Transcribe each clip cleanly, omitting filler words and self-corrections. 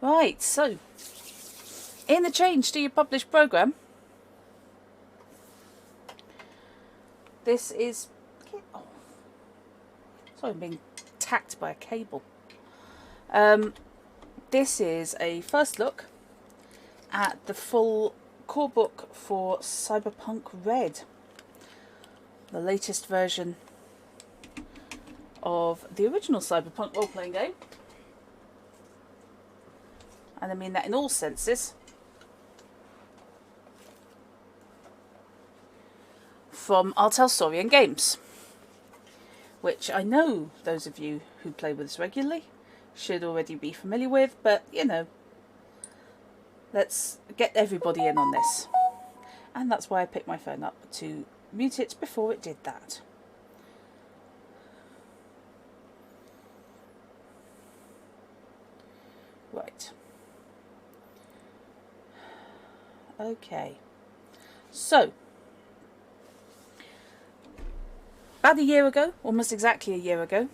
Right, so in the change to your published program, this is... Oh, sorry, I'm being attacked by a cable. This is a first look at the full core book for Cyberpunk Red, the latest version of the original Cyberpunk role-playing game. And I mean that in all senses. From I'll Tell Story and Games, which I know those of you who play with us regularly should already be familiar with, but you know, let's get everybody in on this. And that's why I picked my phone up to mute it before it did that. Right. Okay. So, about a year ago, almost exactly a year ago,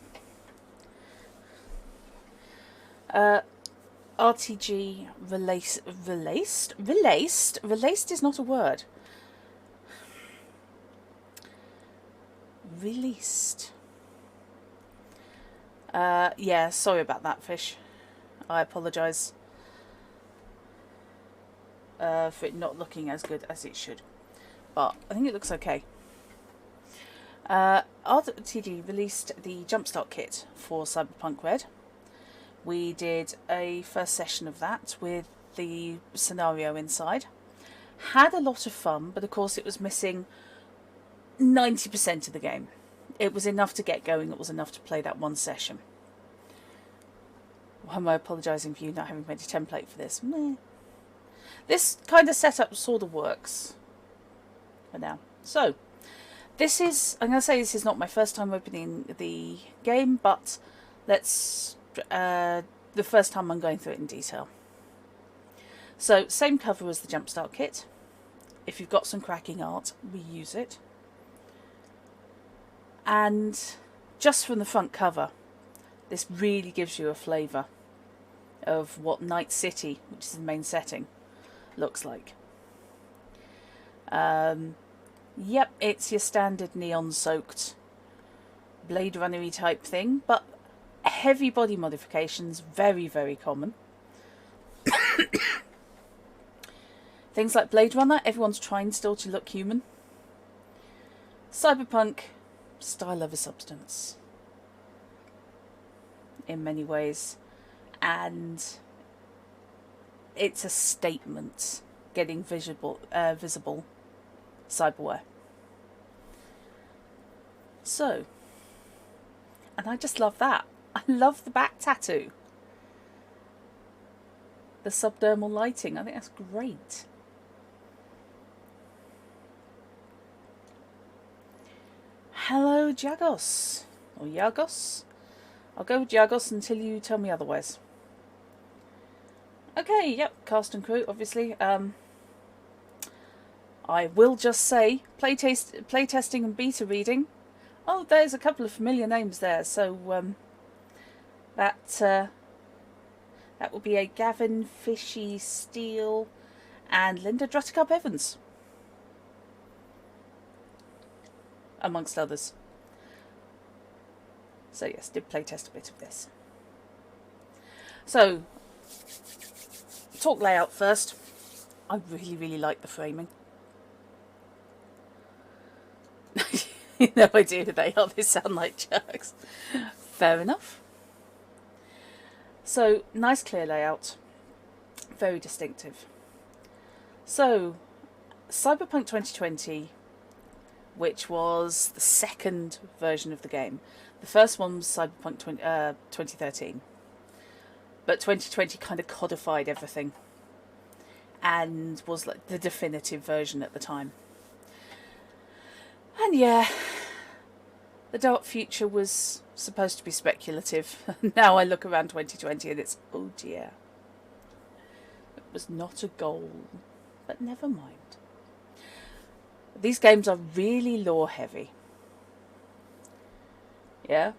RTG released is not a word. Released. Yeah, sorry about that, Fish. I apologise for it not looking as good as it should. But I think it looks okay. RTG released the Jumpstart Kit for Cyberpunk Red. We did a first session of that with the scenario inside. Had a lot of fun, but of course it was missing 90% of the game. It was enough to get going, it was enough to play that one session. Why am I apologising for you not having made a template for this? Meh. This kind of setup sort of works for now. So, this is, I'm going to say this is not my first time opening the game, but let's, the first time I'm going through it in detail. So, same cover as the Jumpstart Kit. If you've got some cracking art, reuse it. And just from the front cover, this really gives you a flavour of what Night City, which is the main setting, looks like. Yep, it's your standard neon-soaked Blade Runner-y type thing, but heavy body modifications, very, very common. Things like Blade Runner, everyone's trying still to look human. Cyberpunk, style over substance in many ways, and it's a statement getting visible cyberware. So, and I just love that. I love the back tattoo, the subdermal lighting. I think that's great. Hello, Jagos. Or Yagos. I'll go with Jagos until you tell me otherwise. Okay, yep, cast and crew, obviously. I will just say, playtesting and beta reading. Oh, there's a couple of familiar names there, so that will be a Gavin Fishy Steele and Linda Druttecup Evans, amongst others. So yes, did playtest a bit of this. So, talk layout first. I really, really like the framing. No idea who they are, they sound like jerks. Fair enough. So, nice clear layout. Very distinctive. So, Cyberpunk 2020, which was the second version of the game. The first one was Cyberpunk 2013. But 2020 kind of codified everything and was like the definitive version at the time. And yeah, the dark future was supposed to be speculative. Now I look around 2020 and it's, oh dear. It was not a goal, but never mind. These games are really lore heavy. Yeah?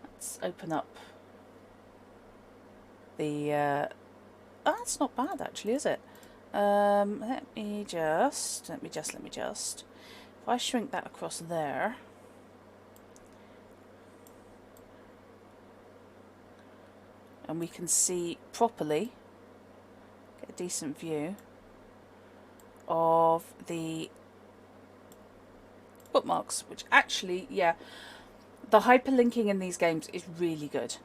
Let's open up the... Oh, that's not bad actually, is it? Let me just... If I shrink that across there... and we can see properly, get a decent view of the bookmarks, which actually, yeah, the hyperlinking in these games is really good.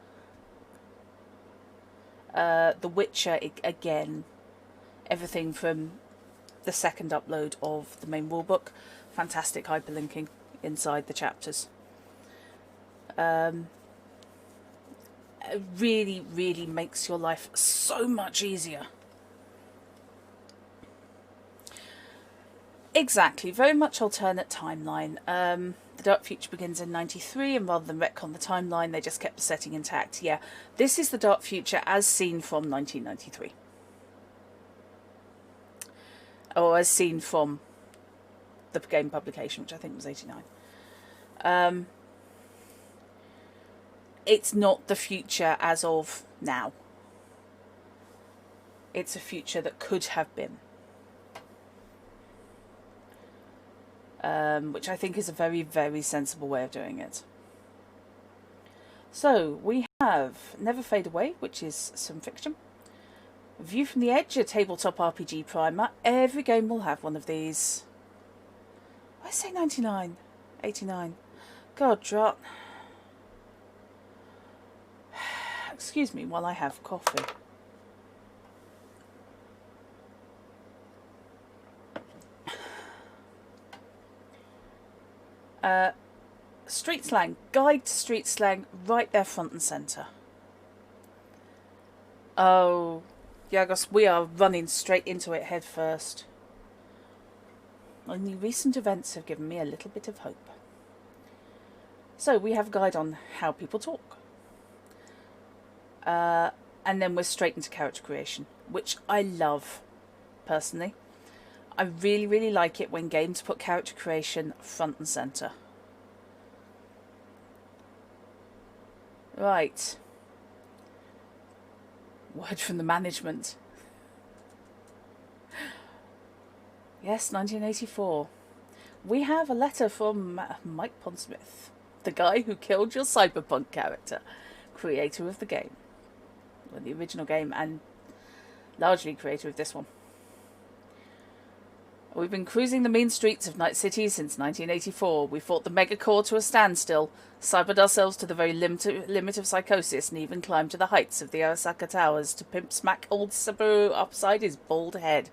The Witcher, again, everything from the second upload of the main rulebook, fantastic hyperlinking inside the chapters. It really, really makes your life so much easier. Exactly, very much alternate timeline. The Dark Future begins in 93, and rather than retcon the timeline, they just kept the setting intact. Yeah, this is the Dark Future as seen from 1993. Or as seen from the game publication, which I think was 89. It's not the future as of now. It's a future that could have been. Which I think is a very, very sensible way of doing it. So, we have Never Fade Away, which is some fiction. View from the Edge, a tabletop RPG primer. Every game will have one of these. I say 99, 89. God, drat. Excuse me while I have coffee. Street slang, guide to street slang, right there front and centre. Oh, Yagos, we are running straight into it head first. Only recent events have given me a little bit of hope. So we have a guide on how people talk. And then we're straight into character creation, which I love, personally. I really, really like it when games put character creation front and centre. Right. Word from the management. Yes, 1984. We have a letter from Mike Pondsmith, the guy who killed your Cyberpunk character, creator of the game. Well, the original game, and largely creator of this one. We've been cruising the mean streets of Night City since 1984. We fought the megacore to a standstill, cybered ourselves to the very limit of psychosis, and even climbed to the heights of the Arasaka Towers to pimp smack old Sabu upside his bald head.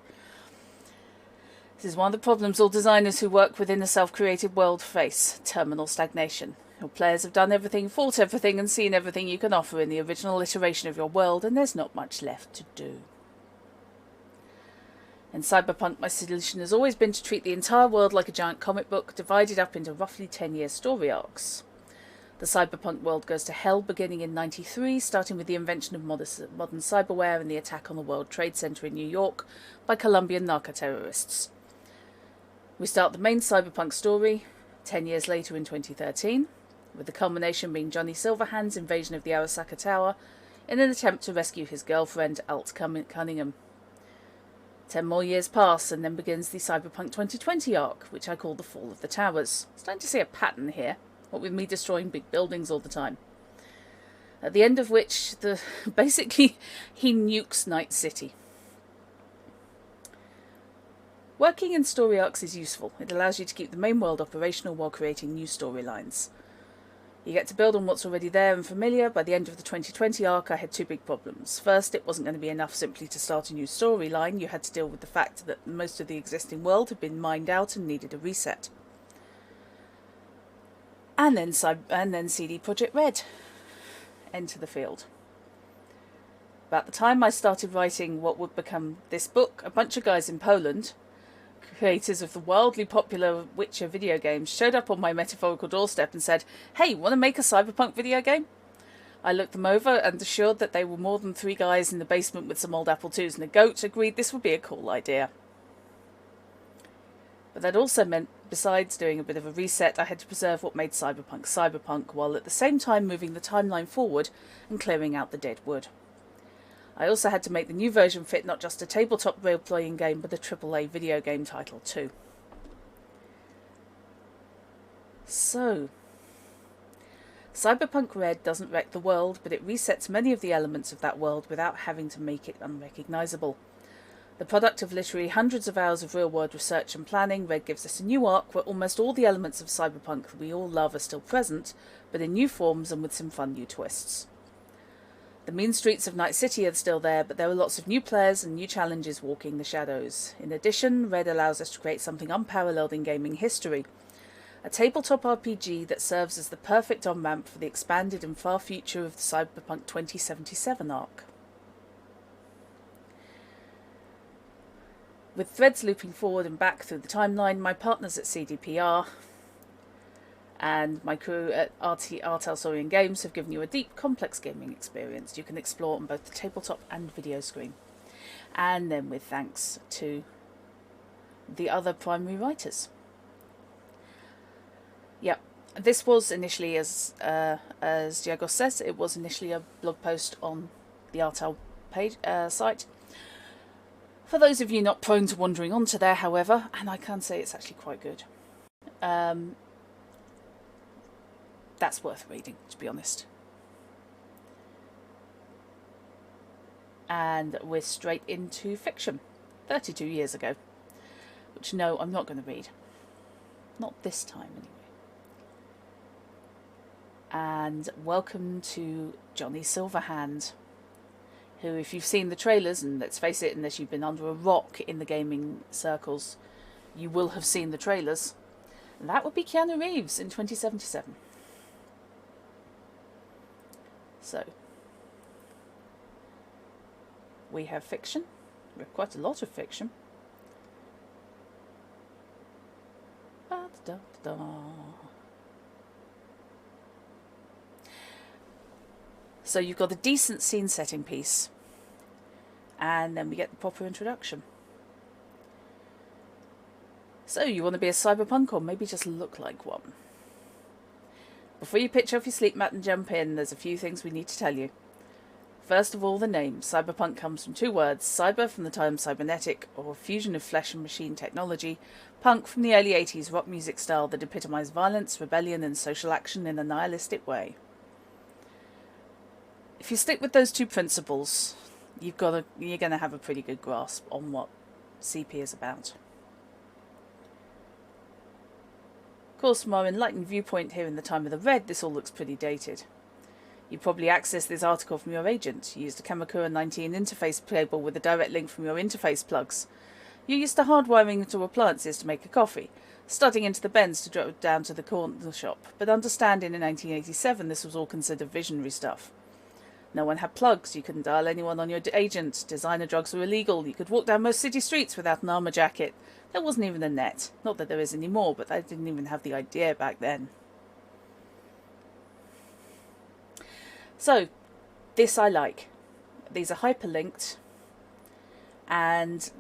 This is one of the problems all designers who work within a self-created world face: terminal stagnation. Your players have done everything, fought everything, and seen everything you can offer in the original iteration of your world, and there's not much left to do. In Cyberpunk, my solution has always been to treat the entire world like a giant comic book, divided up into roughly 10-year story arcs. The Cyberpunk world goes to hell beginning in 93, starting with the invention of modern cyberware and the attack on the World Trade Center in New York by Colombian narco-terrorists. We start the main Cyberpunk story 10 years later in 2013, with the culmination being Johnny Silverhand's invasion of the Arasaka Tower in an attempt to rescue his girlfriend, Alt Cunningham. 10 more years pass, and then begins the Cyberpunk 2020 arc, which I call the Fall of the Towers. Starting to see a pattern here, what with me destroying big buildings all the time. At the end of which, basically, he nukes Night City. Working in story arcs is useful. It allows you to keep the main world operational while creating new storylines. You get to build on what's already there and familiar. By the end of the 2020 arc, I had two big problems. First, it wasn't going to be enough simply to start a new storyline. You had to deal with the fact that most of the existing world had been mined out and needed a reset. And then CD Projekt Red enter the field. About the time I started writing what would become this book, a bunch of guys in Poland, creators of the wildly popular Witcher video games, showed up on my metaphorical doorstep and said, "Hey, want to make a Cyberpunk video game?" I looked them over and, assured that they were more than three guys in the basement with some old Apple IIs and a goat, agreed this would be a cool idea. But that also meant, besides doing a bit of a reset, I had to preserve what made Cyberpunk Cyberpunk, while at the same time moving the timeline forward and clearing out the dead wood. I also had to make the new version fit not just a tabletop role-playing game, but a AAA video game title too. So, Cyberpunk Red doesn't wreck the world, but it resets many of the elements of that world without having to make it unrecognisable. The product of literally hundreds of hours of real-world research and planning, Red gives us a new arc where almost all the elements of Cyberpunk that we all love are still present, but in new forms and with some fun new twists. The mean streets of Night City are still there, but there are lots of new players and new challenges walking the shadows. In addition, Red allows us to create something unparalleled in gaming history. A tabletop RPG that serves as the perfect on-ramp for the expanded and far future of the Cyberpunk 2077 arc. With threads looping forward and back through the timeline, my partners at CDPR and my crew at Artelsorian Games have given you a deep, complex gaming experience you can explore on both the tabletop and video screen. And then with thanks to the other primary writers. Yep, this was initially, as Diego says, it was initially a blog post on the Artel page site. For those of you not prone to wandering onto there, however, and I can say it's actually quite good. That's worth reading, to be honest. And we're straight into fiction. 32 years ago. Which, no, I'm not going to read. Not this time, anyway. And welcome to Johnny Silverhand, who, if you've seen the trailers, and let's face it, unless you've been under a rock in the gaming circles, you will have seen the trailers. That would be Keanu Reeves in 2077. So, we have fiction. We have quite a lot of fiction. So you've got a decent scene setting piece, and then we get the proper introduction. So you want to be a cyberpunk, or maybe just look like one? Before you pitch off your sleep mat and jump in, there's a few things we need to tell you. First of all, the name. Cyberpunk comes from two words: cyber from the term cybernetic, or a fusion of flesh and machine technology; punk from the early 80s rock music style that epitomised violence, rebellion and social action in a nihilistic way. If you stick with those two principles, you're going to have a pretty good grasp on what CP is about. Of course, from our enlightened viewpoint here in the time of the Red, this all looks pretty dated. You probably accessed this article from your agent. You used a Kamakura 19 interface cable with a direct link from your interface plugs. You used the hardwiring into appliances to make a coffee, studying into the bends to drop down to the corner shop. But understanding in 1987 this was all considered visionary stuff. No one had plugs, you couldn't dial anyone on your agent, designer drugs were illegal, you could walk down most city streets without an armour jacket. There wasn't even a net. Not that there is anymore, but I didn't even have the idea back then. So, this I like. These are hyperlinked, and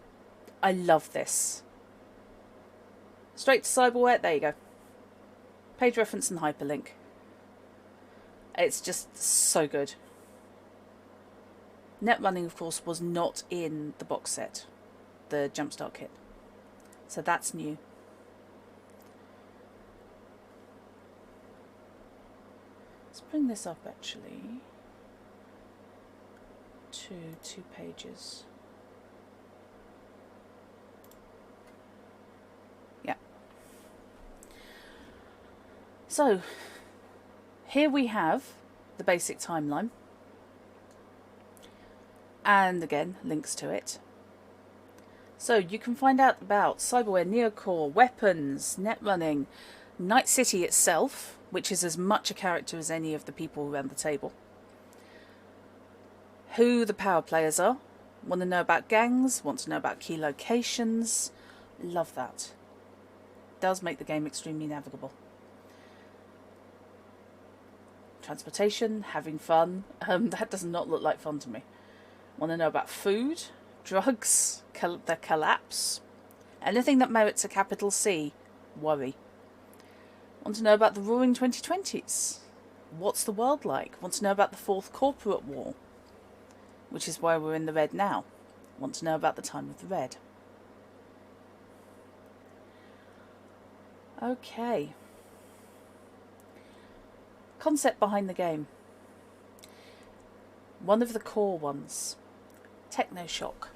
I love this. Straight to cyberware, there you go. Page reference and hyperlink. It's just so good. Net running, of course, was not in the box set, the Jumpstart kit. So that's new. Let's bring this up, actually, to 2 pages. Yeah. So, here we have the basic timeline. And again, links to it. So you can find out about cyberware, neocore, weapons, net running, Night City itself, which is as much a character as any of the people around the table. Who the power players are. Want to know about gangs, want to know about key locations. Love that. Does make the game extremely navigable. Transportation, having fun. That does not look like fun to me. Want to know about food, drugs, the collapse, anything that merits a capital C, worry. Want to know about the roaring 2020s? What's the world like? Want to know about the fourth corporate war? which is why we're in the red now. Want to know about the time of the red? Okay. Concept behind the game. One of the core ones. Technoshock.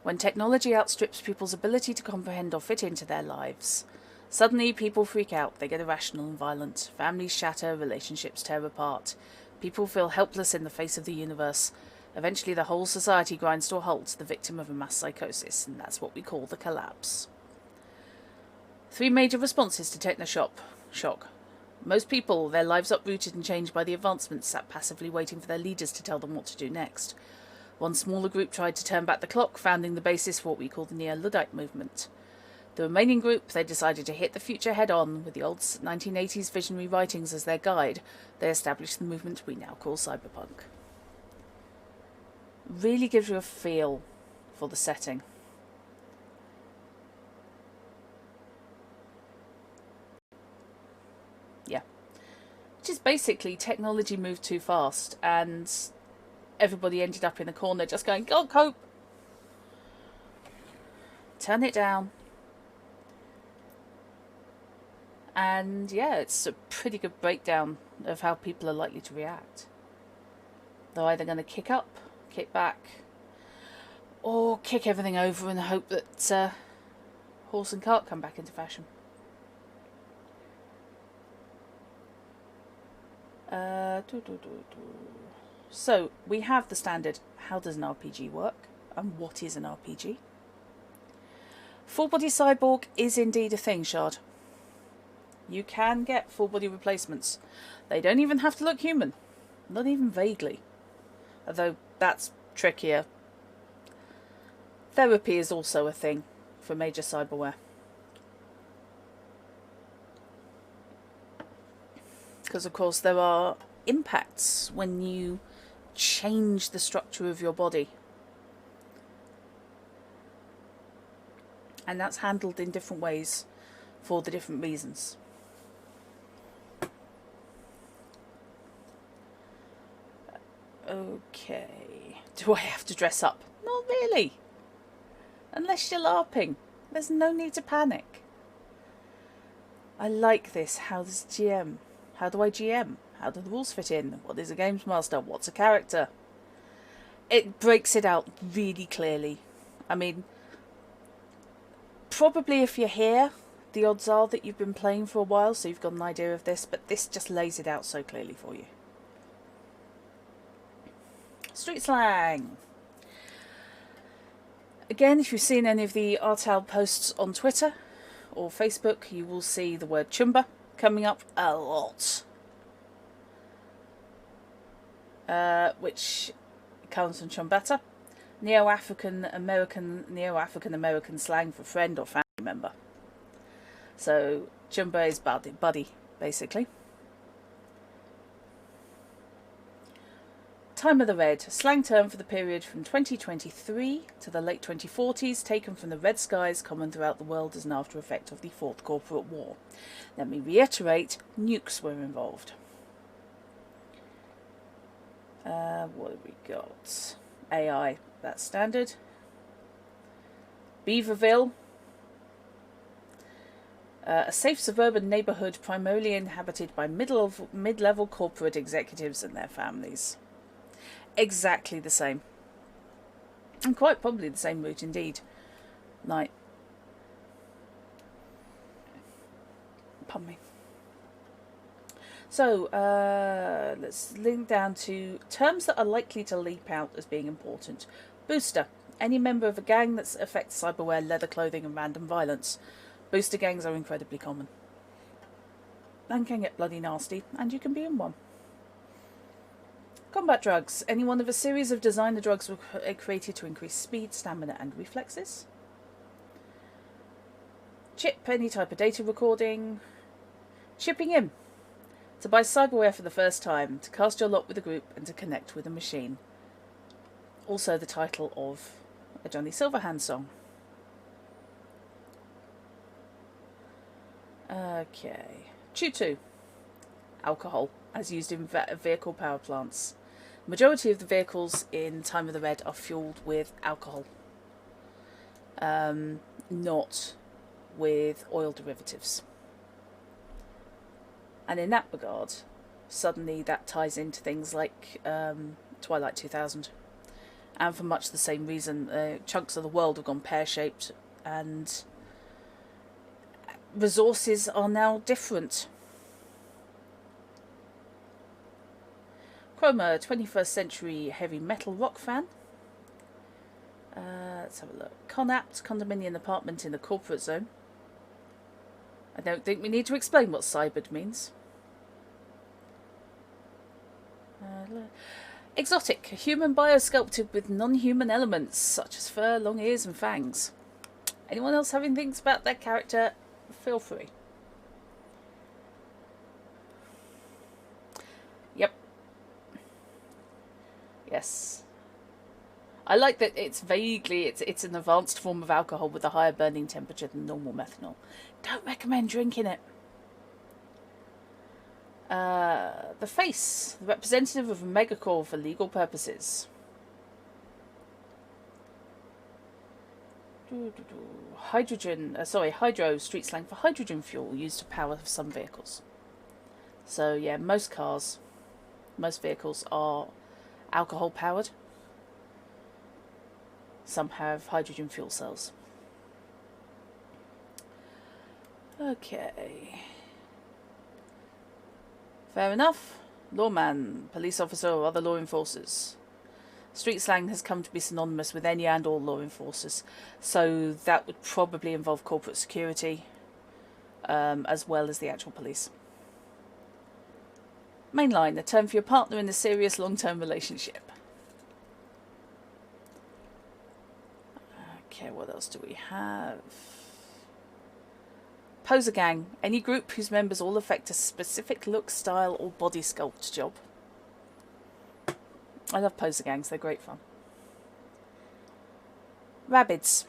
When technology outstrips people's ability to comprehend or fit into their lives, suddenly people freak out, they get irrational and violent, families shatter, relationships tear apart, people feel helpless in the face of the universe. Eventually the whole society grinds to a halt, the victim of a mass psychosis, and that's what we call the collapse. 3 major responses to technoshock. Most people, their lives uprooted and changed by the advancements, sat passively waiting for their leaders to tell them what to do next. One smaller group tried to turn back the clock, founding the basis for what we call the Neo-Luddite movement. The remaining group, they decided to hit the future head-on. With the old 1980s visionary writings as their guide, they established the movement we now call Cyberpunk. Really gives you a feel for the setting. Yeah. Which is basically technology moved too fast, and everybody ended up in a corner just going, "Go, cope! Turn it down." And yeah, it's a pretty good breakdown of how people are likely to react. They're either going to kick up, kick back, or kick everything over and hope that horse and cart come back into fashion. So, we have the standard, how does an RPG work? And what is an RPG? Full-body cyborg is indeed a thing, Shard. You can get full-body replacements. They don't even have to look human. Not even vaguely. Although, that's trickier. Therapy is also a thing for major cyberware. Because, of course, there are impacts when you change the structure of your body. And that's handled in different ways for the different reasons. Okay. Do I have to dress up? Not really. Unless you're LARPing. There's no need to panic. I like this. How does GM? How do I GM? How do the rules fit in? What is a games master? What's a character? It breaks it out really clearly. I mean, probably if you're here, the odds are that you've been playing for a while, so you've got an idea of this, but this just lays it out so clearly for you. Street slang. Again, if you've seen any of the Artal posts on Twitter or Facebook, you will see the word chumba coming up a lot. Which comes from chumbata, Neo-African American slang for friend or family member. So chumba is buddy, basically. Time of the Red, a slang term for the period from 2023 to the late 2040s, taken from the red skies common throughout the world as an after effect of the Fourth Corporate War. Let me reiterate, nukes were involved. What have we got? AI, that's standard. Beaverville, a safe suburban neighbourhood primarily inhabited by mid-level corporate executives and their families. Exactly the same. And quite probably the same route indeed. Like, pardon me. So, let's link down to terms that are likely to leap out as being important. Booster. Any member of a gang that affects cyberware, leather clothing and random violence. Booster gangs are incredibly common. And can get bloody nasty, and you can be in one. Combat drugs. Any one of a series of designer drugs were created to increase speed, stamina and reflexes. Chip. Any type of data recording. Chipping in. To buy cyberware for the first time, to cast your lot with a group and to connect with a machine. Also the title of a Johnny Silverhand song. Okay. Chew 2. Alcohol, as used in vehicle power plants. Majority of the vehicles in Time of the Red are fueled with alcohol, not with oil derivatives. And in that regard, suddenly that ties into things like Twilight 2000. And for much the same reason, chunks of the world have gone pear-shaped, and resources are now different. Chroma, 21st century heavy metal rock fan. Let's have a look. Conapt, condominium apartment in the corporate zone. I don't think we need to explain what cybered means. Exotic, a human biosculpted with non-human elements such as fur, long ears and fangs. Anyone else having things about their character, feel free. Yep. Yes. I like that it's vaguely, it's an advanced form of alcohol with a higher burning temperature than normal methanol. Don't recommend drinking it. The face, the representative of a megacore for legal purposes. Hydro, street slang for hydrogen fuel used to power some vehicles. So yeah, most vehicles are alcohol powered. Some have hydrogen fuel cells. Okay. Fair enough. Lawman, police officer or other law enforcers. Street slang has come to be synonymous with any and all law enforcers, so that would probably involve corporate security, as well as the actual police. Mainline, a term for your partner in a serious long-term relationship. Okay, what else do we have? Poser gang, any group whose members all affect a specific look, style or body sculpt job. I love poser gangs, they're great fun. Rabbids,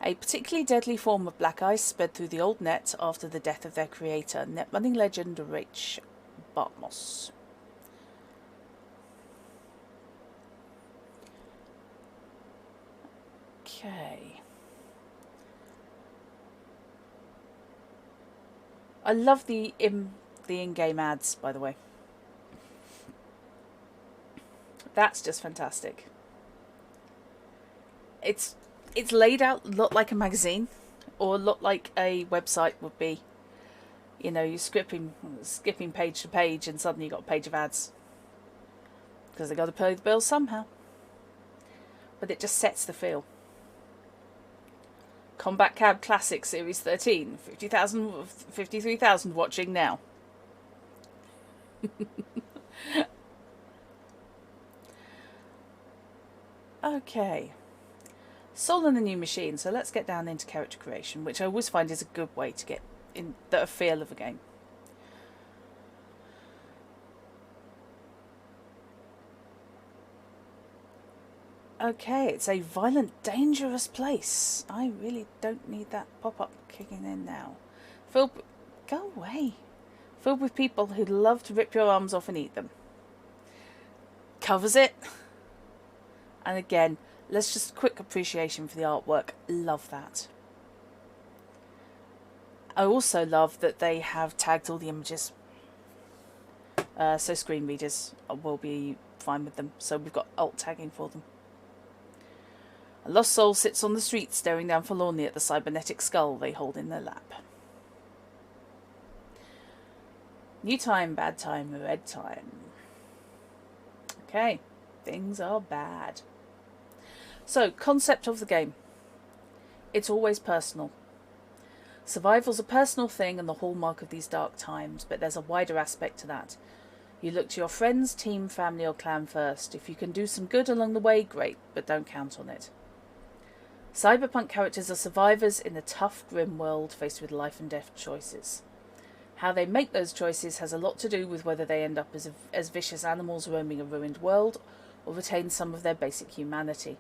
a particularly deadly form of black ice spread through the old net after the death of their creator, net running legend Rach Bartmoss. Okay. I love the in-game ads, by the way. That's just fantastic. It's laid out a lot like a magazine, or a lot like a website would be. You know, you're skipping page to page, and suddenly you've got a page of ads. Because they got to pay the bills somehow. But it just sets the feel. Combat Cab Classic Series 13. 53,000 watching now. Okay. Soul and the New Machine. So let's get down into character creation, which I always find is a good way to get in the feel of a game. Okay, it's a violent, dangerous place. I really don't need that pop-up kicking in now. Go away. Filled with people who love to rip your arms off and eat them. Covers it. And again, let's just quick appreciation for the artwork. Love that. I also love that they have tagged all the images. So screen readers will be fine with them. So we've got alt tagging for them. A lost soul sits on the street staring down forlornly at the cybernetic skull they hold in their lap. New time, bad time, red time. Okay, things are bad. So, concept of the game. It's always personal. Survival's a personal thing and the hallmark of these dark times, but there's a wider aspect to that. You look to your friends, team, family or clan first. If you can do some good along the way, great, but don't count on it. Cyberpunk characters are survivors in a tough, grim world faced with life and death choices. How they make those choices has a lot to do with whether they end up as vicious animals roaming a ruined world or retain some of their basic humanity.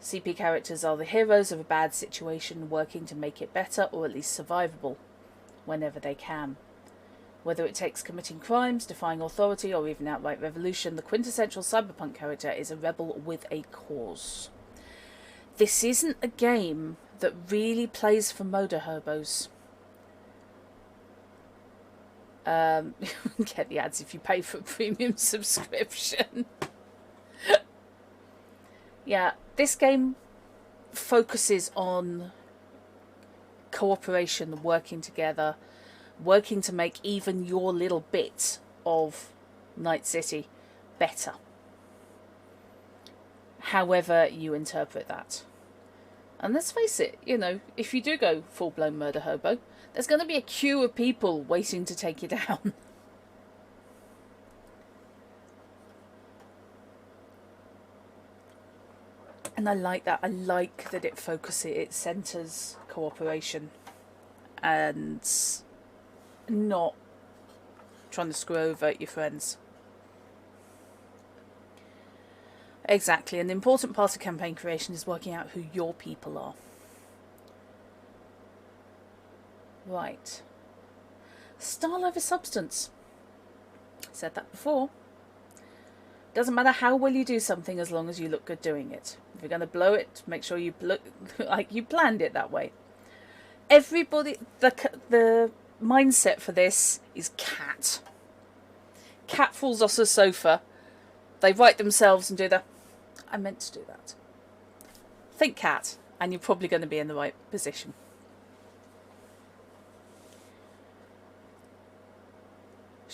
CP characters are the heroes of a bad situation working to make it better or at least survivable whenever they can. Whether it takes committing crimes, defying authority, or even outright revolution, the quintessential cyberpunk character is a rebel with a cause. This isn't a game that really plays for motor hobos. Get the ads if you pay for a premium subscription. Yeah, this game focuses on cooperation, working together, working to make even your little bit of Night City better. However you interpret that. And let's face it, you know, if you do go full-blown murder hobo, there's going to be a queue of people waiting to take you down. And I like that. I like that it centres cooperation and not trying to screw over your friends. Exactly. An important part of campaign creation is working out who your people are. Right. Style over substance. Said that before. Doesn't matter how well you do something as long as you look good doing it. If you're going to blow it, make sure you look like you planned it that way. Everybody, the mindset for this is cat. Cat falls off the sofa. They right themselves and do the, I meant to do that. Think cat, and you're probably going to be in the right position.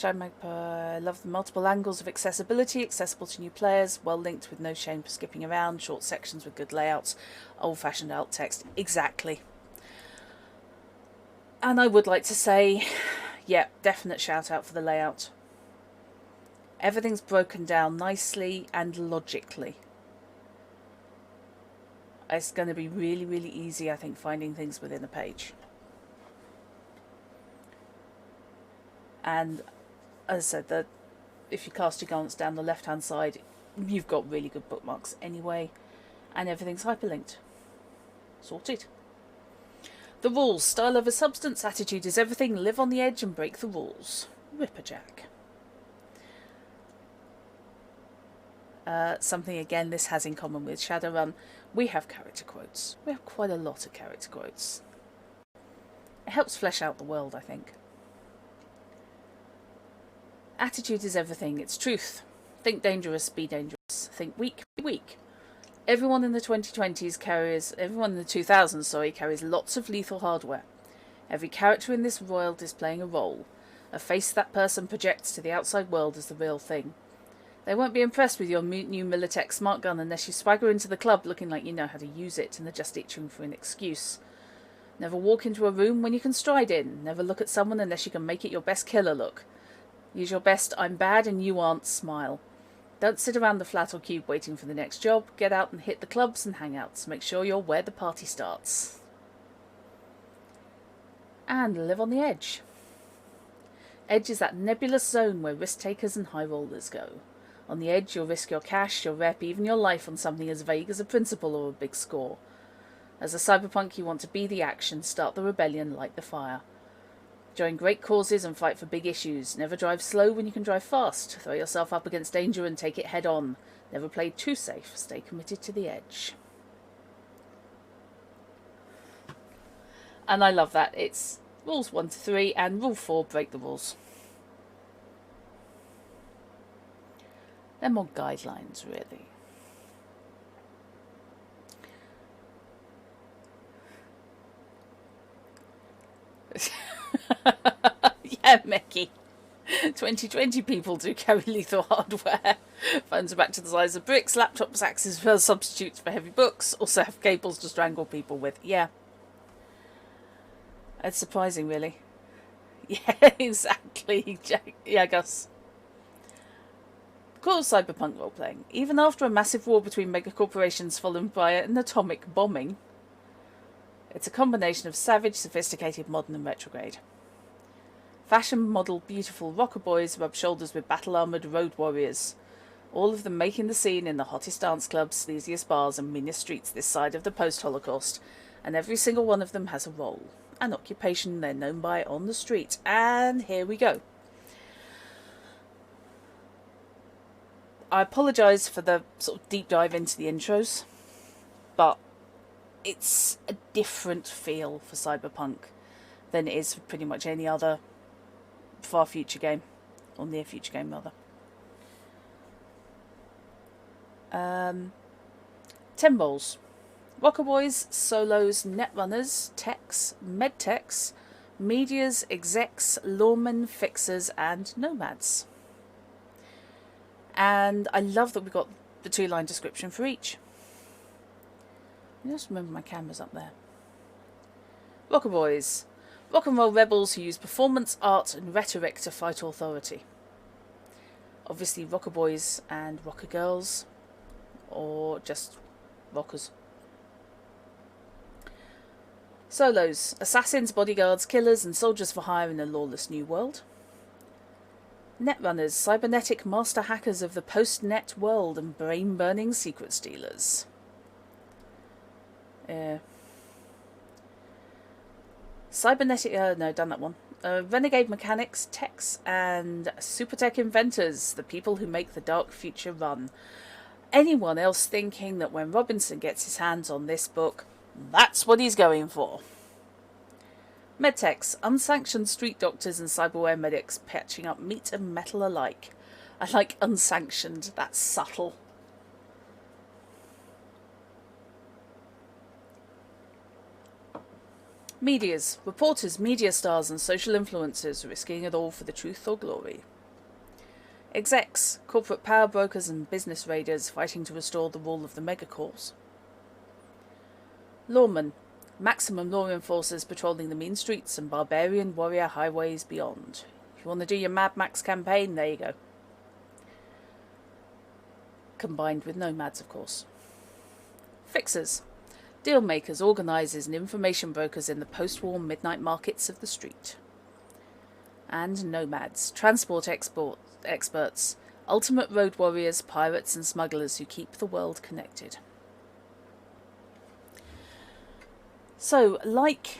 I love the multiple angles of accessibility, accessible to new players, well linked with no shame for skipping around, short sections with good layouts, old-fashioned alt text. Exactly. And I would like to say, yeah, definite shout out for the layout. Everything's broken down nicely and logically. It's going to be really, really easy, I think, finding things within a page. And as I said, if you cast your glance down the left-hand side, you've got really good bookmarks anyway, and everything's hyperlinked. Sorted. The rules. Style over substance. Attitude is everything. Live on the edge and break the rules. Ripperjack. Something, again, this has in common with Shadowrun. We have character quotes. We have quite a lot of character quotes. It helps flesh out the world, I think. Attitude is everything. It's truth. Think dangerous, be dangerous. Think weak, be weak. Everyone in the 2020s everyone in the 2000s, carries lots of lethal hardware. Every character in this world is playing a role. A face that person projects to the outside world is the real thing. They won't be impressed with your new Militech smart gun unless you swagger into the club looking like you know how to use it and are just itching for an excuse. Never walk into a room when you can stride in. Never look at someone unless you can make it your best killer look. Use your best I'm bad and you aren't smile. Don't sit around the flat or cube waiting for the next job. Get out and hit the clubs and hangouts. Make sure you're where the party starts. And live on the edge. Edge is that nebulous zone where risk takers and high rollers go. On the edge, you'll risk your cash, your rep, even your life on something as vague as a principle or a big score. As a cyberpunk, you want to be the action, start the rebellion, light the fire. Join great causes and fight for big issues. Never drive slow when you can drive fast. Throw yourself up against danger and take it head on. Never play too safe. Stay committed to the edge. And I love that. It's rules 1 to 3 and rule 4, break the rules. They're more guidelines, really. Yeah, Mickey. 2020 people do carry lethal hardware. Phones are back to the size of bricks. Laptops act as well substitutes for heavy books. Also have cables to strangle people with. Yeah. It's surprising, really. Yeah, exactly. Yeah, Gus. Cool cyberpunk role-playing. Even after a massive war between megacorporations followed by an atomic bombing, it's a combination of savage, sophisticated, modern and retrograde. Fashion model beautiful rocker boys rub shoulders with battle-armoured road warriors, all of them making the scene in the hottest dance clubs, sleaziest bars and meanest streets this side of the post-Holocaust, and every single one of them has a role, an occupation they're known by on the street. And here we go. I apologise for the sort of deep dive into the intros, but it's a different feel for Cyberpunk than it is for pretty much any other far future game, or near future game rather. 10 roles: Rocker Boys, Solos, Netrunners, Techs, Medtechs, Medias, Execs, Lawmen, Fixers, and Nomads. And I love that we got the 2-line description for each. I just remember my camera's up there. Rocker Boys: rock and roll rebels who use performance, art, and rhetoric to fight authority. Obviously, rocker boys and rocker girls, or just rockers. Solos: assassins, bodyguards, killers, and soldiers for hire in a lawless new world. Netrunners: cybernetic master hackers of the post-net world and brain-burning secret stealers. Cybernetic... no, done that one. Renegade mechanics, techs, and super tech inventors, the people who make the dark future run. Anyone else thinking that when Robinson gets his hands on this book, that's what he's going for? Medtechs: unsanctioned street doctors and cyberware medics patching up meat and metal alike. I like unsanctioned, that's subtle. Medias: reporters, media stars, and social influencers risking it all for the truth or glory. Execs: corporate power brokers and business raiders fighting to restore the rule of the megacorps. Lawmen: maximum law enforcers patrolling the mean streets and barbarian warrior highways beyond. If you want to do your Mad Max campaign, there you go. Combined with nomads, of course. Fixers: deal makers, organisers, and information brokers in the post-war midnight markets of the street. And nomads: transport experts, ultimate road warriors, pirates, and smugglers who keep the world connected. So, like...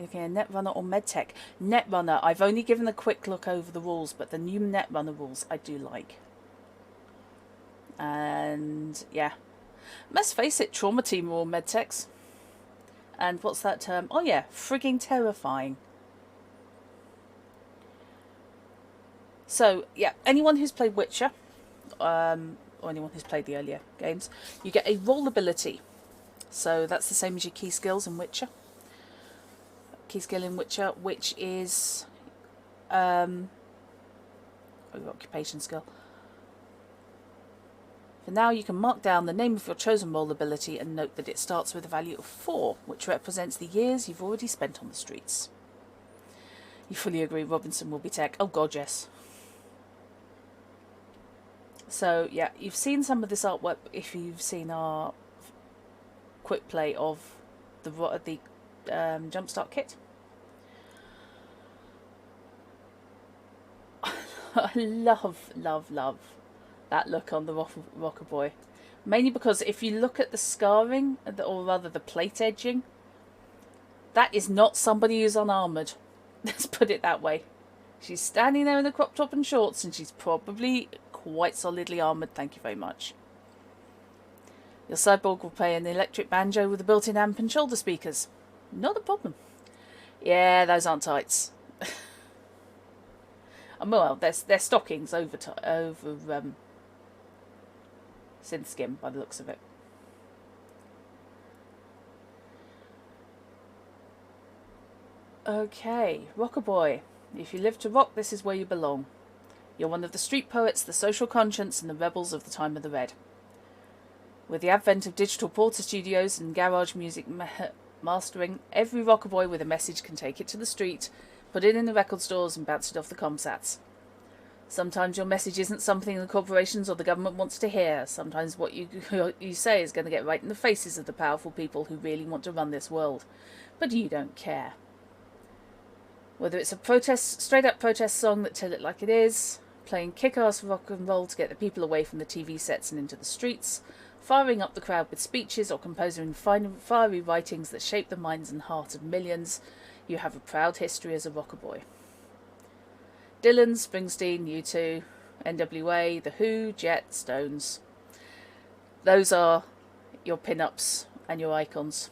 okay, Netrunner or Medtech. Netrunner, I've only given a quick look over the rules, but the new Netrunner rules I do like. And, yeah. Let's face it, Trauma Team are all Medtechs. And what's that term? Oh yeah, frigging terrifying. So, yeah, anyone who's played Witcher, or anyone who's played the earlier games, you get a roll ability. So that's the same as your key skills in Witcher. Key skill in Witcher, which is your occupation skill. For now, you can mark down the name of your chosen roll ability and note that it starts with a value of 4, which represents the years you've already spent on the streets. You fully agree Robinson will be tech? Oh god, yes. So, yeah, you've seen some of this artwork if you've seen our quick play of the Jumpstart kit. I love that look on the Rocker Boy. Mainly because if you look at the scarring, or rather the plate edging, that is not somebody who's unarmoured. Let's put it that way. She's standing there in a crop top and shorts, and she's probably quite solidly armoured, thank you very much. Your cyborg will play an electric banjo with a built-in amp and shoulder speakers. Not a problem. Yeah, those aren't tights. Well, they're stockings over synth skin by the looks of it. Okay, Rocker Boy. If you live to rock, this is where you belong. You're one of the street poets, the social conscience, and the rebels of the time of the Red. With the advent of digital porter studios and garage music mastering, every Rocker Boy with a message can take it to the street, put it in the record stores, and bounce it off the comsats. Sometimes your message isn't something the corporations or the government wants to hear. Sometimes what you say is going to get right in the faces of the powerful people who really want to run this world. But you don't care. Whether it's a straight-up protest song that tell it like it is, playing kick-ass rock and roll to get the people away from the TV sets and into the streets, firing up the crowd with speeches, or composing fiery writings that shape the minds and hearts of millions, you have a proud history as a Rocker Boy. Dylan, Springsteen, U2, NWA, The Who, Jet, Stones. Those are your pin-ups and your icons.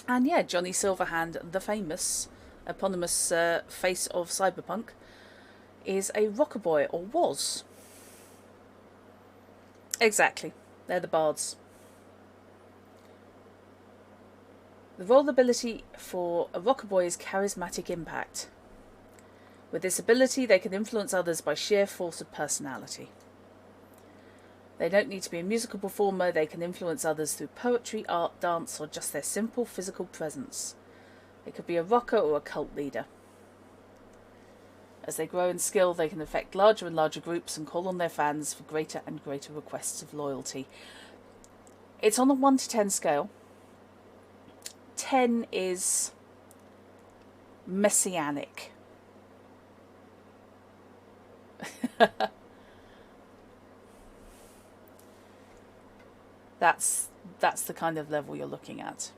And yeah, Johnny Silverhand, the famous eponymous face of Cyberpunk, is a rocker boy, or was. Exactly. They're the bards. The role ability for a rocker boy is charismatic impact. With this ability, they can influence others by sheer force of personality. They don't need to be a musical performer, they can influence others through poetry, art, dance, or just their simple physical presence. They could be a rocker or a cult leader. As they grow in skill, they can affect larger and larger groups and call on their fans for greater and greater requests of loyalty. It's on a 1 to 10 scale. 10 is messianic. That's the kind of level you're looking at.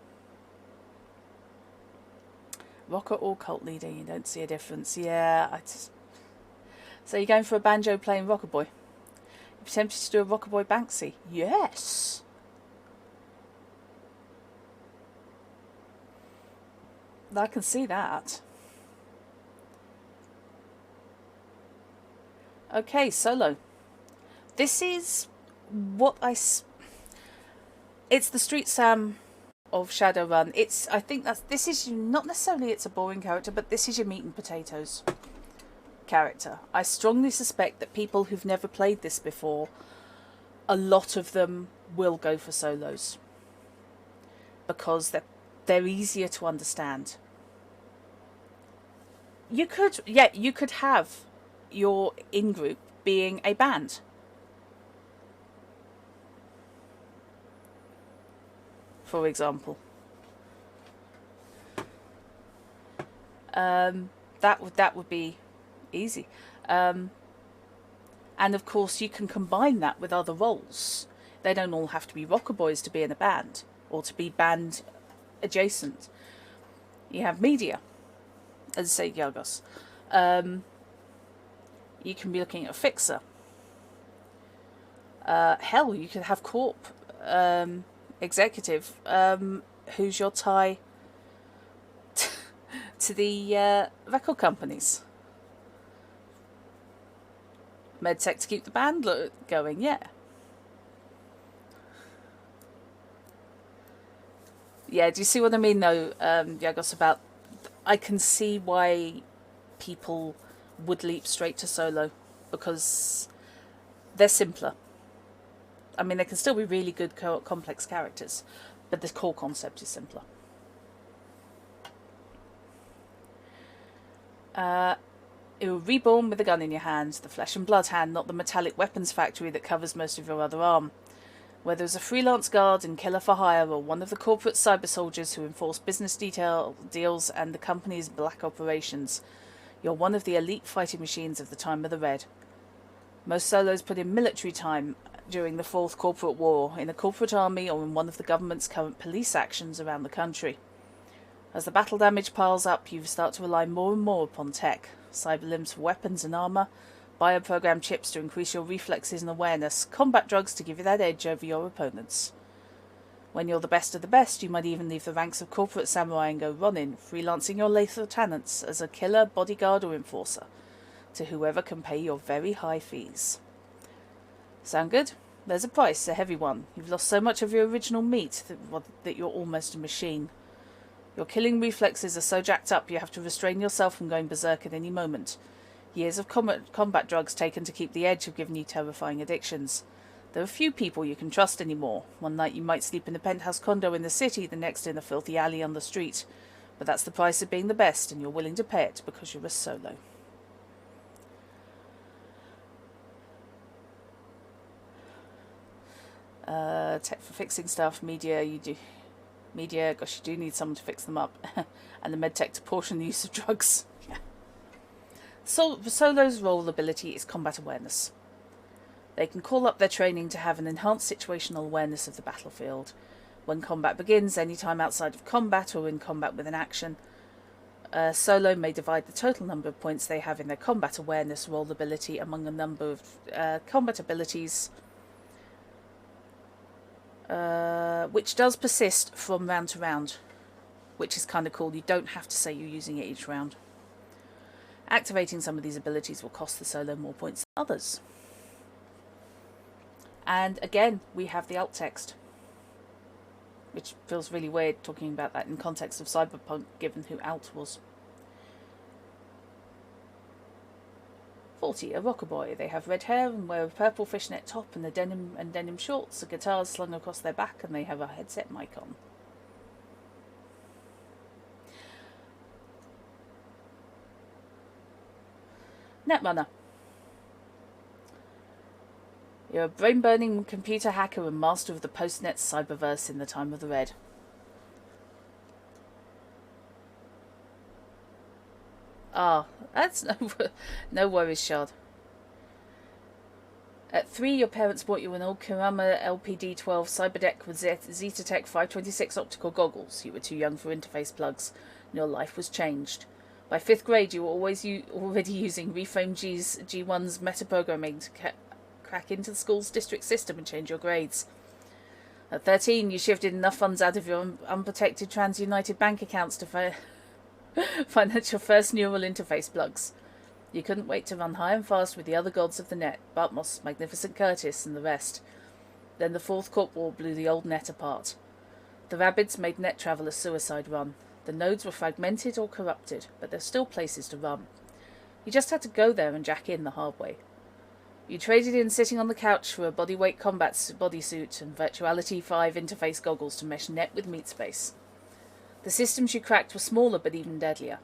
Rocker or cult leader, you don't see a difference. Yeah, so you're going for a banjo playing rocker boy. You're tempted to do a rocker boy Banksy. Yes. I can see that. Okay, solo. This is what it's the Street Sam of Shadowrun. I think this is not necessarily it's a boring character, but this is your meat and potatoes character. I strongly suspect that people who've never played this before, a lot of them will go for solos because they're easier to understand. You could have your in-group being a band. For example. That would be easy. And of course you can combine that with other roles. They don't all have to be rocker boys to be in a band or to be band adjacent. You have media, as I say, Yagos. You can be looking at a fixer. Hell, you could have corp executive. Who's your tie to the record companies? MedTech to keep the band going, yeah. Yeah, do you see what I mean though, Yagos, about I can see why people would leap straight to solo because they're simpler. I mean, they can still be really good complex characters, but the core concept is simpler. You're reborn with a gun in your hand, the flesh and blood hand, not the metallic weapons factory that covers most of your other arm. Whether as a freelance guard and killer for hire or one of the corporate cyber soldiers who enforce business deals and the company's black operations, you're one of the elite fighting machines of the time of the Red. Most solos put in military time during the Fourth Corporate War, in a corporate army or in one of the government's current police actions around the country. As the battle damage piles up, you start to rely more and more upon tech, cyber limbs for weapons and armour, bioprogram chips to increase your reflexes and awareness, combat drugs to give you that edge over your opponents. When you're the best of the best, you might even leave the ranks of corporate samurai and go Ronin, freelancing your lethal talents as a killer, bodyguard or enforcer, to whoever can pay your very high fees. Sound good? There's a price, a heavy one. You've lost so much of your original meat that you're almost a machine. Your killing reflexes are so jacked up you have to restrain yourself from going berserk at any moment. Years of combat drugs taken to keep the edge have given you terrifying addictions. There are few people you can trust anymore. One night you might sleep in a penthouse condo in the city, the next in a filthy alley on the street. But that's the price of being the best, and you're willing to pay it because you're a solo. Tech for fixing stuff, media, gosh, you do need someone to fix them up. And the medtech to portion the use of drugs. Yeah. Solo's role ability is combat awareness. They can call up their training to have an enhanced situational awareness of the battlefield. When combat begins, any time outside of combat or in combat with an action, Solo may divide the total number of points they have in their combat awareness roll ability among a number of combat abilities, which does persist from round to round, which is kind of cool. You don't have to say you're using it each round. Activating some of these abilities will cost the Solo more points than others. And again, we have the alt text, which feels really weird talking about that in context of Cyberpunk, given who alt was. 40, a rocker boy. They have red hair and wear a purple fishnet top and denim shorts, a guitar slung across their back, and they have a headset mic on. Netrunner. You're a brain-burning computer hacker and master of the post-net cyberverse in the time of the Red. Ah, that's no worries, Shard. At 3, your parents bought you an old Kurama LPD-12 Cyberdeck with Zetatech 526 optical goggles. You were too young for interface plugs, and your life was changed. By 5th grade, you were already using Reframe G1's metaprogramming to crack into the school's district system and change your grades. At 13, you shifted enough funds out of your unprotected TransUnited bank accounts to finance your first neural interface plugs. You couldn't wait to run high and fast with the other gods of the net, Bartmoss, Magnificent Curtis, and the rest. Then the Fourth Corp War blew the old net apart. The Rabbids made net travel a suicide run. The nodes were fragmented or corrupted, but there's still places to run. You just had to go there and jack in the hard way. You traded in sitting on the couch for a bodyweight combat bodysuit and Virtuality 5 interface goggles to mesh net with meat space. The systems you cracked were smaller but even deadlier.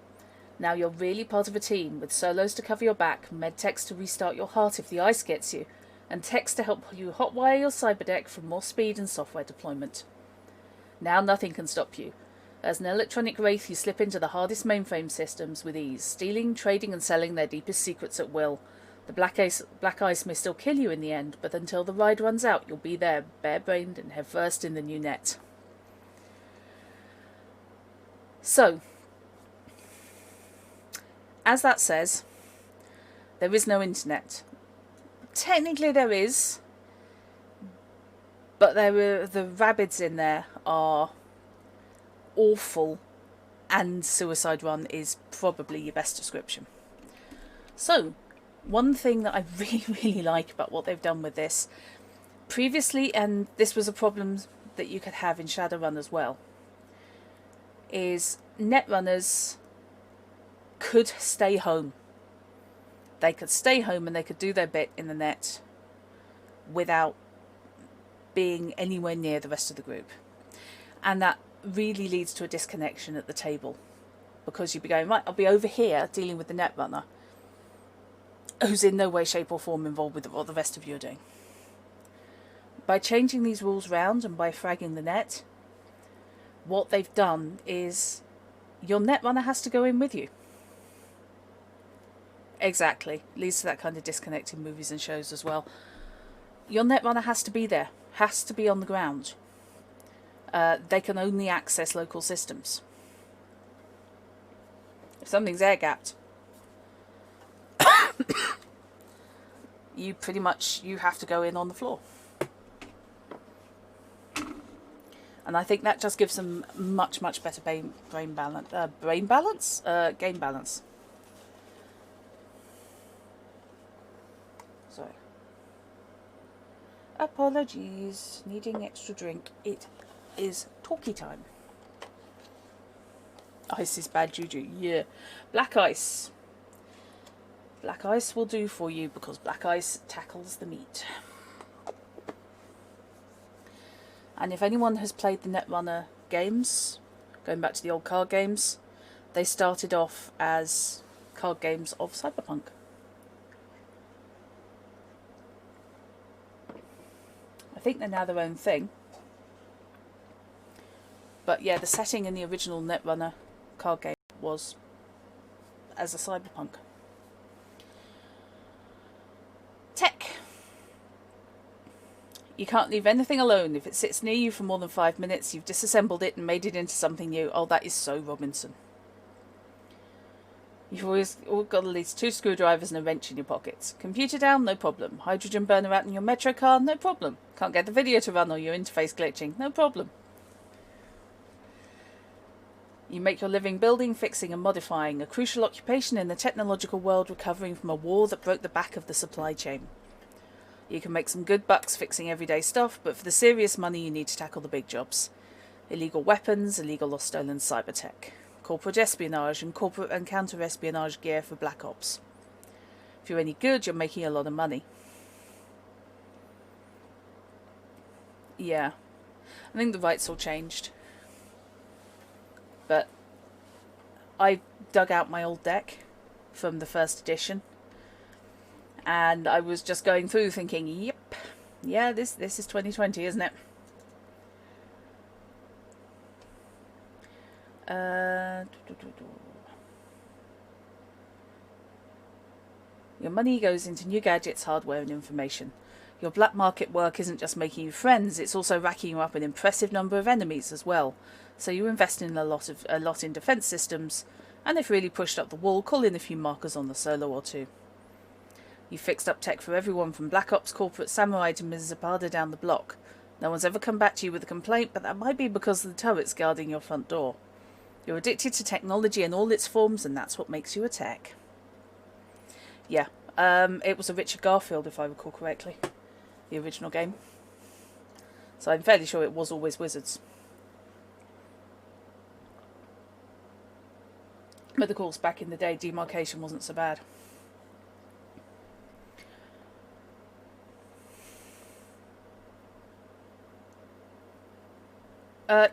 Now you're really part of a team, with solos to cover your back, medtechs to restart your heart if the ice gets you, and techs to help you hotwire your cyberdeck for more speed and software deployment. Now nothing can stop you. As an electronic wraith, you slip into the hardest mainframe systems with ease, stealing, trading and selling their deepest secrets at will. The black ice may still kill you in the end, but until the ride runs out, you'll be there, bare-brained and headfirst in the new net. So, as that says, there is no internet. Technically there is, but the Rabbids in there are awful, and Suicide Run is probably your best description. So, one thing that I really like about what they've done with this, previously, and this was a problem that you could have in Shadowrun as well, is netrunners could stay home. They could stay home and they could do their bit in the net without being anywhere near the rest of the group. And that really leads to a disconnection at the table, because you'd be going, right, I'll be over here dealing with the netrunner who's in no way, shape or form involved with what the rest of you are doing. By changing these rules round and by fragging the net, what they've done is your netrunner has to go in with you. Exactly. Leads to that kind of disconnect in movies and shows as well. Your netrunner has to be there, has to be on the ground. They can only access local systems. If something's air-gapped, you have to go in on the floor. And I think that just gives them much better game balance. Sorry. Apologies, needing extra drink. It is talkie time. Ice is bad juju. Yeah. Black ice. Black ice will do for you because black ice tackles the meat. And if anyone has played the Netrunner games, going back to the old card games, they started off as card games of Cyberpunk. I think they're now their own thing. But yeah, the setting in the original Netrunner card game was as a Cyberpunk. Tech. You can't leave anything alone. If it sits near you for more than 5 minutes, you've disassembled it and made it into something new. Oh, that is so Robinson. You've always got at least 2 screwdrivers and a wrench in your pockets. Computer down, no problem. Hydrogen burner out in your metro car, no problem. Can't get the video to run or your interface glitching, no problem. You make your living building, fixing and modifying, a crucial occupation in the technological world recovering from a war that broke the back of the supply chain. You can make some good bucks fixing everyday stuff, but for the serious money you need to tackle the big jobs. Illegal weapons, illegal or stolen cyber tech. Corporate espionage and corporate and counter-espionage gear for Black Ops. If you're any good, you're making a lot of money. Yeah. I think the rights all changed. But I dug out my old deck from the first edition. And I was just going through thinking, yep, yeah, this is 2020, isn't it? Your money goes into new gadgets, hardware and information. Your black market work isn't just making you friends, it's also racking you up an impressive number of enemies as well. So you invest in a lot in defense systems, and if really pushed up the wall, call in a few markers on the solo or two. You fixed up tech for everyone from Black Ops Corporate Samurai to Ms. Zapata down the block. No one's ever come back to you with a complaint, but that might be because of the turrets guarding your front door. You're addicted to technology in all its forms, and that's what makes you a tech. Yeah, it was a Richard Garfield, if I recall correctly, the original game. So I'm fairly sure it was always wizards. But of course, back in the day, demarcation wasn't so bad.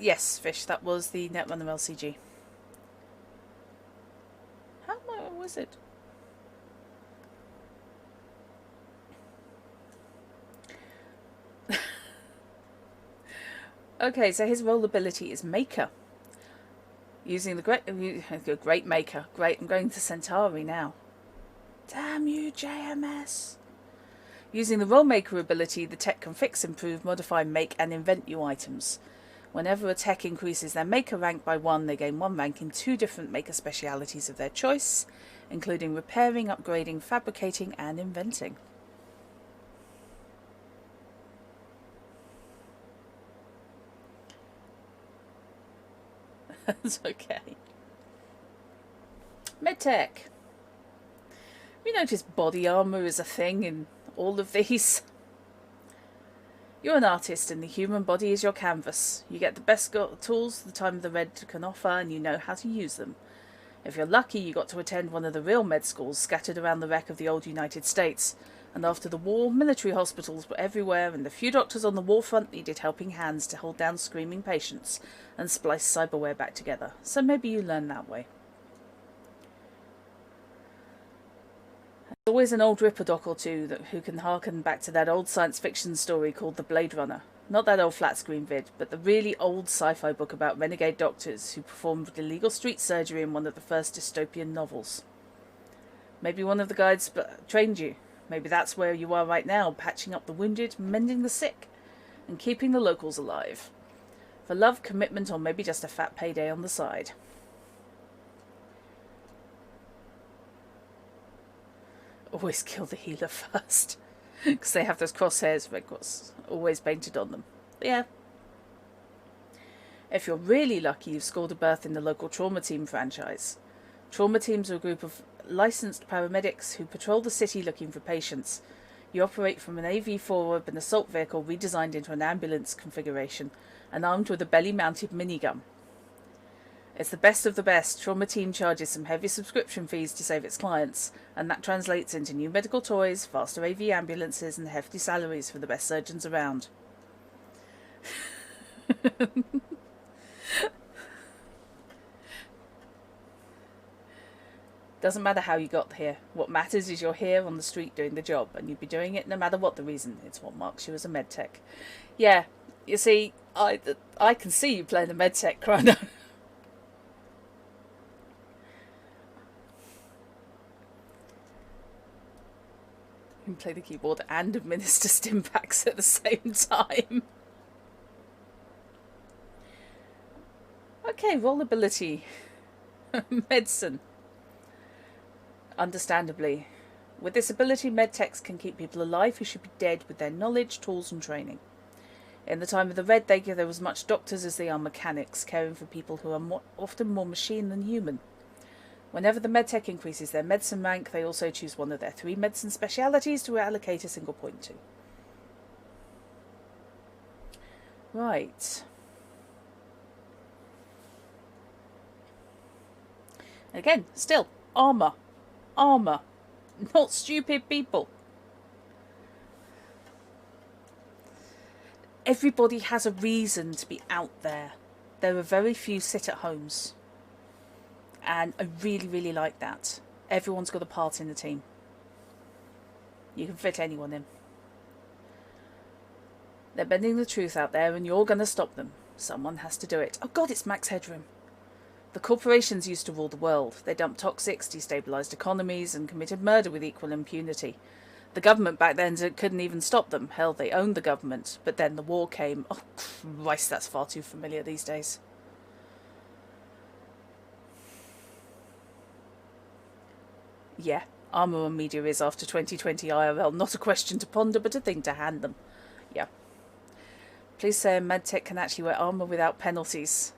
Yes, Fish, that was the Netrunner LCG. How was it? Okay, so his role ability is Maker. Using the great Maker. Great, I'm going to Centauri now. Damn you, JMS. Using the Role Maker ability, the tech can fix, improve, modify, make, and invent new items. Whenever a tech increases their Maker rank by 1, they gain 1 rank in 2 different Maker specialities of their choice, including repairing, upgrading, fabricating, and inventing. That's okay. Medtech. You notice body armour is a thing in all of these? You're an artist and the human body is your canvas. You get the best tools the time of the red can offer and you know how to use them. If you're lucky, you got to attend one of the real med schools scattered around the wreck of the old United States. And after the war, military hospitals were everywhere and the few doctors on the war front needed helping hands to hold down screaming patients and splice cyberware back together. So maybe you learn that way. There's always an old Ripperdoc or two who can harken back to that old science fiction story called The Blade Runner. Not that old flat screen vid, but the really old sci-fi book about renegade doctors who performed illegal street surgery in one of the first dystopian novels. Maybe one of the guides trained you. Maybe that's where you are right now, patching up the wounded, mending the sick, and keeping the locals alive. For love, commitment, or maybe just a fat payday on the side. Always kill the healer first. Because they have those crosshairs, red cross, always painted on them. But yeah. If you're really lucky, you've scored a berth in the local trauma team franchise. Trauma teams are a group of licensed paramedics who patrol the city looking for patients. You operate from an AV-4 urban assault vehicle redesigned into an ambulance configuration and armed with a belly-mounted minigun. It's the best of the best. Trauma Team charges some heavy subscription fees to save its clients, and that translates into new medical toys, faster AV ambulances, and hefty salaries for the best surgeons around. Doesn't matter how you got here. What matters is you're here on the street doing the job, and you'd be doing it no matter what the reason. It's what marks you as a medtech. Yeah, you see, I can see you playing a medtech, Chrono. You can play the keyboard and administer stim packs at the same time. Okay, roll ability. Medicine. Understandably. With this ability, medtechs can keep people alive who should be dead with their knowledge, tools and training. In the time of the Red, there were as much doctors as they are mechanics, caring for people who are often more machine than human. Whenever the medtech increases their medicine rank, they also choose one of their 3 medicine specialities to allocate a single point to. Right. Again, still, armour. Armour. Not stupid people. Everybody has a reason to be out there. There are very few sit-at-homes. And I really, really like that. Everyone's got a part in the team. You can fit anyone in. They're bending the truth out there and you're going to stop them. Someone has to do it. Oh God, it's Max Headroom. The corporations used to rule the world. They dumped toxics, destabilised economies and committed murder with equal impunity. The government back then couldn't even stop them. Hell, they owned the government. But then the war came. Oh Christ, that's far too familiar these days. Yeah, armour on media is, after 2020 IRL, not a question to ponder, but a thing to hand them. Yeah. Please say medtech can actually wear armour without penalties.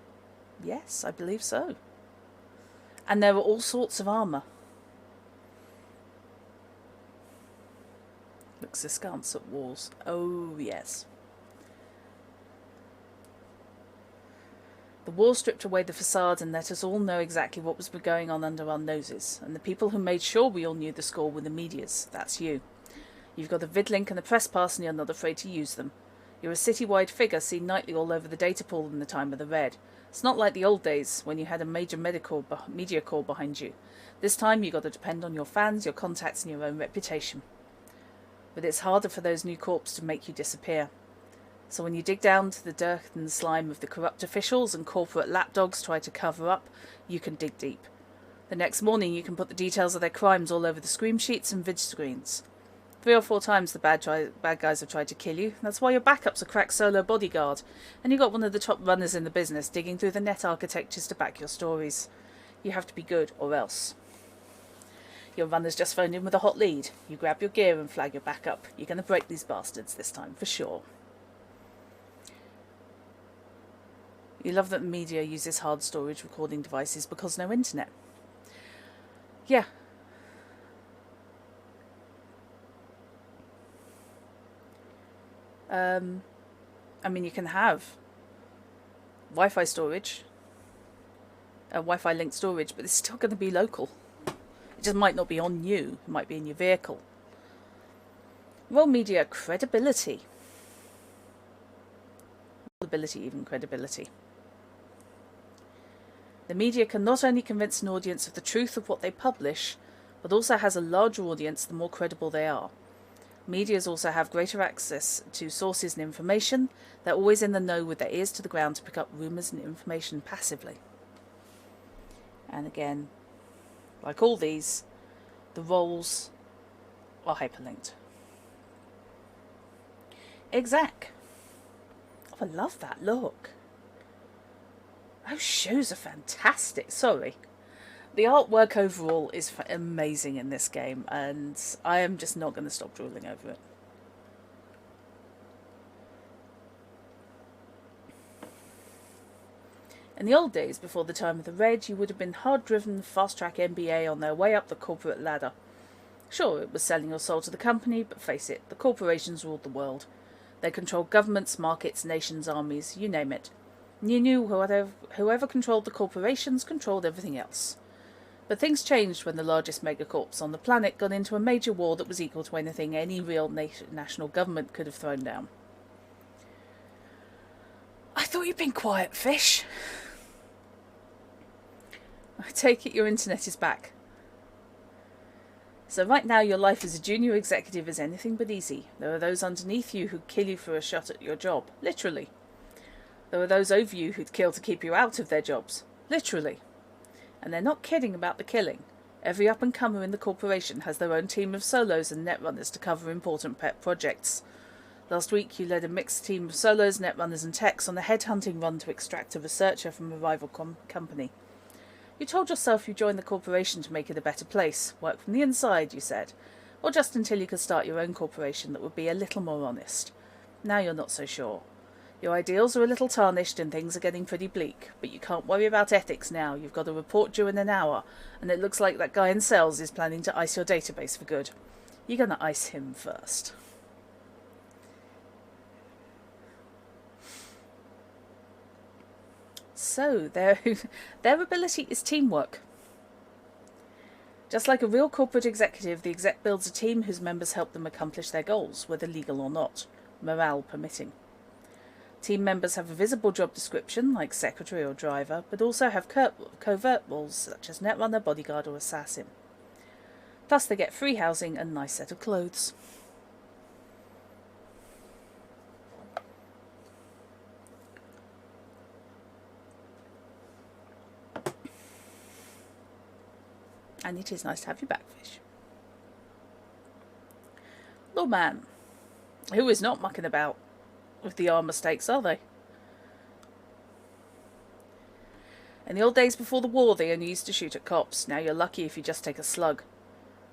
Yes, I believe so. And there are all sorts of armour. Looks askance at walls. Oh, yes. The war stripped away the facade and let us all know exactly what was going on under our noses. And the people who made sure we all knew the score were the medias. That's you. You've got a vidlink and a press pass and you're not afraid to use them. You're a citywide figure seen nightly all over the data pool in the time of the Red. It's not like the old days when you had a major media corps behind you. This time you've got to depend on your fans, your contacts and your own reputation. But it's harder for those new corps to make you disappear. So when you dig down to the dirt and the slime of the corrupt officials and corporate lapdogs try to cover up, you can dig deep. The next morning you can put the details of their crimes all over the scream sheets and vid screens. 3 or 4 times the bad guys have tried to kill you. That's why your backup's a crack solo bodyguard. And you've got one of the top runners in the business digging through the net architectures to back your stories. You have to be good or else. Your runner's just phoned in with a hot lead. You grab your gear and flag your backup. You're going to break these bastards this time, for sure. You love that media uses hard storage recording devices because no internet. Yeah. I mean, you can have Wi-Fi storage, Wi-Fi linked storage, but it's still going to be local. It just might not be on you. It might be in your vehicle. Well, media credibility. Ability, even credibility. The media can not only convince an audience of the truth of what they publish, but also has a larger audience the more credible they are. Medias also have greater access to sources and information. They're always in the know with their ears to the ground to pick up rumours and information passively. And again, like all these, the roles are hyperlinked. Exact. Oh, I love that look. Those shoes are fantastic. Sorry. The artwork overall is amazing in this game, and I am just not going to stop drooling over it. In the old days, before the time of the Red, you would have been hard-driven, fast-track MBA on their way up the corporate ladder. Sure, it was selling your soul to the company, but face it, the corporations ruled the world. They controlled governments, markets, nations, armies, you name it. And you knew whoever controlled the corporations controlled everything else. But things changed when the largest megacorps on the planet got into a major war that was equal to anything any real national government could have thrown down. I thought you'd been quiet, fish. I take it your internet is back. So right now your life as a junior executive is anything but easy. There are those underneath you who'd kill you for a shot at your job. Literally. There are those over you who'd kill to keep you out of their jobs. Literally. And they're not kidding about the killing. Every up-and-comer in the corporation has their own team of solos and netrunners to cover important pet projects. Last week you led a mixed team of solos, netrunners and techs on a headhunting run to extract a researcher from a rival company. You told yourself you joined the corporation to make it a better place, work from the inside, you said, or just until you could start your own corporation that would be a little more honest. Now you're not so sure. Your ideals are a little tarnished and things are getting pretty bleak, but you can't worry about ethics now. You've got a report due in an hour, and it looks like that guy in sales is planning to ice your database for good. You're going to ice him first. So, their ability is teamwork. Just like a real corporate executive, the exec builds a team whose members help them accomplish their goals, whether legal or not, morale permitting. Team members have a visible job description, like secretary or driver, but also have covert roles such as netrunner, bodyguard or assassin. Plus they get free housing and a nice set of clothes. And it is nice to have you back, Fish. Lawman, who is not mucking about with the armour stakes, are they? In the old days before the war, they only used to shoot at cops. Now you're lucky if you just take a slug.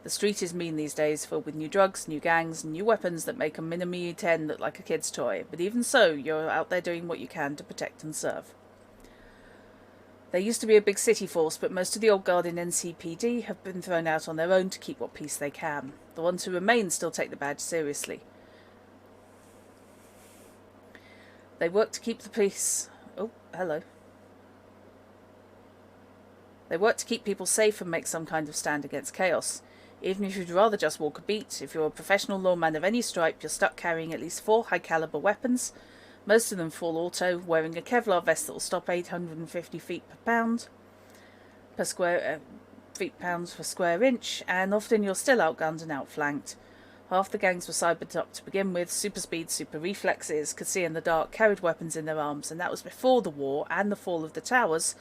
The street is mean these days, filled with new drugs, new gangs, and new weapons that make a Mini 10 look like a kid's toy. But even so, you're out there doing what you can to protect and serve. There used to be a big city force, but most of the old guard in NCPD have been thrown out on their own to keep what peace they can. The ones who remain still take the badge seriously. They work to keep the peace... Oh, hello. They work to keep people safe and make some kind of stand against chaos. Even if you'd rather just walk a beat, if you're a professional lawman of any stripe, you're stuck carrying at least 4 high-caliber weapons, most of them full auto, wearing a Kevlar vest that will stop 850 feet per pound, per square feet-pounds per square inch, and often you're still outgunned and outflanked. Half the gangs were cybered up to begin with, super speed, super reflexes, could see in the dark, carried weapons in their arms, and that was before the war and the fall of the towers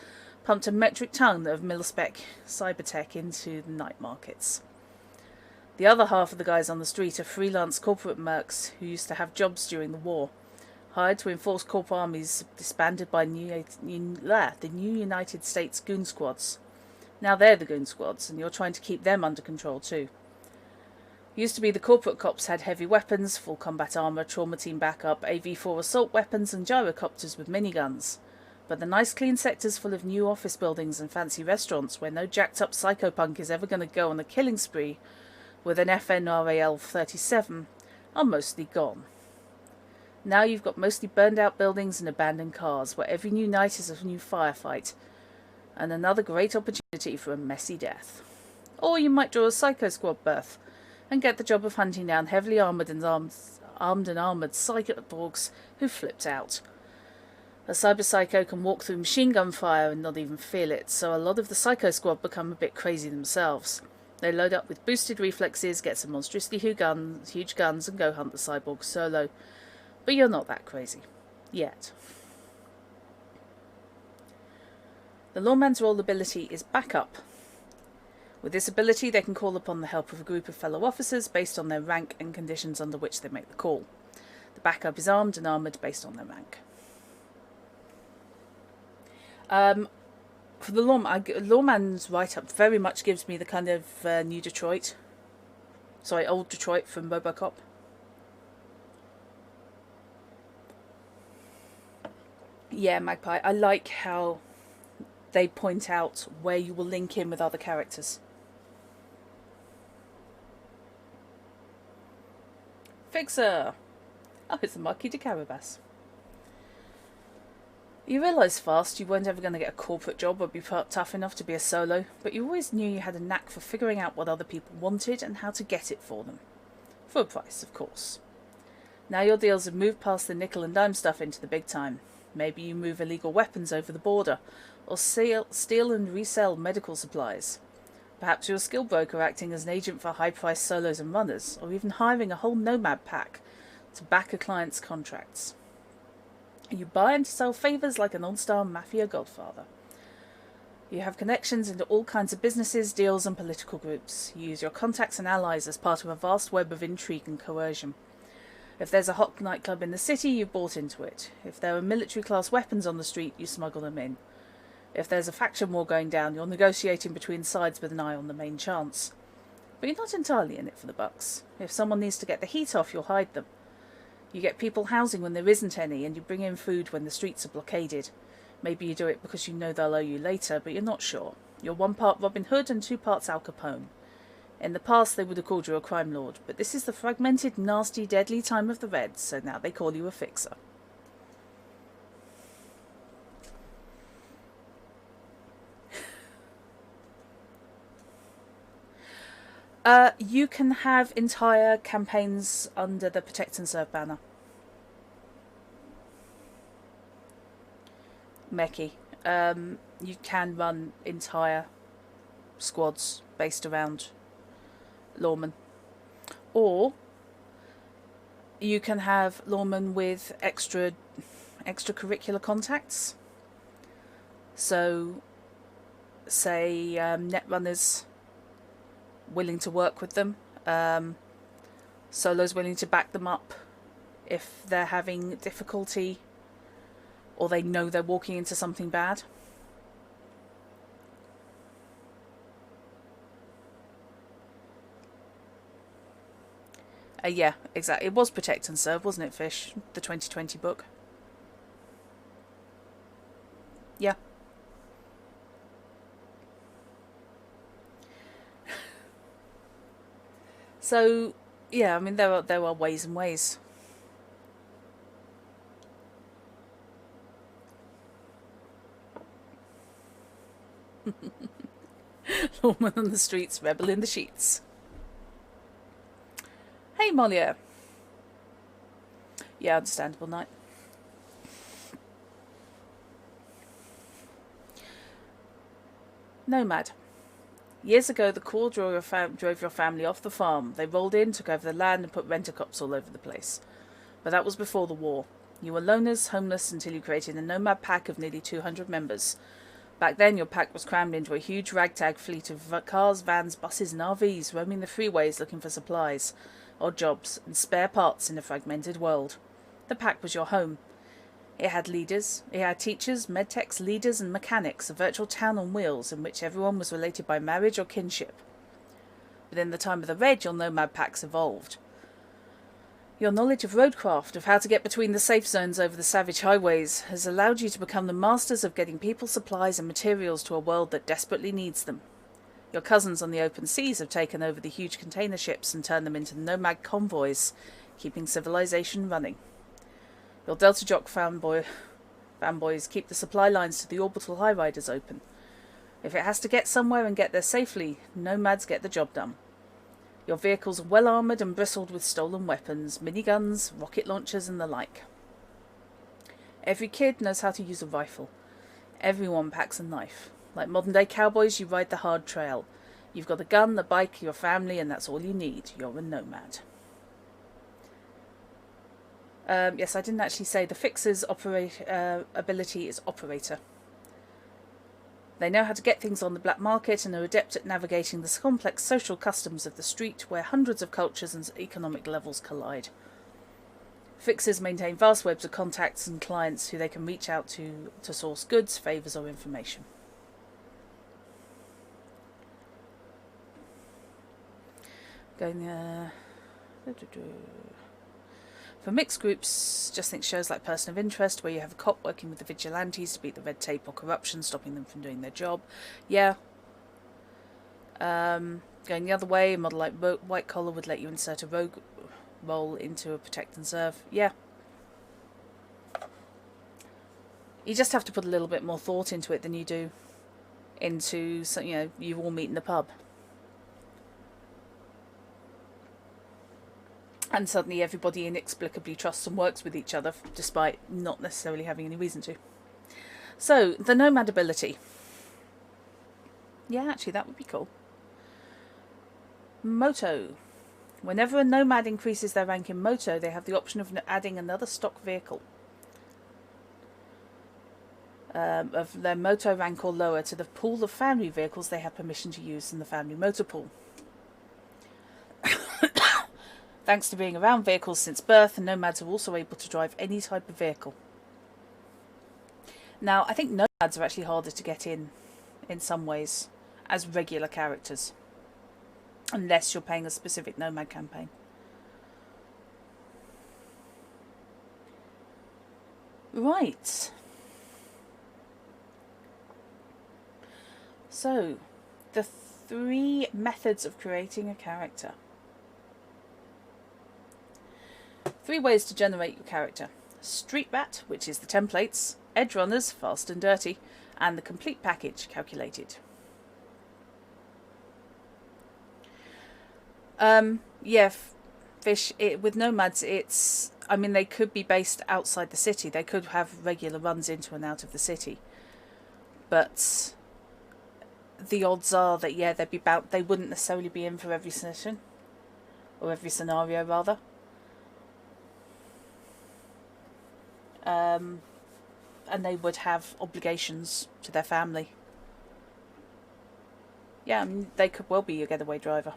pumped a metric ton of mil-spec cybertech into the night markets. The other half of the guys on the street are freelance corporate mercs who used to have jobs during the war, hired to enforce corp armies disbanded by the new United States goon squads. Now they're the goon squads, and you're trying to keep them under control too. Used to be the corporate cops had heavy weapons, full combat armour, trauma team backup, AV-4 assault weapons and gyrocopters with miniguns. But the nice clean sectors full of new office buildings and fancy restaurants where no jacked up Cyberpunk is ever going to go on a killing spree with an FNRAL 37 are mostly gone. Now you've got mostly burned out buildings and abandoned cars where every new night is a new firefight and another great opportunity for a messy death. Or you might draw a Psycho Squad berth and get the job of hunting down heavily armoured and armoured cyborgs who flipped out. A cyber psycho can walk through machine gun fire and not even feel it, so a lot of the Psycho Squad become a bit crazy themselves. They load up with boosted reflexes, get some monstrously huge guns and go hunt the cyborgs solo. But you're not that crazy. Yet. The lawman's role ability is backup. With this ability, they can call upon the help of a group of fellow officers based on their rank and conditions under which they make the call. The backup is armed and armoured based on their rank. For the lawman's write-up very much gives me the kind of old Detroit from RoboCop. Yeah, Magpie, I like how they point out where you will link in with other characters. Fixer! Oh, it's the Marquis de Carabas. You realised fast you weren't ever going to get a corporate job or be tough enough to be a solo, but you always knew you had a knack for figuring out what other people wanted and how to get it for them. For a price, of course. Now your deals have moved past the nickel and dime stuff into the big time. Maybe you move illegal weapons over the border, or steal and resell medical supplies. Perhaps you're a skill broker acting as an agent for high-priced solos and runners, or even hiring a whole nomad pack to back a client's contracts. You buy and sell favours like an all-star mafia godfather. You have connections into all kinds of businesses, deals and political groups. You use your contacts and allies as part of a vast web of intrigue and coercion. If there's a hot nightclub in the city, you've bought into it. If there are military-class weapons on the street, you smuggle them in. If there's a faction war going down, you're negotiating between sides with an eye on the main chance. But you're not entirely in it for the bucks. If someone needs to get the heat off, you'll hide them. You get people housing when there isn't any, and you bring in food when the streets are blockaded. Maybe you do it because you know they'll owe you later, but you're not sure. You're 1 part Robin Hood and 2 parts Al Capone. In the past they would have called you a crime lord, but this is the fragmented, nasty, deadly time of the Reds, so now they call you a fixer. You can have entire campaigns under the Protect and Serve banner. Mechie. You can run entire squads based around lawmen. Or you can have lawmen with extracurricular contacts. So, say netrunners willing to work with them, solos willing to back them up if they're having difficulty or they know they're walking into something bad. Yeah, exactly. It was Protect and Serve, wasn't it, Fish? The 2020 book. Yeah. So, yeah, I mean, there are ways and ways. Lawman on the streets, rebel in the sheets. Hey, Molia. Yeah, understandable, Knight. Nomad. Years ago, the Corps drove your family off the farm. They rolled in, took over the land, and put rent-a-cops all over the place. But that was before the war. You were loners, homeless, until you created a nomad pack of nearly 200 members. Back then, your pack was crammed into a huge ragtag fleet of cars, vans, buses, and RVs, roaming the freeways looking for supplies, odd jobs, and spare parts in a fragmented world. The pack was your home. It had leaders, it had teachers, medtechs, leaders, and mechanics, a virtual town on wheels in which everyone was related by marriage or kinship. Within the time of the Red, your nomad packs evolved. Your knowledge of roadcraft, of how to get between the safe zones over the savage highways, has allowed you to become the masters of getting people, supplies, and materials to a world that desperately needs them. Your cousins on the open seas have taken over the huge container ships and turned them into nomad convoys, keeping civilization running. Your Delta Jock fanboys keep the supply lines to the orbital high riders open. If it has to get somewhere and get there safely, nomads get the job done. Your vehicles are well armoured and bristled with stolen weapons, miniguns, rocket launchers, and the like. Every kid knows how to use a rifle. Everyone packs a knife. Like modern-day cowboys, you ride the hard trail. You've got a gun, the bike, your family, and that's all you need. You're a nomad. Yes, I didn't actually say the Fixer's ability is Operator. They know how to get things on the black market and are adept at navigating the complex social customs of the street where hundreds of cultures and economic levels collide. Fixers maintain vast webs of contacts and clients who they can reach out to source goods, favours or information. For mixed groups, just think shows like Person of Interest, where you have a cop working with the vigilantes to beat the red tape or corruption, stopping them from doing their job. Yeah. Going the other way, a model like White Collar would let you insert a rogue role into a Protect and Serve. Yeah. You just have to put a little bit more thought into it than you do into, you all meet in the pub. And suddenly everybody inexplicably trusts and works with each other, despite not necessarily having any reason to. So, the Nomad ability. Yeah, actually, that would be cool. Moto. Whenever a Nomad increases their rank in Moto, they have the option of adding another stock vehicle of their Moto rank or lower to the pool of family vehicles they have permission to use in the family motor pool. Thanks to being around vehicles since birth, nomads are also able to drive any type of vehicle. Now, I think nomads are actually harder to get in some ways, as regular characters. Unless you're playing a specific nomad campaign. Right. So, the 3 methods of creating a character. 3 ways to generate your character. Street Rat, which is the templates, Edge Runners, fast and dirty, and the complete package, calculated. Yeah, Fish, with nomads, it's... I mean, they could be based outside the city. They could have regular runs into and out of the city. But the odds are that, yeah, they wouldn't necessarily be in for every session. Or every scenario, rather. And they would have obligations to their family. Yeah, I mean, they could well be your getaway driver.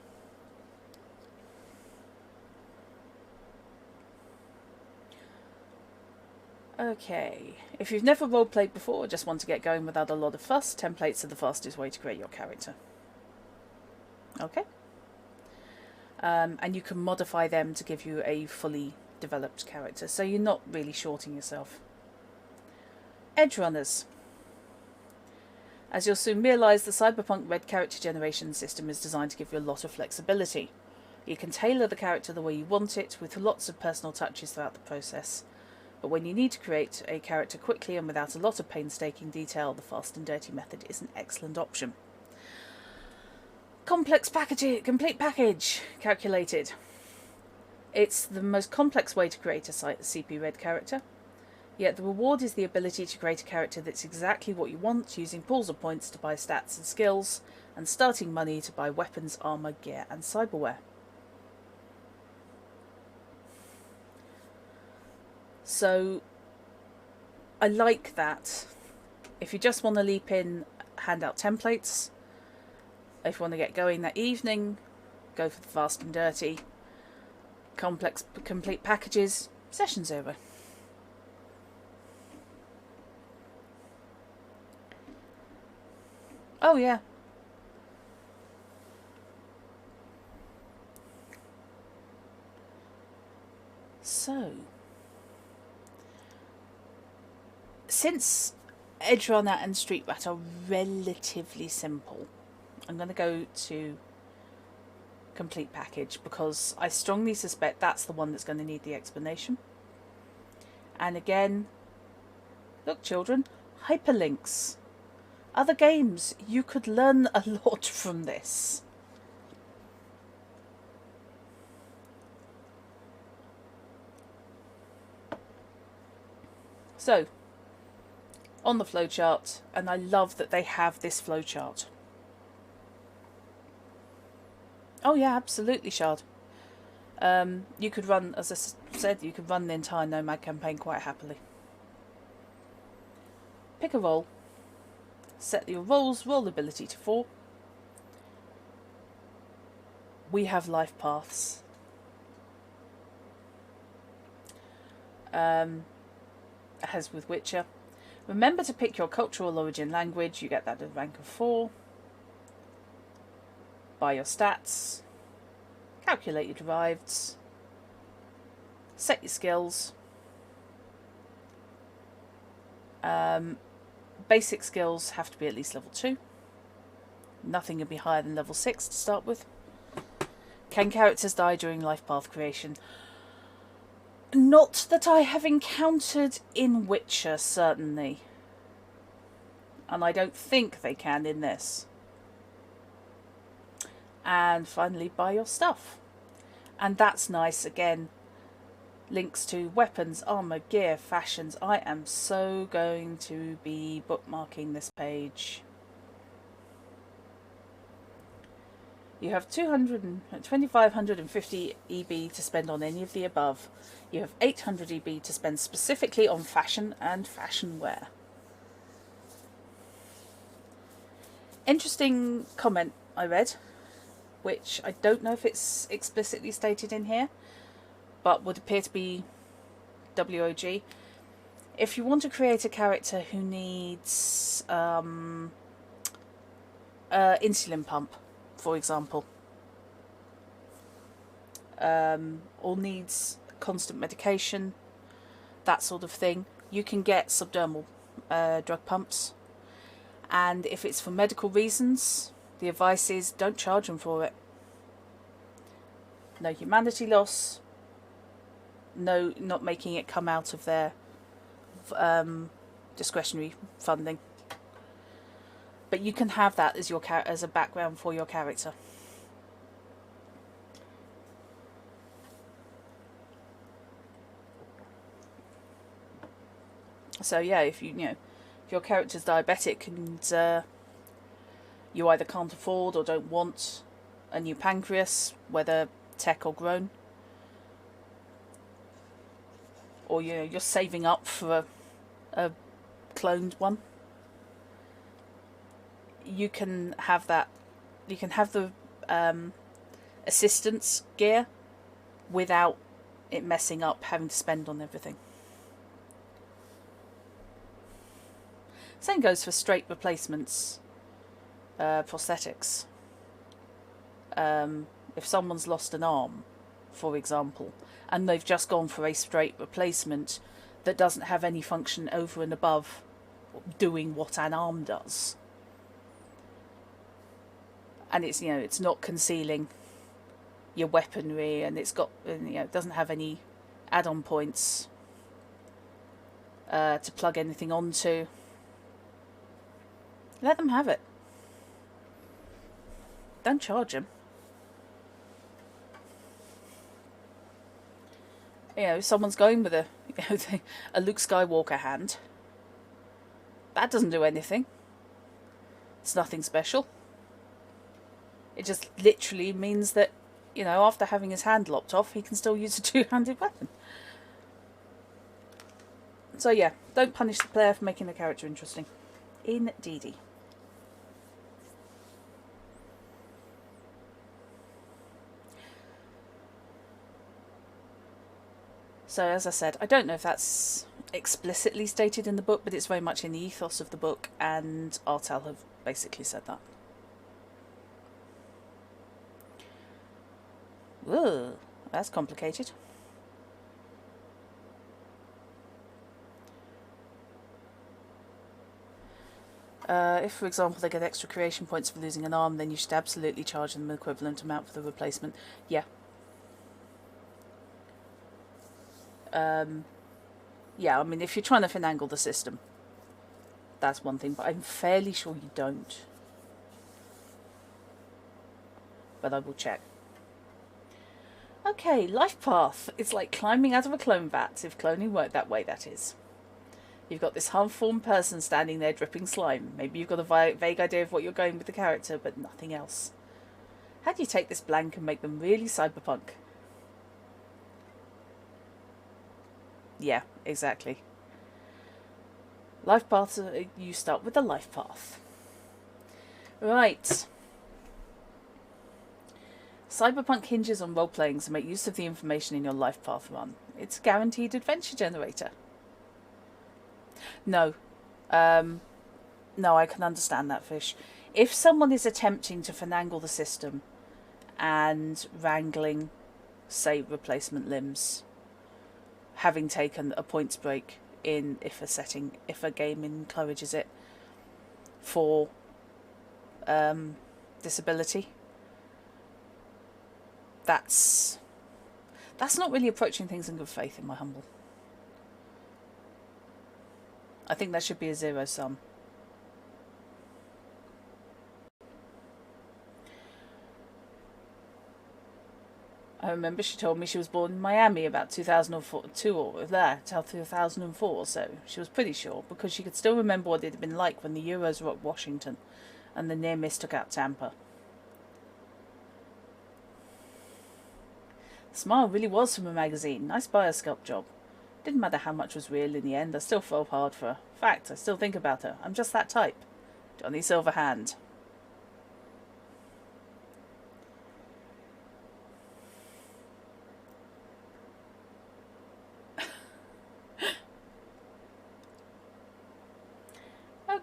Okay, if you've never roleplayed before or just want to get going without a lot of fuss, templates are the fastest way to create your character. Okay. And you can modify them to give you a fully developed character, so you're not really shorting yourself. Edge Runners. As you'll soon realise, the Cyberpunk Red character generation system is designed to give you a lot of flexibility. You can tailor the character the way you want it, with lots of personal touches throughout the process. But when you need to create a character quickly and without a lot of painstaking detail, the fast and dirty method is an excellent option. Complete package, calculated. It's the most complex way to create a CP Red character, yet the reward is the ability to create a character that's exactly what you want, using pools of points to buy stats and skills, and starting money to buy weapons, armour, gear and cyberware. So, I like that. If you just want to leap in, hand out templates. If you want to get going that evening, go for the fast and dirty. Complete packages, session's over. Oh yeah. So, since Edge Runner and Street Rat are relatively simple, I'm going to go to complete package because I strongly suspect that's the one that's going to need the explanation. And again, look children, hyperlinks. Other games, you could learn a lot from this. So, on the flowchart, and I love that they have this flowchart. Oh yeah, absolutely, Shard. You could run, as I said, you could run the entire Nomad campaign quite happily. Pick a role. Set your roll ability to 4. We have life paths. As with Witcher. Remember to pick your cultural origin language. You get that at rank of 4. Buy your stats. Calculate your deriveds. Set your skills. Basic skills have to be at least level 2. Nothing can be higher than level 6 to start with. Can characters die during life path creation? Not that I have encountered in Witcher, certainly. And I don't think they can in this. And finally, buy your stuff. And that's nice, again. Links to weapons, armour, gear, fashions. I am so going to be bookmarking this page. You have 2,550 EB to spend on any of the above. You have 800 EB to spend specifically on fashion and fashion wear. Interesting comment I read, which I don't know if it's explicitly stated in here, but would appear to be WOG. If you want to create a character who needs insulin pump, for example, or needs constant medication, that sort of thing, you can get subdermal drug pumps. And if it's for medical reasons, the advice is don't charge them for it. No humanity loss, no, not making it come out of their discretionary funding. But you can have that as as a background for your character. So yeah, if if your character's diabetic and you either can't afford or don't want a new pancreas, whether tech or grown, or you're saving up for a cloned one, you can have that. You can have the assistance gear without it messing up having to spend on everything. Same goes for straight replacements, prosthetics. If someone's lost an arm, for example, and they've just gone for a straight replacement that doesn't have any function over and above doing what an arm does, and it's not concealing your weaponry, and it doesn't have any add-on points to plug anything onto, let them have it. Don't charge them. If someone's going with a Luke Skywalker hand, that doesn't do anything. It's nothing special. It just literally means that, after having his hand lopped off, he can still use a two-handed weapon. So yeah, don't punish the player for making the character interesting. Indeedy. So as I said, I don't know if that's explicitly stated in the book, but it's very much in the ethos of the book, and Artel have basically said that. Whoa, that's complicated. If, for example, they get extra creation points for losing an arm, then you should absolutely charge them the equivalent amount for the replacement. Yeah. Yeah, I mean, if you're trying to finagle the system, that's one thing, but I'm fairly sure you don't. But I will check. Okay, life path. It's like climbing out of a clone vat, if cloning worked that way, that is. You've got this half-formed person standing there dripping slime. Maybe you've got a vague idea of what you're going with the character, but nothing else. How do you take this blank and make them really cyberpunk? Yeah, exactly. Life paths, you start with the life path. Right. Cyberpunk hinges on role-playing, so make use of the information in your life path run. It's a guaranteed adventure generator. No. No, I can understand that, Fish. If someone is attempting to finagle the system and wrangling, say, replacement limbs, having taken a points break in if a game encourages it for disability, that's not really approaching things in good faith, in my humble. I think that should be a zero sum. I remember she told me she was born in Miami about 2004, so she was pretty sure, because she could still remember what it had been like when the Euros were at Washington and the near miss took out Tampa. The smile really was from a magazine. Nice biosculpt job. Didn't matter how much was real in the end, I still fell hard for her. Fact, I still think about her. I'm just that type. Johnny Silverhand.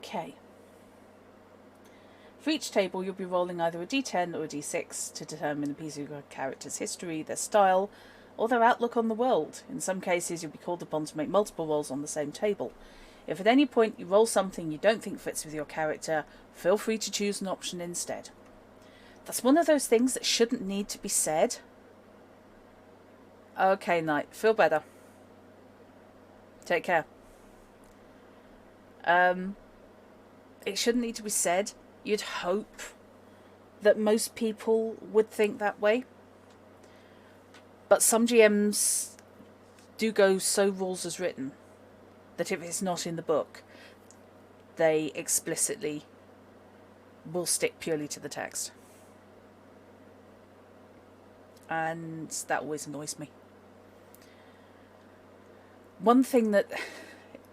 Okay. For each table, you'll be rolling either a d10 or a d6 to determine a piece of your character's history, their style, or their outlook on the world. In some cases, you'll be called upon to make multiple rolls on the same table. If at any point you roll something you don't think fits with your character, feel free to choose an option instead. That's one of those things that shouldn't need to be said. Okay, Knight, feel better. Take care. It shouldn't need to be said. You'd hope that most people would think that way. But some GMs do go so rules as written that if it's not in the book, they explicitly will stick purely to the text. And that always annoys me. One thing that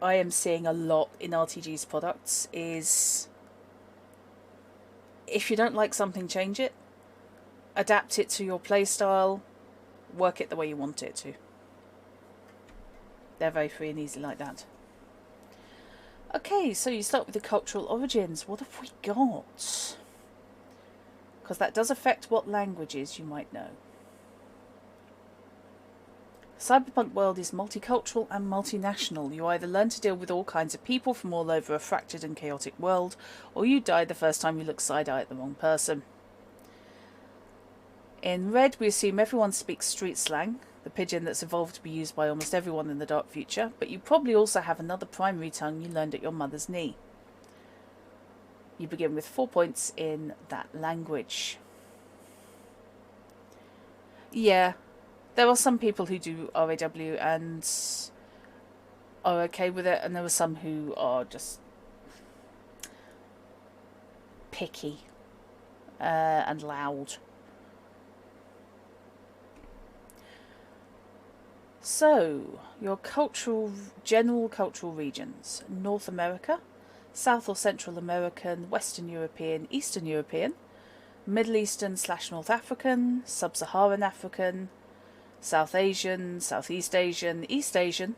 I am seeing a lot in RTG's products is if you don't like something, change it. Adapt it to your playstyle. Work it the way you want it to. They're very free and easy like that. Okay, so you start with the cultural origins. What have we got? Because that does affect what languages you might know. Cyberpunk world is multicultural and multinational. You either learn to deal with all kinds of people from all over a fractured and chaotic world, or you die the first time you look side-eye at the wrong person. In Red, we assume everyone speaks street slang, the pidgin that's evolved to be used by almost everyone in the dark future, but you probably also have another primary tongue you learned at your mother's knee. You begin with 4 points in that language. Yeah. There are some people who do RAW and are okay with it, and there are some who are just picky and loud. So, your general cultural regions: North America, South or Central American, Western European, Eastern European, Middle Eastern / North African, Sub-Saharan African, South Asian, Southeast Asian, East Asian,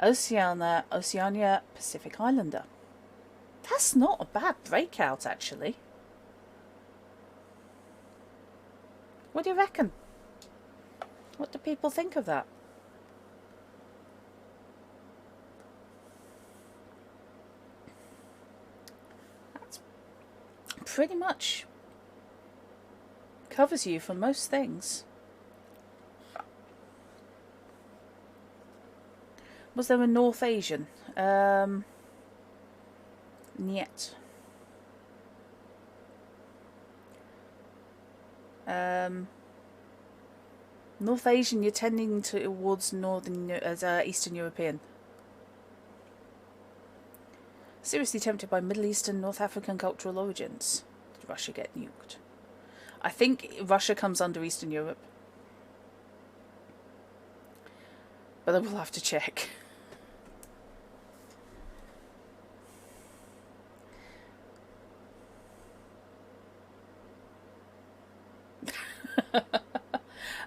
Oceania, Pacific Islander. That's not a bad breakout, actually. What do you reckon? What do people think of that? That's pretty much covers you for most things. Was there a North Asian? Niet. North Asian, you're tending towards Eastern European. Seriously tempted by Middle Eastern, North African cultural origins. Did Russia get nuked? I think Russia comes under Eastern Europe. But I will have to check.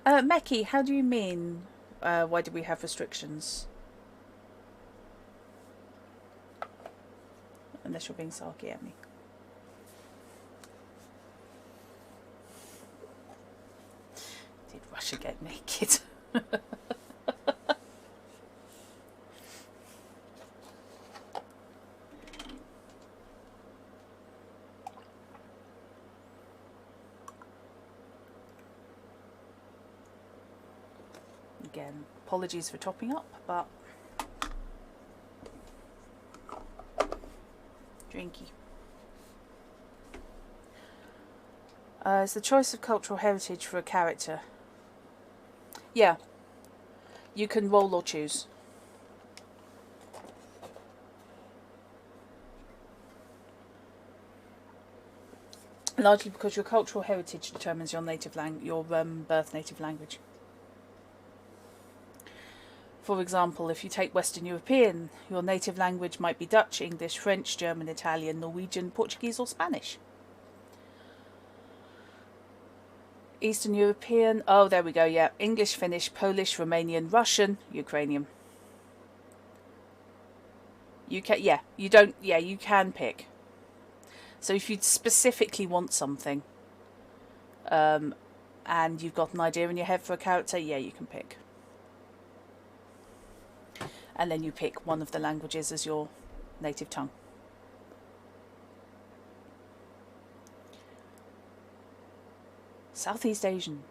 Meki, how do you mean, why do we have restrictions? Unless you're being sarky at me. Did Russia get naked? Again, apologies for topping up, but drinky. It's the choice of cultural heritage for a character. Yeah, you can roll or choose. Largely because your cultural heritage determines your birth native language. For example, if you take Western European, your native language might be Dutch, English, French, German, Italian, Norwegian, Portuguese or Spanish. Eastern European, oh there we go, yeah, English, Finnish, Polish, Romanian, Russian, Ukrainian. You can, yeah, you don't, yeah, you can pick. So if you specifically want something, and you've got an idea in your head for a character, yeah, you can pick. And then you pick one of the languages as your native tongue. Southeast Asian.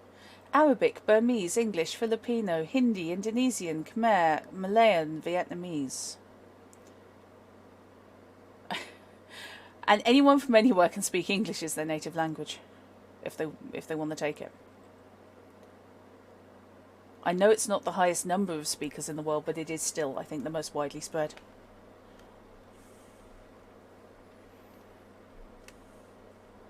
Arabic, Burmese, English, Filipino, Hindi, Indonesian, Khmer, Malayan, Vietnamese. And anyone from anywhere can speak English as their native language, if they want to take it. I know it's not the highest number of speakers in the world, but it is still, I think, the most widely spread.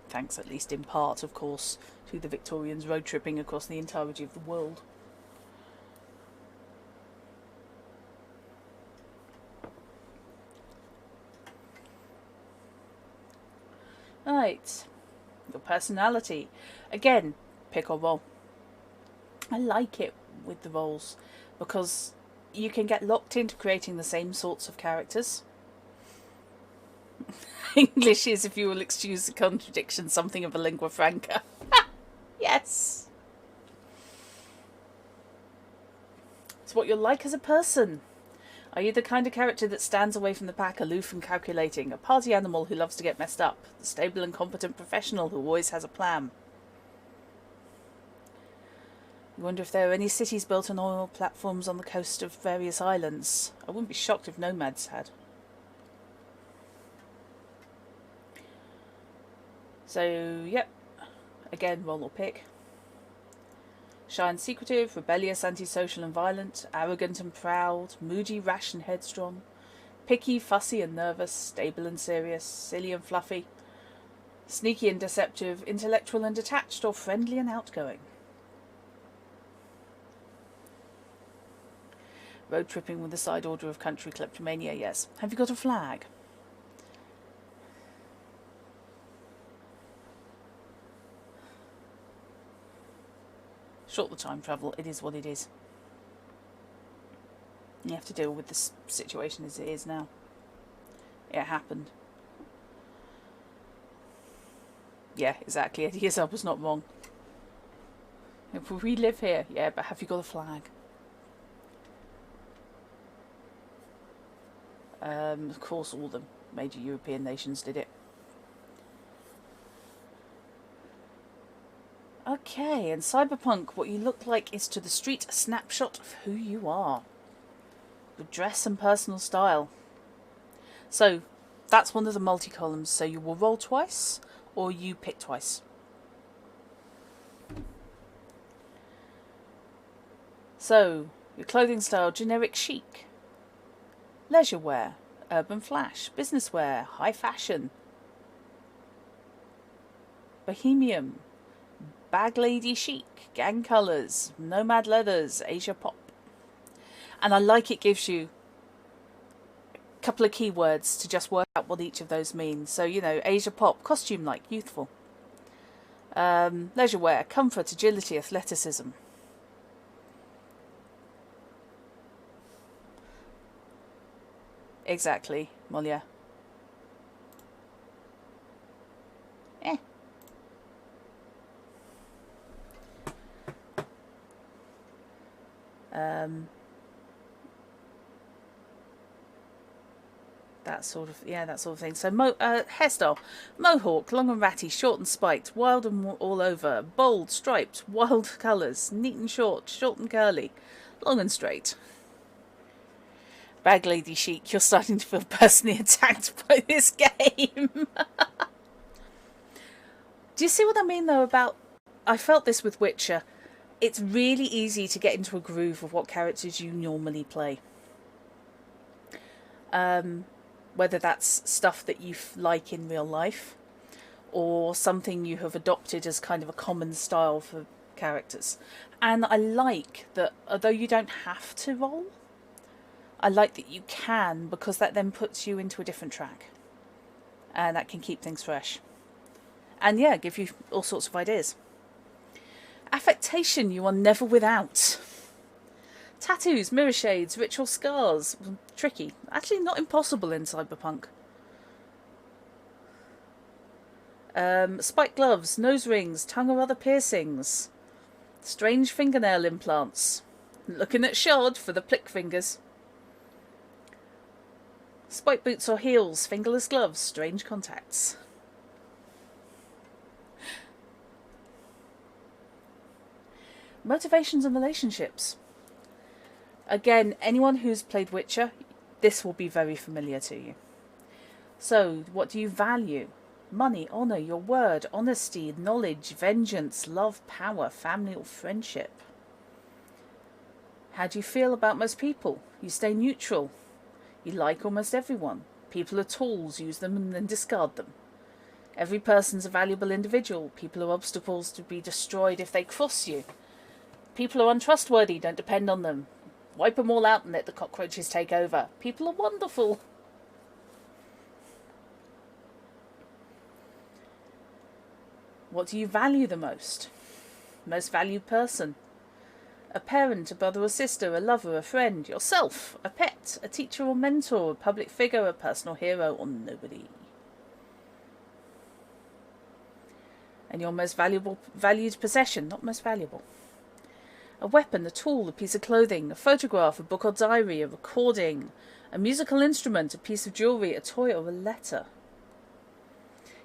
Thanks, at least in part, of course, to the Victorians road tripping across the entirety of the world. Right, your personality. Again, pick or roll. I like it with the rolls because you can get locked into creating the same sorts of characters. English is, if you will excuse the contradiction, something of a lingua franca. Yes. It's what you're like as a person. Are you the kind of character that stands away from the pack, aloof and calculating, a party animal who loves to get messed up, the stable and competent professional who always has a plan? You wonder if there are any cities built on oil platforms on the coast of various islands. I wouldn't be shocked if nomads had. So, yep. Again, roll or pick. Shy and secretive, rebellious, antisocial and violent, arrogant and proud, moody, rash and headstrong, picky, fussy and nervous, stable and serious, silly and fluffy, sneaky and deceptive, intellectual and detached, or friendly and outgoing. Road tripping with a side order of country kleptomania, yes. Have you got a flag? Short the time travel, it is what it is. You have to deal with this situation as it is now. It happened. Yeah, exactly. Eddie Izzard was not wrong. We live here, yeah, but have you got a flag? Of course, all the major European nations did it. Okay, in Cyberpunk, what you look like is to the street a snapshot of who you are. Your dress and personal style. So, that's one of the multi-columns, so you will roll twice, or you pick twice. So, your clothing style, generic chic. Leisure wear, urban flash, business wear, high fashion. Bohemian, bag lady chic, gang colours, nomad leathers, Asia pop. And I like it gives you a couple of keywords to just work out what each of those means. So, you know, Asia pop, costume-like, youthful. Leisure wear, comfort, agility, athleticism. Exactly, Molia. That sort of thing. So hairstyle: mohawk, long and ratty, short and spiked, wild and all over, bold, striped, wild colours, neat and short and curly, long and straight. Bag lady chic, you're starting to feel personally attacked by this game. Do you see what I mean though about, I felt this with Witcher, it's really easy to get into a groove of what characters you normally play. Whether that's stuff that you like in real life, or something you have adopted as kind of a common style for characters. And I like that, although you don't have to roll, I like that you can, because that then puts you into a different track. And that can keep things fresh. And yeah, give you all sorts of ideas. Affectation you are never without. Tattoos, mirror shades, ritual scars. Tricky. Actually not impossible in Cyberpunk. Spiked gloves, nose rings, tongue or other piercings. Strange fingernail implants. Looking at Shard for the plick fingers. Spike boots or heels, fingerless gloves, strange contacts. Motivations and relationships. Again, anyone who's played Witcher, this will be very familiar to you. So, what do you value? Money, honour, your word, honesty, knowledge, vengeance, love, power, family or friendship. How do you feel about most people? You stay neutral. You like almost everyone. People are tools, use them and then discard them. Every person's a valuable individual. People are obstacles to be destroyed if they cross you. People are untrustworthy, don't depend on them. Wipe them all out and let the cockroaches take over. People are wonderful. What do you value the most? Most valued person? A parent, a brother or sister, a lover, a friend, yourself, a pet, a teacher or mentor, a public figure, a personal hero, or nobody. And your most valued possession, not most valuable. A weapon, a tool, a piece of clothing, a photograph, a book or diary, a recording, a musical instrument, a piece of jewellery, a toy or a letter.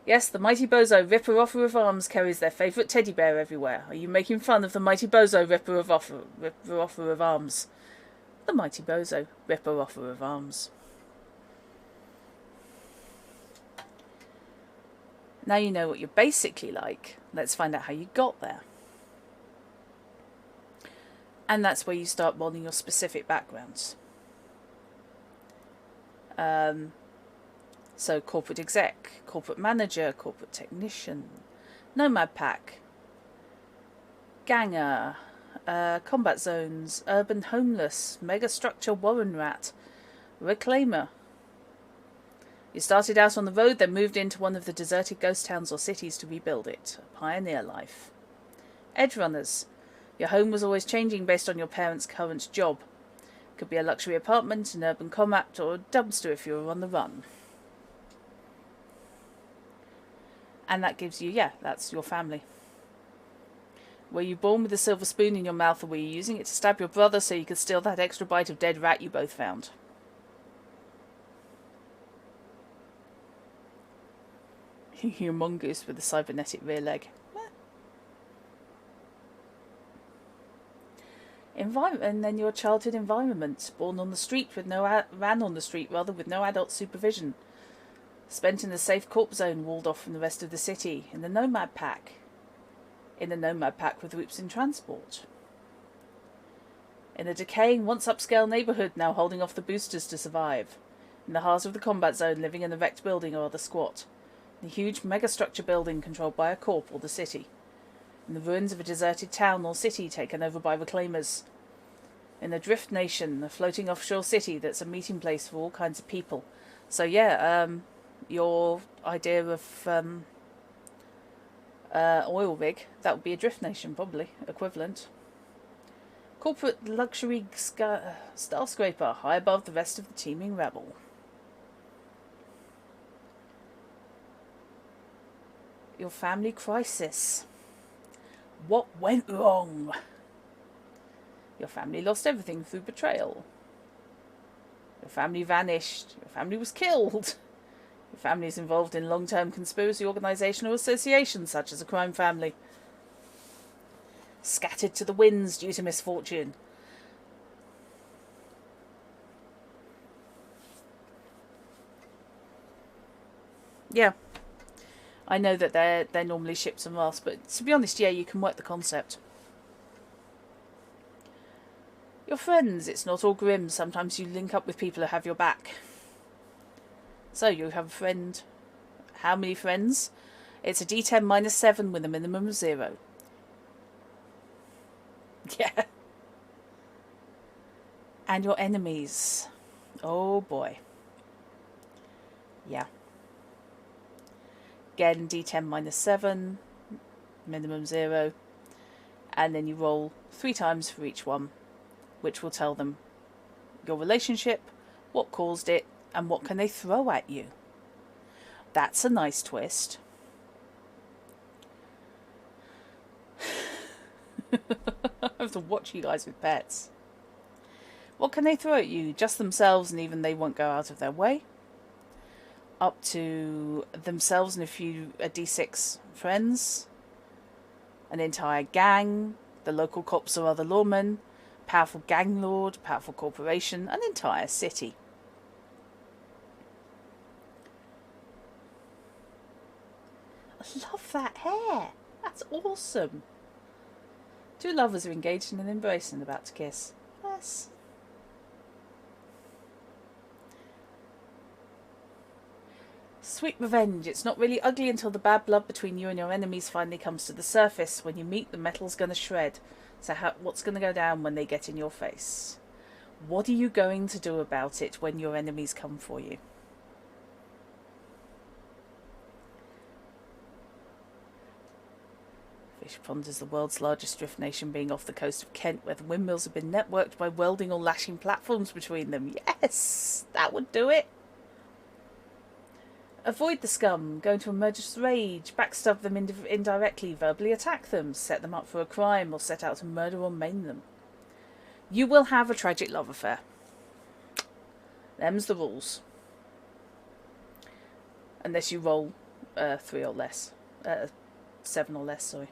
Yes, the mighty bozo, ripper offer of arms, carries their favourite teddy bear everywhere. Are you making fun of the mighty bozo, ripper offer of arms? The mighty bozo, ripper offer of arms. Now you know what you're basically like. Let's find out how you got there. And that's where you start modelling your specific backgrounds. So corporate exec, corporate manager, corporate technician, nomad pack, ganger, combat zones, urban homeless, megastructure warren rat, reclaimer. You started out on the road, then moved into one of the deserted ghost towns or cities to rebuild it. A pioneer life. Edge runners. Your home was always changing based on your parents' current job. Could be a luxury apartment, an urban combat, or a dumpster if you were on the run. And that gives you, that's your family. Were you born with a silver spoon in your mouth, or were you using it to stab your brother so you could steal that extra bite of dead rat you both found? Humongous with a cybernetic rear leg. And then your childhood environment. Born on the street with ran on the street rather with no adult supervision. Spent in a safe corp zone walled off from the rest of the city. In the nomad pack. In the nomad pack with routes in transport. In a decaying, once upscale neighbourhood now holding off the boosters to survive. In the heart of the combat zone, living in a wrecked building or other squat. In a huge megastructure building controlled by a corp or the city. In the ruins of a deserted town or city taken over by reclaimers. In a drift nation, a floating offshore city that's a meeting place for all kinds of people. So your idea of oil rig, that would be a drift nation probably, equivalent. Corporate luxury skyscraper, high above the rest of the teeming rabble. Your family crisis. What went wrong? Your family lost everything through betrayal. Your family vanished. Your family was killed. Your family is involved in long-term conspiracy organisation or association, such as a crime family. Scattered to the winds due to misfortune. Yeah. I know that they're normally ships and rafts, but to be honest, you can work the concept. Your friends, it's not all grim. Sometimes you link up with people who have your back. So you have a friend. How many friends? It's a D10 minus 7 with a minimum of 0. Yeah. And your enemies. Oh boy. Yeah. Again, D10 minus 7, minimum 0, and then you roll 3 times for each one. which will tell them your relationship, what caused it, and what can they throw at you. That's a nice twist. I have to watch you guys with pets. What can they throw at you? Just themselves, and even they won't go out of their way. Up to themselves and a D6 friends. An entire gang, the local cops or other lawmen, powerful gang lord, powerful corporation, an entire city. I love that hair. That's awesome. Two lovers are engaged in an embrace and about to kiss. Yes. Sweet revenge. It's not really ugly until the bad blood between you and your enemies finally comes to the surface. When you meet, the metal's going to shred. So what's going to go down when they get in your face? What are you going to do about it when your enemies come for you? Fish Pond is the world's largest drift nation, being off the coast of Kent, where the windmills have been networked by welding or lashing platforms between them. Yes, that would do it. Avoid the scum, go into a murderous rage, backstab them indirectly, verbally attack them, set them up for a crime, or set out to murder or maim them. You will have a tragic love affair. Them's the rules. Unless you roll 3 or less. 7 or less, sorry.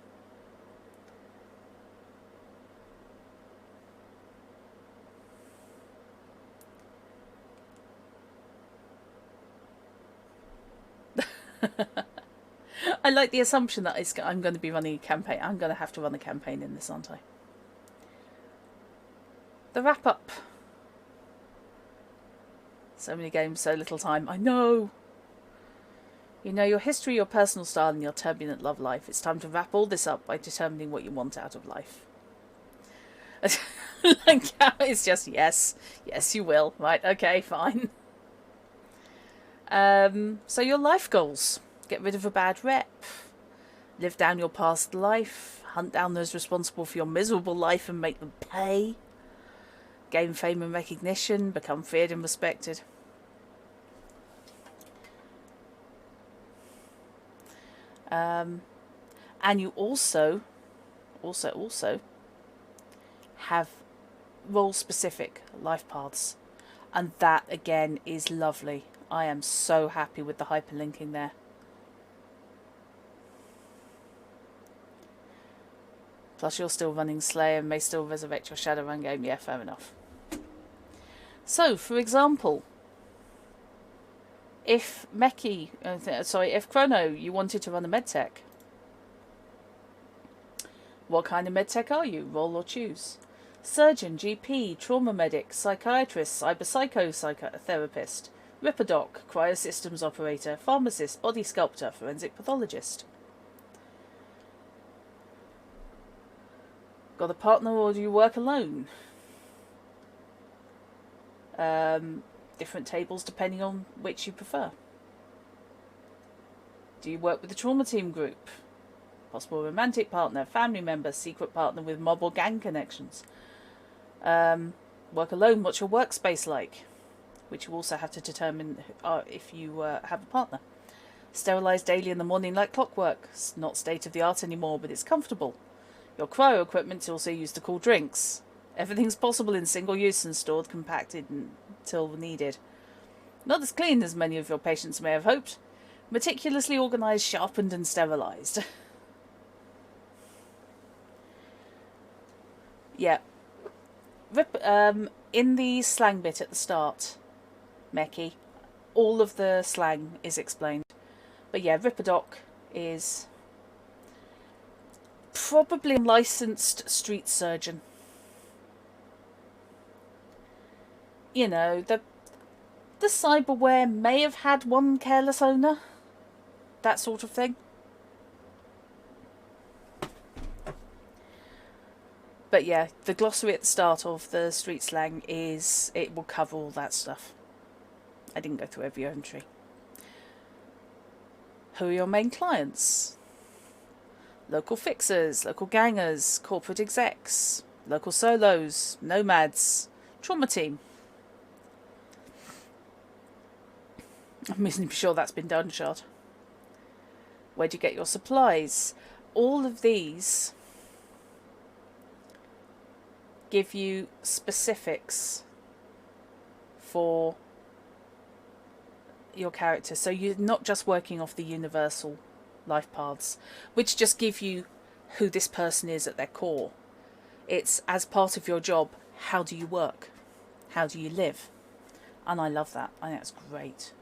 I like the assumption that I'm going to be running a campaign. I'm going to have to run a campaign in this, aren't I? The wrap-up. So many games, so little time. I know! You know your history, your personal style, and your turbulent love life. It's time to wrap all this up by determining what you want out of life. Like, it's just yes. Yes, you will. Right, okay, fine. So your life goals. Get rid of a bad rep. Live down your past life. Hunt down those responsible for your miserable life and make them pay. Gain fame and recognition. Become feared and respected. And you also have role-specific life paths. And that, again, is lovely. I am so happy with the hyperlinking there. Plus you're still running Slayer and may still resurrect your Shadowrun game. Yeah, fair enough. So, for example, if if Chrono, you wanted to run a medtech, what kind of medtech are you? Roll or choose. Surgeon, GP, trauma medic, psychiatrist, psychotherapist, Ripperdoc, cryosystems operator, pharmacist, body sculptor, forensic pathologist. Got a partner or do you work alone? Different tables depending on which you prefer. Do you work with the trauma team group? Possible romantic partner, family member, secret partner with mob or gang connections. Work alone, what's your workspace like? Which you also have to determine if you have a partner. Sterilise daily in the morning like clockwork. It's not state of the art anymore, but it's comfortable. Your cryo equipment is also used to cool drinks. Everything's possible in single use and stored compacted until needed. Not as clean as many of your patients may have hoped. Meticulously organised, sharpened and sterilised. Yeah. In the slang bit at the start, Meki, all of the slang is explained. But yeah, Ripperdoc is probably a licensed street surgeon. You know, the cyberware may have had one careless owner. That sort of thing. But yeah, the glossary at the start of the street slang it will cover all that stuff. I didn't go through every entry. Who are your main clients? Local fixers, local gangers, corporate execs, local solos, nomads, trauma team. I'm reasonably sure that's been done, Shard. Where do you get your supplies? All of these give you specifics for your character. So you're not just working off the universal life paths, which just give you who this person is at their core. It's as part of your job, how do you work? How do you live? And I love that. I think that's great.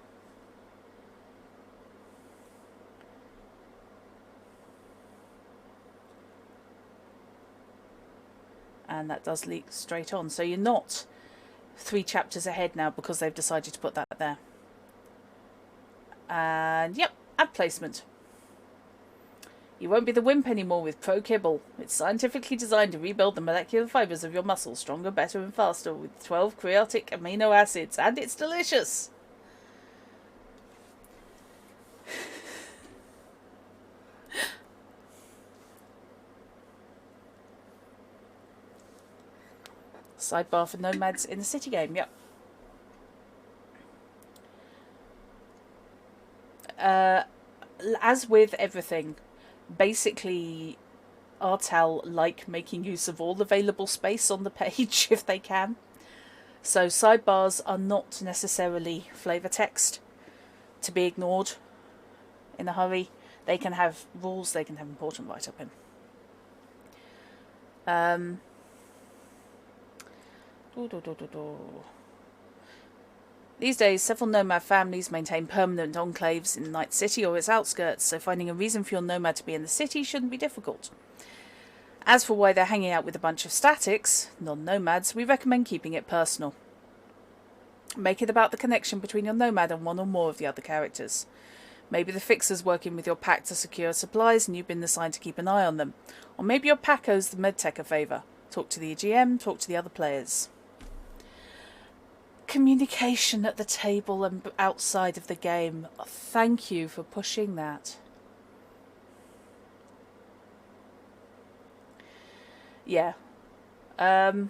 And that does leak straight on. So you're not 3 chapters ahead now because they've decided to put that there. And yep, ad placement. You won't be the wimp anymore with Pro Kibble. It's scientifically designed to rebuild the molecular fibres of your muscles stronger, better and faster with 12 creotic amino acids. And it's delicious. Sidebar for nomads in the city game, yep. As with everything, basically Artel like making use of all available space on the page if they can. So sidebars are not necessarily flavour text to be ignored in a hurry. They can have rules, they can have important write-up in. These days, several nomad families maintain permanent enclaves in Night City or its outskirts, so finding a reason for your nomad to be in the city shouldn't be difficult. As for why they're hanging out with a bunch of statics, non-nomads, we recommend keeping it personal. Make it about the connection between your nomad and one or more of the other characters. Maybe the fixer's working with your pack to secure supplies and you've been assigned to keep an eye on them. Or maybe your pack owes the medtech a favour. Talk to the GM, talk to the other players. Communication at the table and outside of the game. Thank you for pushing that. Yeah. I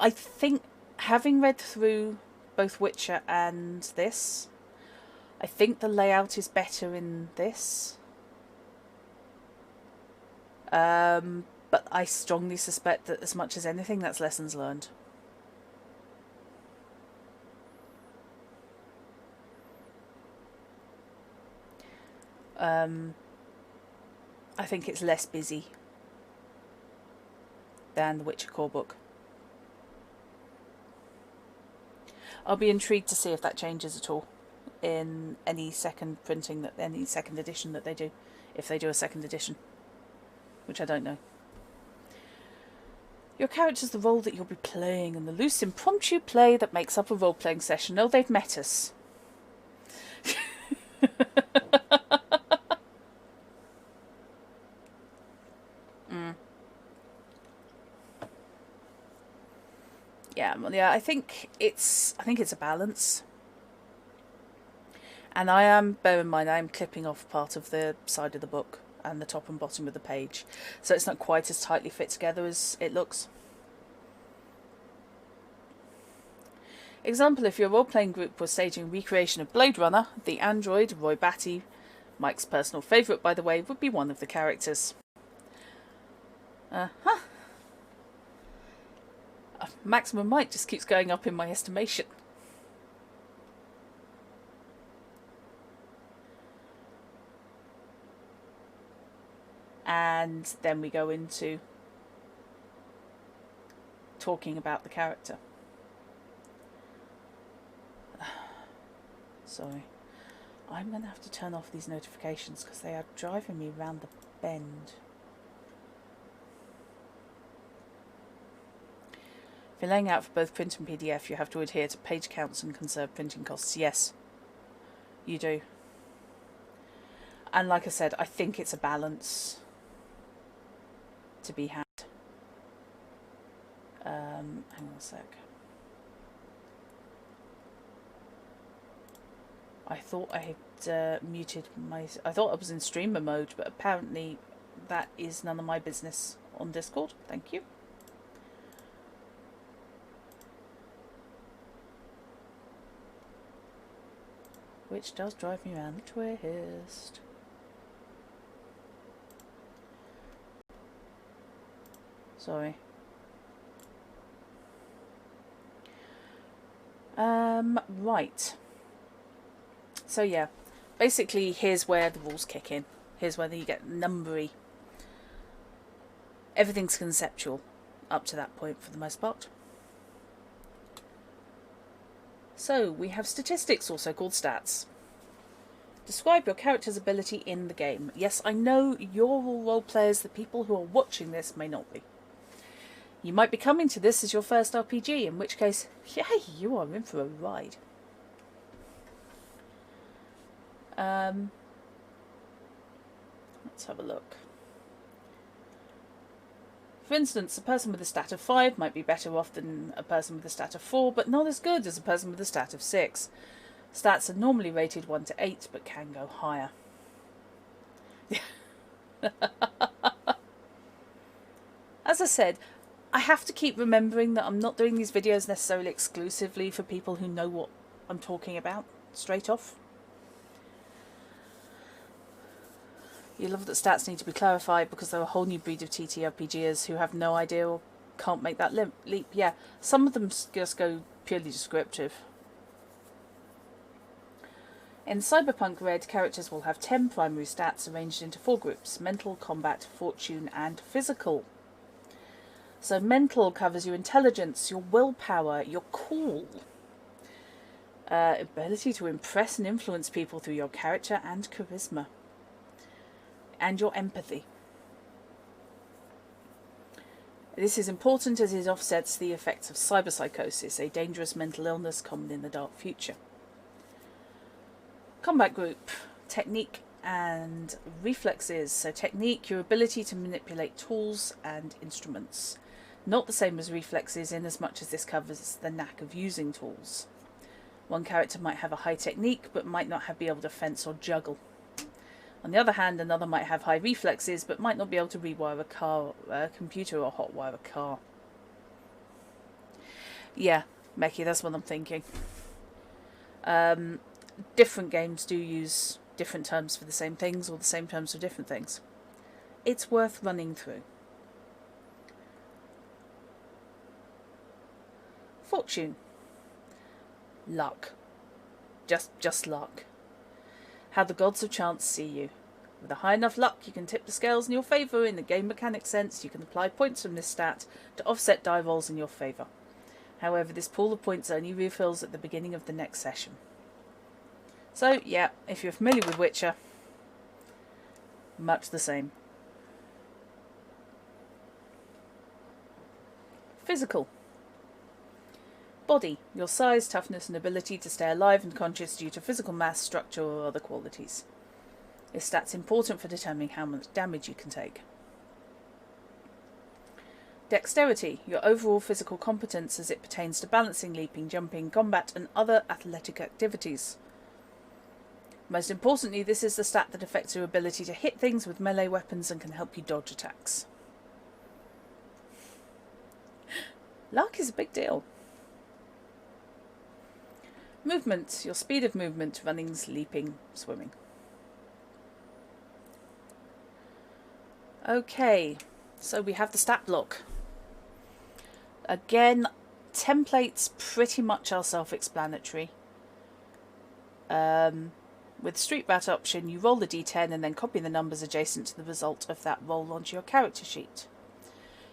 think, having read through both Witcher and this, I think the layout is better in this. But I strongly suspect that as much as anything, that's lessons learned. I think it's less busy than the Witcher core book. I'll be intrigued to see if that changes at all in any second printing, any second edition that they do, if they do a second edition, which I don't know. Your character's the role that you'll be playing, and the loose impromptu play that makes up a role-playing session. Oh, they've met us. Yeah, I think it's a balance. And bear in mind, I am clipping off part of the side of the book and the top and bottom of the page, so it's not quite as tightly fit together as it looks. Example, if your role-playing group was staging a recreation of Blade Runner, the android, Roy Batty, Mike's personal favourite by the way, would be one of the characters. Maximum Mike just keeps going up in my estimation. And then we go into talking about the character. Sorry. I'm going to have to turn off these notifications because they are driving me round the bend. If you're laying out for both print and PDF, you have to adhere to page counts and conserve printing costs. Yes, you do. And like I said, I think it's a balance to be had. Hang on a sec. I thought I had muted my... I thought I was in streamer mode, but apparently that is none of my business on Discord. Thank you. which does drive me around the twist. Sorry. Right. So yeah, basically here's where the rules kick in. Here's where you get numbery. Everything's conceptual up to that point for the most part. So we have statistics, also called stats. Describe your character's ability in the game. Yes, I know you're all role players. The people who are watching this may not be. You might be coming to this as your first RPG, in which case, yay, you are in for a ride. Let's have a look. For instance, a person with a stat of 5 might be better off than a person with a stat of 4, but not as good as a person with a stat of 6. Stats are normally rated 1 to 8, but can go higher. As I said, I have to keep remembering that I'm not doing these videos necessarily exclusively for people who know what I'm talking about straight off. You love that stats need to be clarified because there are a whole new breed of TTRPGers who have no idea or can't make that leap. Yeah, some of them just go purely descriptive. In Cyberpunk Red, characters will have 10 primary stats arranged into 4 groups: mental, combat, fortune, and physical. So mental covers your intelligence, your willpower, your cool, ability to impress and influence people through your character and charisma, and your empathy. This is important as it offsets the effects of cyberpsychosis, a dangerous mental illness common in the dark future. Combat group, technique and reflexes. So technique, your ability to manipulate tools and instruments. Not the same as reflexes in as much as this covers the knack of using tools. One character might have a high technique but might not be able to fence or juggle. On the other hand, another might have high reflexes but might not be able to rewire a computer or hotwire a car. Yeah, Meki, that's what I'm thinking. Different games do use different terms for the same things or the same terms for different things. It's worth running through. Fortune. Luck. Just luck. How the gods of chance see you. With a high enough luck, you can tip the scales in your favour. In the game mechanic sense, you can apply points from this stat to offset die rolls in your favour. However, this pool of points only refills at the beginning of the next session. So, yeah, if you're familiar with Witcher, much the same. Physical. Body, your size, toughness and ability to stay alive and conscious due to physical mass, structure or other qualities. This stat's important for determining how much damage you can take. Dexterity, your overall physical competence as it pertains to balancing, leaping, jumping, combat and other athletic activities. Most importantly, this is the stat that affects your ability to hit things with melee weapons and can help you dodge attacks. Luck is a big deal. Movement, your speed of movement, running, leaping, swimming. Okay, so we have the stat block. Again, templates pretty much are self-explanatory. With the Street Rat option, you roll the d10 and then copy the numbers adjacent to the result of that roll onto your character sheet.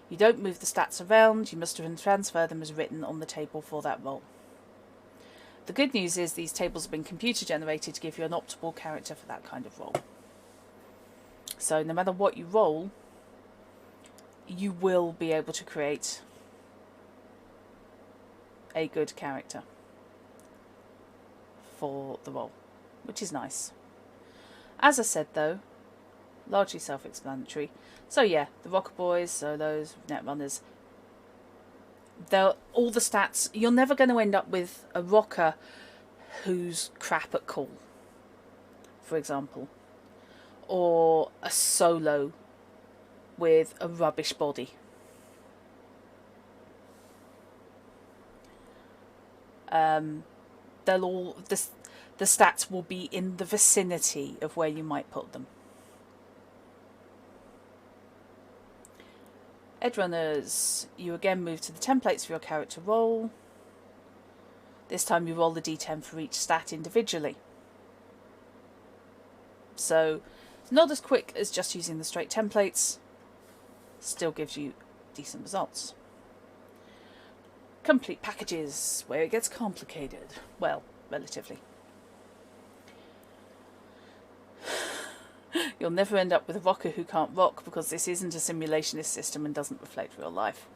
You don't move the stats around, you must transfer them as written on the table for that roll. The good news is these tables have been computer generated to give you an optimal character for that kind of roll. So no matter what you roll, you will be able to create a good character for the roll, which is nice. As I said though, largely self-explanatory. So yeah, the Rocker Boys, Solos, Netrunners, all the stats, you're never going to end up with a rocker who's crap at call, for example, or a solo with a rubbish body. they'll all the stats will be in the vicinity of where you might put them. Edrunners, you again move to the templates for your character roll. This time you roll the d10 for each stat individually. So, not as quick as just using the straight templates, still gives you decent results. Complete packages, where it gets complicated. Well, relatively. You'll never end up with a rocker who can't rock, because this isn't a simulationist system and doesn't reflect real life.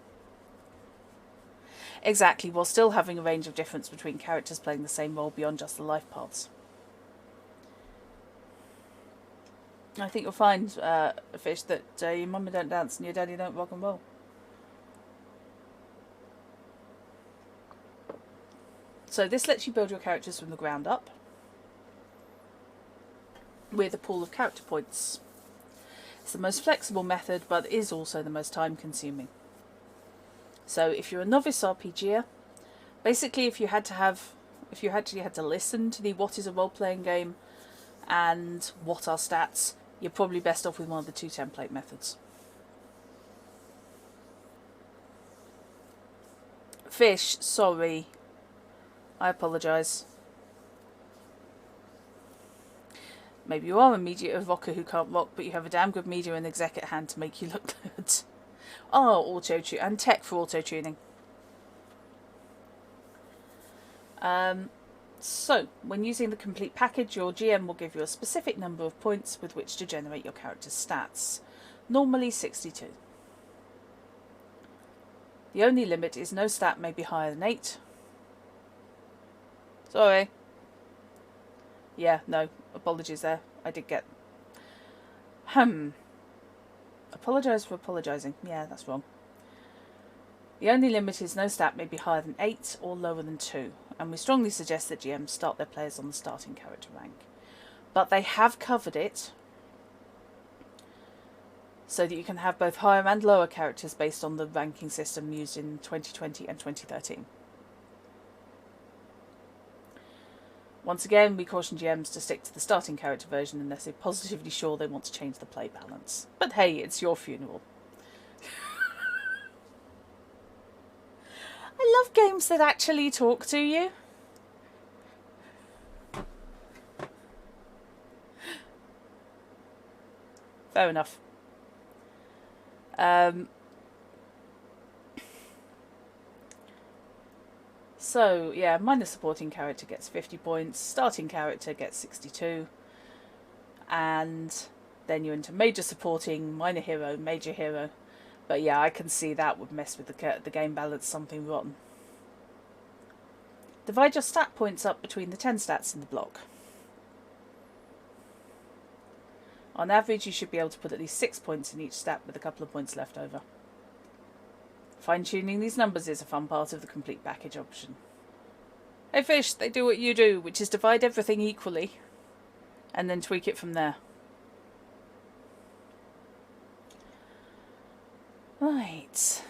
Exactly, while still having a range of difference between characters playing the same role beyond just the life paths. I think you'll find, Fish, that your mummy don't dance and your daddy don't rock and roll. So this lets you build your characters from the ground up, with a pool of character points. It's the most flexible method, but is also the most time consuming. So if you're a novice RPGer, basically if you actually had to listen to the what is a role-playing game and what are stats, you're probably best off with one of the two template methods. Fish, sorry. I apologise. Maybe you are a mediator rocker who can't rock, but you have a damn good media and exec at hand to make you look good. Oh, auto-tune and tech for auto-tuning. So, when using the complete package, your GM will give you a specific number of points with which to generate your character's stats. Normally 62. The only limit is no stat may be higher than 8. Sorry. Yeah, no, apologies there. I did get... Apologise for apologising. Yeah, that's wrong. The only limit is no stat may be higher than 8 or lower than 2, and we strongly suggest that GMs start their players on the starting character rank. But they have covered it so that you can have both higher and lower characters based on the ranking system used in 2020 and 2013. Once again, we caution GMs to stick to the starting character version unless they're positively sure they want to change the play balance. But hey, it's your funeral. I love games that actually talk to you. Fair enough. So, yeah, minor supporting character gets 50 points, starting character gets 62, and then you're into major supporting, minor hero, major hero. But yeah, I can see that would mess with the game balance something rotten. Divide your stat points up between the 10 stats in the block. On average, you should be able to put at least 6 points in each stat with a couple of points left over. Fine-tuning these numbers is a fun part of the complete package option. Hey Fish, they do what you do, which is divide everything equally, and then tweak it from there. Right.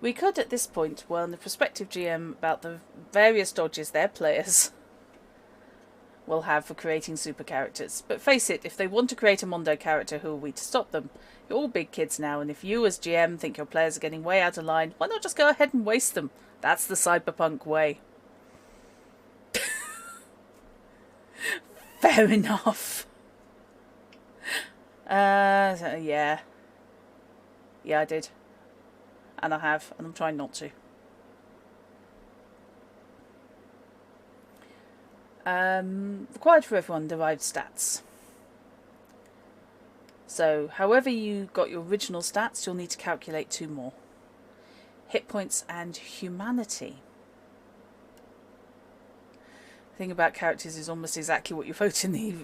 We could at this point warn the prospective GM about the various dodges their players will have for creating super characters. But face it, if they want to create a Mondo character, who are we to stop them? You're all big kids now, and if you as GM think your players are getting way out of line, why not just go ahead and waste them? That's the Cyberpunk way. Fair enough. Yeah. Yeah, I did. And I have, and I'm trying not to. Required for everyone, derived stats. So, however you got your original stats, you'll need to calculate 2 more. Hit points and humanity. The thing about characters is almost exactly what you wrote in the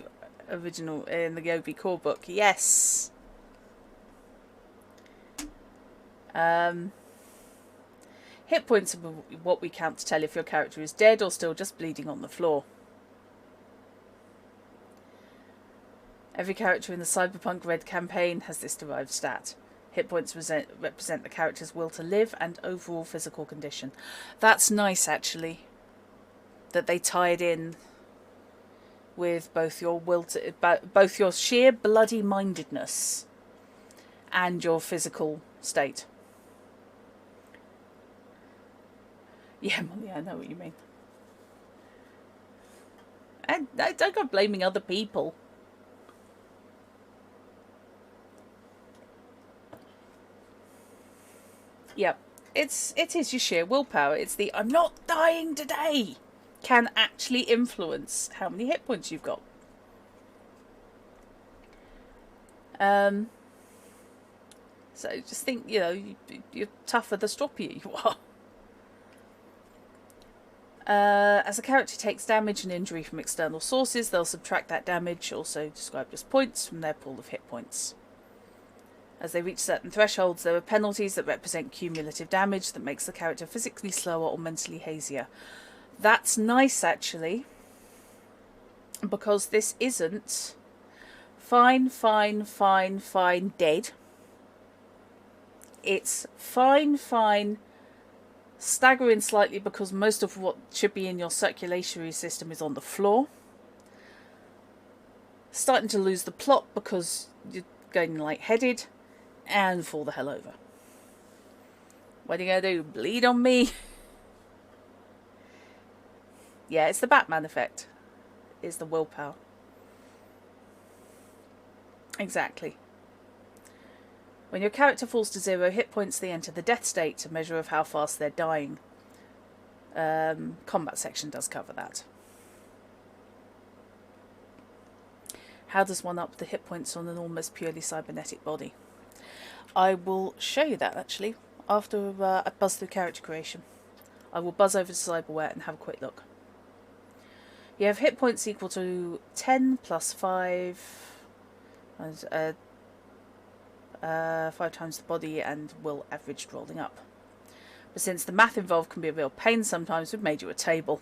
original, in the Yobi core book. Yes! Hit points are what we count to tell if your character is dead or still just bleeding on the floor. Every character in the Cyberpunk Red campaign has this derived stat. Hit points represent the character's will to live and overall physical condition. That's nice, actually. that they tied in with both your both your sheer bloody mindedness and your physical state. Yeah, Molly, I know what you mean. And I don't go blaming other people. Yep, it is your sheer willpower. It's the I'm not dying today can actually influence how many hit points you've got. So just think, you know, you're tougher the stroppier you are. As a character takes damage and injury from external sources, they'll subtract that damage, also described as points, from their pool of hit points. As they reach certain thresholds, there are penalties that represent cumulative damage that makes the character physically slower or mentally hazier. That's nice, actually, because this isn't fine, dead. It's fine, staggering slightly because most of what should be in your circulatory system is on the floor. Starting to lose the plot because you're going lightheaded, and fall the hell over. What are you going to do? Bleed on me? Yeah, it's the Batman effect. It's the willpower. Exactly. When your character falls to 0 hit points, they enter the death state, a measure of how fast they're dying. Combat section does cover that. How does one up the hit points on an almost purely cybernetic body? I will show you that, actually, after I buzz through character creation. I will buzz over to Cyberware and have a quick look. You have hit points equal to 10 plus 5, 5 times the body, and will averaged rolling up. But since the math involved can be a real pain sometimes, we've made you a table.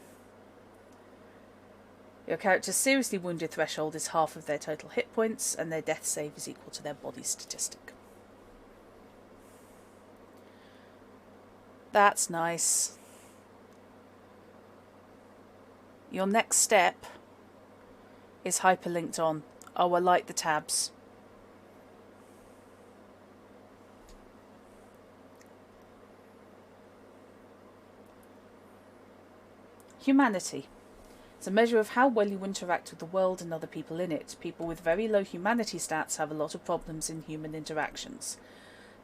Your character's seriously wounded threshold is half of their total hit points, and their death save is equal to their body statistic. That's nice. Your next step is hyperlinked on. Oh, I like the tabs. Humanity. It's a measure of how well you interact with the world and other people in it. People with very low humanity stats have a lot of problems in human interactions.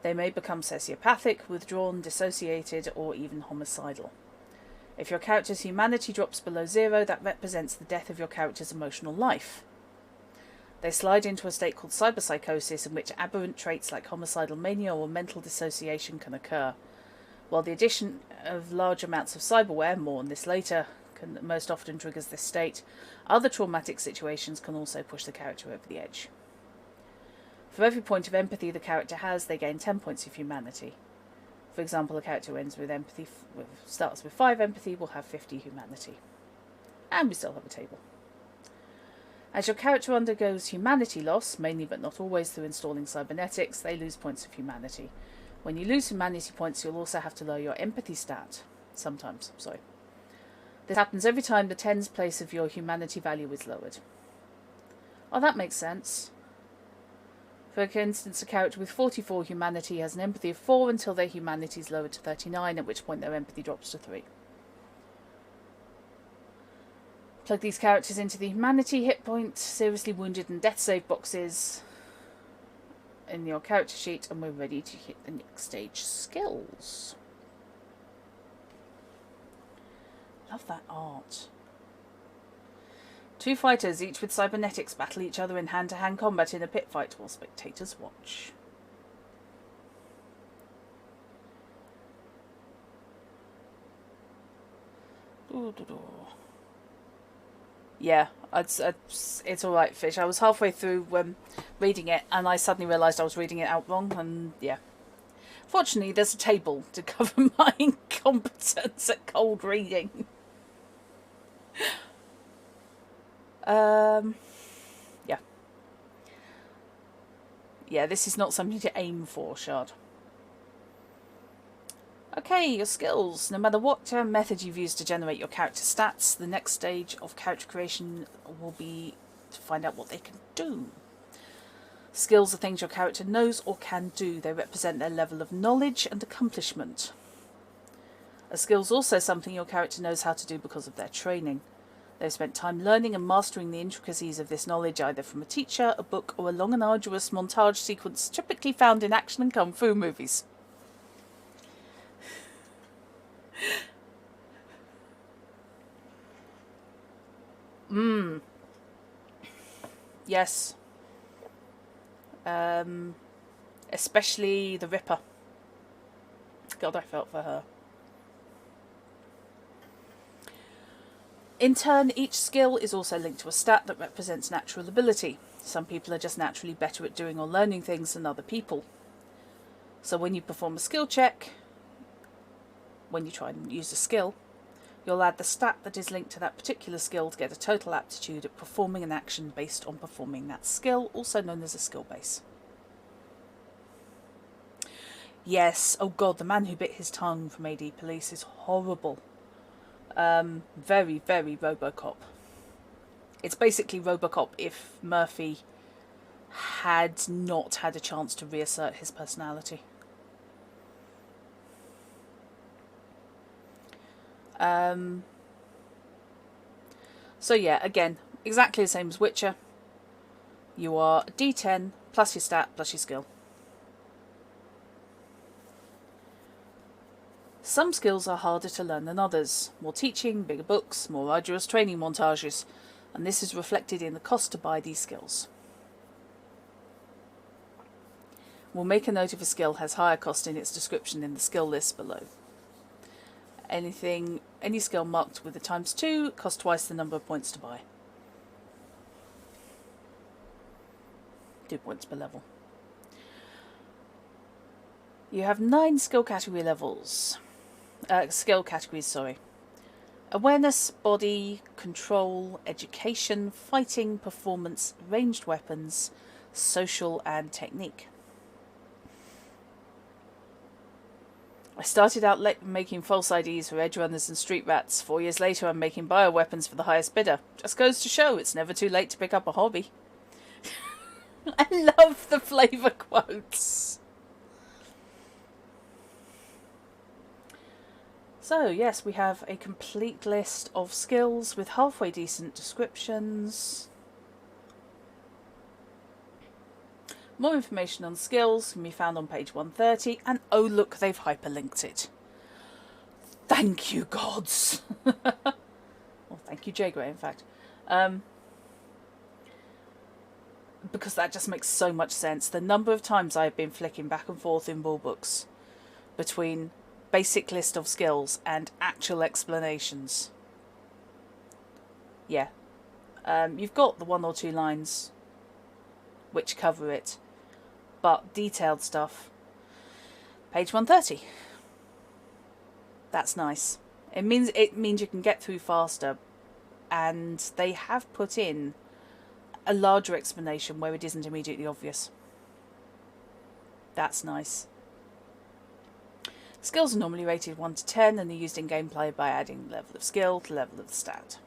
They may become sociopathic, withdrawn, dissociated, or even homicidal. If your character's humanity drops below 0, that represents the death of your character's emotional life. They slide into a state called cyberpsychosis, in which aberrant traits like homicidal mania or mental dissociation can occur. While the addition of large amounts of cyberware, more on this later, most often triggers this state, other traumatic situations can also push the character over the edge. For every point of empathy the character has, they gain 10 points of humanity. For example, a character who ends with empathy, starts with 5 empathy, will have 50 humanity. And we still have a table. As your character undergoes humanity loss, mainly but not always through installing cybernetics, they lose points of humanity. When you lose humanity points, you'll also have to lower your empathy stat. Sometimes, sorry. This happens every time the tens place of your humanity value is lowered. Oh, that makes sense. For instance, a character with 44 humanity has an empathy of 4 until their humanity is lowered to 39, at which point their empathy drops to 3. Plug these characters into the humanity, hit point, seriously wounded and death save boxes in your character sheet, and we're ready to hit the next stage, skills. Love that art. 2 fighters, each with cybernetics, battle each other in hand-to-hand combat in a pit fight while spectators watch. Yeah, it's alright, Fish. I was halfway through reading it, and I suddenly realised I was reading it out wrong, and yeah. Fortunately, there's a table to cover my incompetence at cold reading. Yeah. Yeah, this is not something to aim for, Shard. Okay, your skills. No matter what method you've used to generate your character stats, the next stage of character creation will be to find out what they can do. Skills are things your character knows or can do. They represent their level of knowledge and accomplishment. A skill is also something your character knows how to do because of their training. They've spent time learning and mastering the intricacies of this knowledge either from a teacher, a book, or a long and arduous montage sequence typically found in action and kung fu movies. Yes. Especially the Ripper. God, I felt for her. In turn, each skill is also linked to a stat that represents natural ability. Some people are just naturally better at doing or learning things than other people. So when you perform a skill check, when you try and use a skill, you'll add the stat that is linked to that particular skill to get a total aptitude at performing an action based on performing that skill, also known as a skill base. Yes, oh god, the man who bit his tongue from AD Police is horrible. Very, very Robocop. It's basically Robocop if Murphy had not had a chance to reassert his personality. So yeah, again, exactly the same as Witcher. You are a D10 plus your stat plus your skill. Some skills are harder to learn than others. More teaching, bigger books, more arduous training montages, and this is reflected in the cost to buy these skills. We'll make a note if a skill has higher cost in its description in the skill list below. Any skill marked with a ×2 costs twice the number of points to buy. 2 points per level. You have 9 skill categories. Awareness, body, control, education, fighting, performance, ranged weapons, social, and technique. I started out making false IDs for edge runners and street rats. 4 years later, I'm making bioweapons for the highest bidder. Just goes to show it's never too late to pick up a hobby. I love the flavour quotes. So, yes, we have a complete list of skills with halfway decent descriptions. More information on skills can be found on page 130, and oh look, they've hyperlinked it. Thank you, gods! Well, thank you, J. Gray, in fact. Because that just makes so much sense. The number of times I've been flicking back and forth in rulebooks between basic list of skills and actual explanations. Yeah. You've got the 1 or 2 lines which cover it, but detailed stuff, page 130. That's nice. It means you can get through faster, and they have put in a larger explanation where it isn't immediately obvious. That's nice. Skills are normally rated 1 to 10 and are used in gameplay by adding level of skill to level of the stat.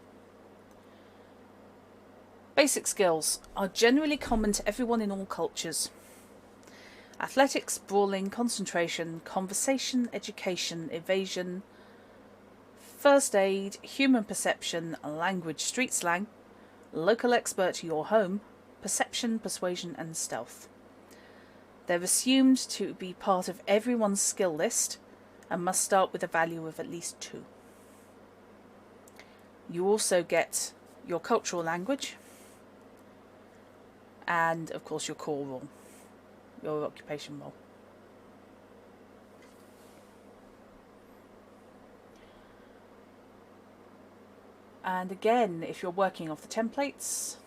Basic skills are generally common to everyone in all cultures. Athletics, brawling, concentration, conversation, education, evasion, first aid, human perception, language, street slang, local expert to your home, perception, persuasion, and stealth. They're assumed to be part of everyone's skill list and must start with a value of at least 2. You also get your cultural language and, of course, your core role, your occupation role. And again, if you're working off the templates,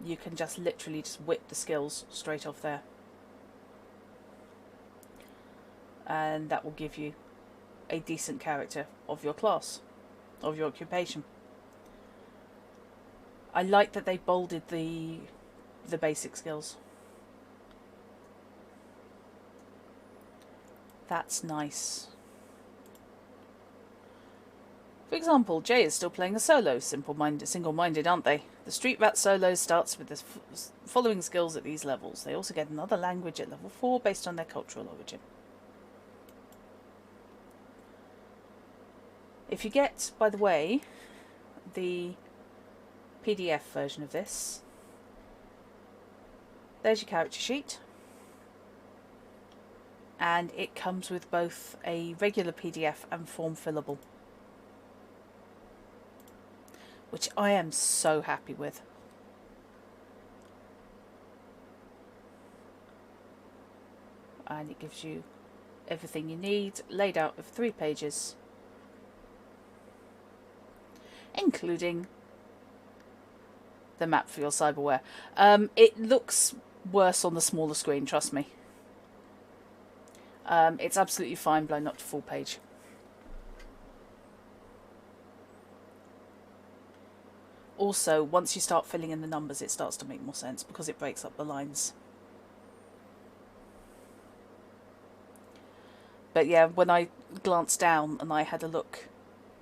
you can just literally just whip the skills straight off there. And that will give you a decent character of your class, of your occupation. I like that they bolded the basic skills. That's nice. For example, Jay is still playing a solo, single-minded, aren't they? The Street Rat solo starts with the following skills at these levels. They also get another language at level 4 based on their cultural origin. If you get, by the way, the PDF version of this, there's your character sheet. And it comes with both a regular PDF and form fillable, which I am so happy with. And it gives you everything you need, laid out of 3 pages, including the map for your cyberware. It looks worse on the smaller screen, trust me. It's absolutely fine blown up to full page. Also, once you start filling in the numbers, it starts to make more sense because it breaks up the lines. But yeah, when I glanced down and I had a look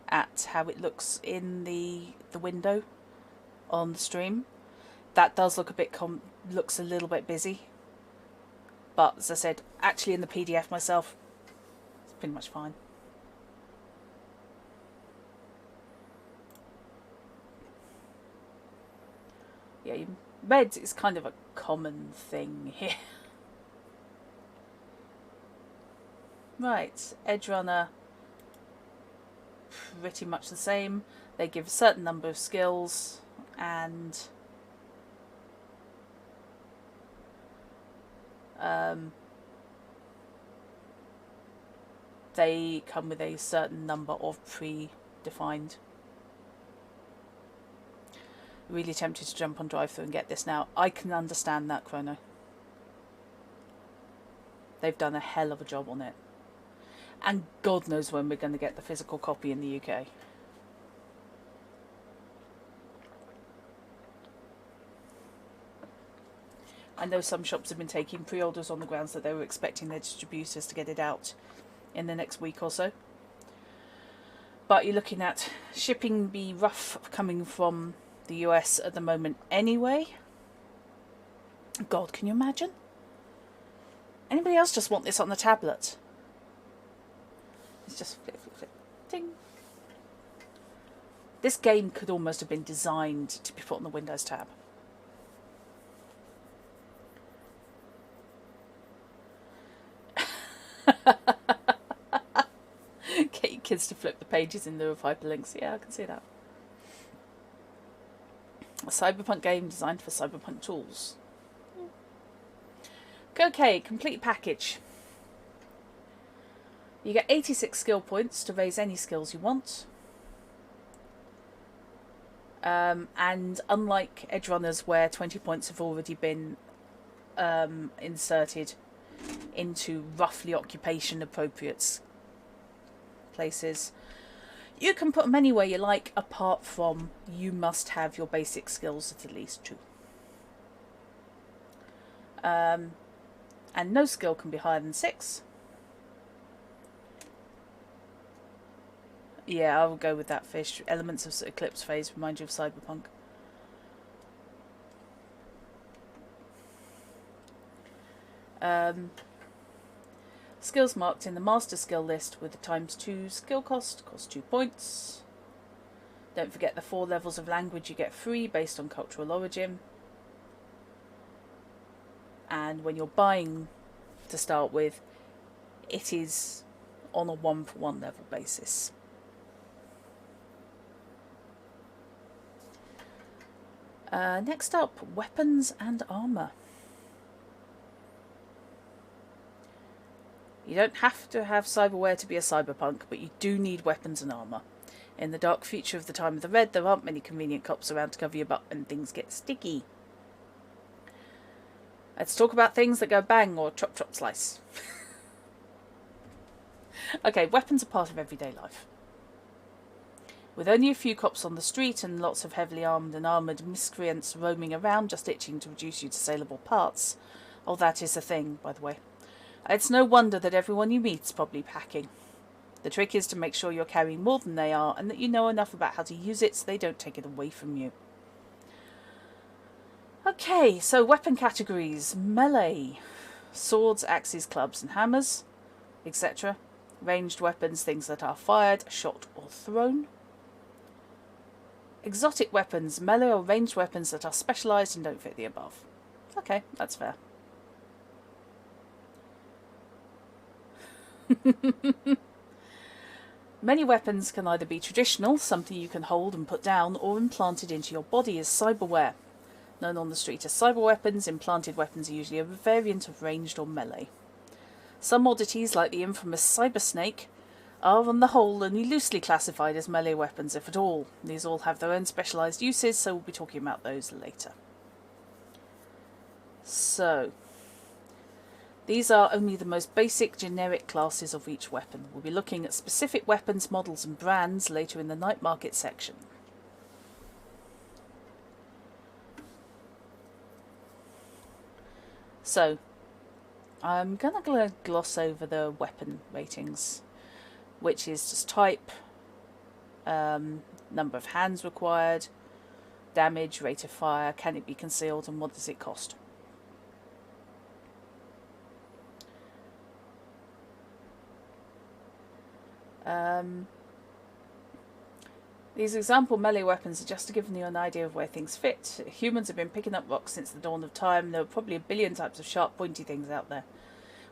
at how it looks in the window on the stream, that does look looks a little bit busy. But as I said, actually in the PDF myself, it's pretty much fine. Yeah, red is kind of a common thing here. Right, Edge Runner, pretty much the same. They give a certain number of skills and they come with a certain number of pre-defined. Really tempted to jump on drive-thru and get this now. I can understand that, Chrono. They've done a hell of a job on it. And God knows when we're going to get the physical copy in the UK. I know some shops have been taking pre-orders on the grounds that they were expecting their distributors to get it out in the next week or so. But you're looking at shipping be rough coming from the US at the moment anyway. God, can you imagine? Anybody else just want this on the tablet? It's just flip, flip, flip. Ding. This game could almost have been designed to be put on the Windows tab. Get your kids to flip the pages in lieu of hyperlinks. Yeah, I can see that. A cyberpunk game designed for cyberpunk tools. Okay, complete package. You get 86 skill points to raise any skills you want. And unlike Edge Runners, where 20 points have already been inserted into roughly occupation appropriate places, you can put them anywhere you like, apart from you must have your basic skills at least 2. And no skill can be higher than 6. Yeah, I will go with that fish. Elements of Eclipse Phase remind you of Cyberpunk. Skills marked in the master skill list with the ×2 skill cost 2 points. Don't forget the 4 levels of language you get free based on cultural origin. And when you're buying to start with, it is on a 1-for-1 level basis. Next up, weapons and armour. You don't have to have cyberware to be a cyberpunk, but you do need weapons and armour. In the dark future of the time of the Red, there aren't many convenient cops around to cover your butt when things get sticky. Let's talk about things that go bang or chop chop slice. Okay, weapons are part of everyday life. With only a few cops on the street and lots of heavily armed and armoured miscreants roaming around just itching to reduce you to saleable parts. Oh, that is a thing, by the way. It's no wonder that everyone you meet's probably packing. The trick is to make sure you're carrying more than they are and that you know enough about how to use it so they don't take it away from you. Okay, so weapon categories. Melee. Swords, axes, clubs and hammers, etc. Ranged weapons, things that are fired, shot or thrown. Exotic weapons, melee or ranged weapons that are specialised and don't fit the above. Okay, that's fair. Many weapons can either be traditional, something you can hold and put down, or implanted into your body as cyberware. Known on the street as cyber weapons, implanted weapons are usually a variant of ranged or melee. Some oddities, like the infamous cyber snake, are on the whole only loosely classified as melee weapons, if at all. These all have their own specialised uses, so we'll be talking about those later. So, these are only the most basic generic classes of each weapon. We'll be looking at specific weapons, models and brands later in the night market section. So, I'm going to gloss over the weapon ratings, which is just type, number of hands required, damage, rate of fire, can it be concealed, and what does it cost. These example melee weapons are just to give you an idea of where things fit. Humans have been picking up rocks since the dawn of time. There are probably a billion types of sharp, pointy things out there.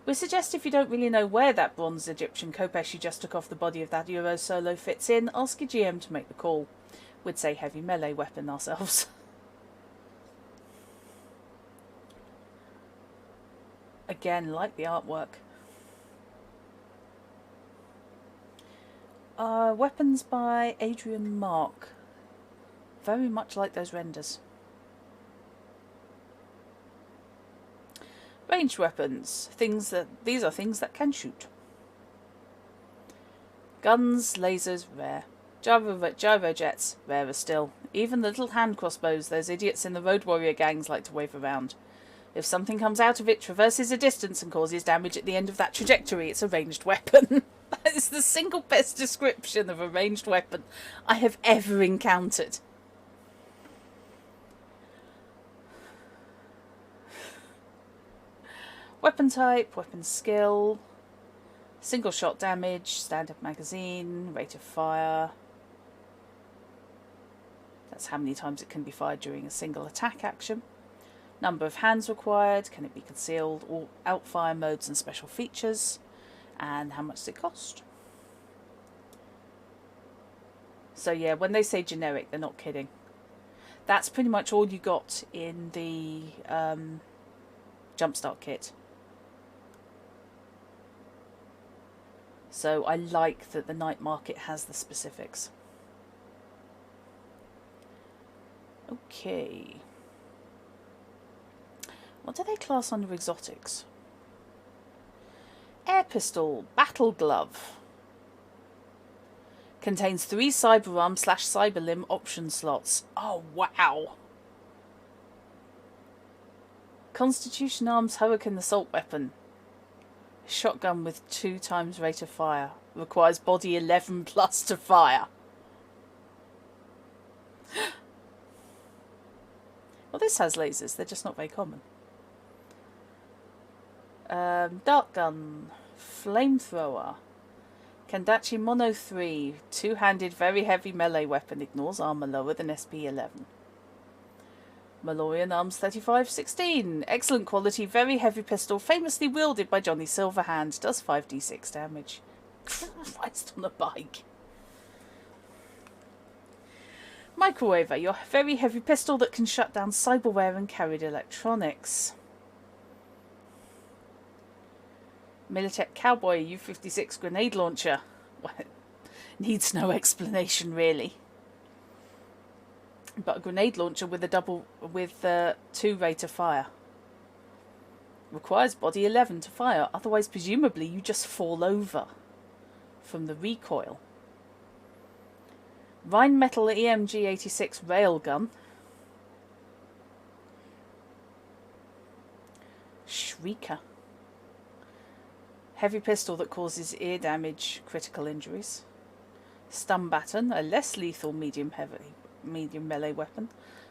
We suggest if you don't really know where that bronze Egyptian khopesh you just took off the body of that Euro Solo fits in, ask your GM to make the call. We'd say heavy melee weapon ourselves. Again, like the artwork. Weapons by Adrian Mark. Very much like those renders. Ranged weapons. These are things that can shoot. Guns, lasers, rare. Gyro jets, rarer still. Even the little hand crossbows those idiots in the Road Warrior gangs like to wave around. If something comes out of it, traverses a distance and causes damage at the end of that trajectory, it's a ranged weapon. That is the single best description of a ranged weapon I have ever encountered. Weapon type, weapon skill, single shot damage, standard magazine, rate of fire. That's how many times it can be fired during a single attack action. Number of hands required, can it be concealed, or outfire modes and special features, and how much does it cost. So yeah, when they say generic, they're not kidding. That's pretty much all you got in the Jumpstart kit. So I like that the night market has the specifics. Okay. What do they class under exotics? Air pistol, battle glove. Contains 3 cyberarm/cyberlimb option slots. Oh, wow. Constitution Arms Hurricane assault weapon. Shotgun with 2 times rate of fire. Requires body 11 plus to fire. Well, this has lasers. They're just not very common. Dart gun, flamethrower, Kandachi Mono 3, 2-handed very heavy melee weapon, ignores armor lower than SP11. Malorian Arms 3516, excellent quality, very heavy pistol, famously wielded by Johnny Silverhand, does 5d6 damage. Christ on a bike. Microwaver, your very heavy pistol that can shut down cyberware and carried electronics. Militech Cowboy U-56 grenade launcher. Well, needs no explanation really. But a grenade launcher with a 2 rate of fire. Requires body 11 to fire, otherwise presumably you just fall over from the recoil. Rheinmetall EMG 86 railgun. Shrieker. Heavy pistol that causes ear damage, critical injuries. Stun baton, a less lethal medium melee weapon.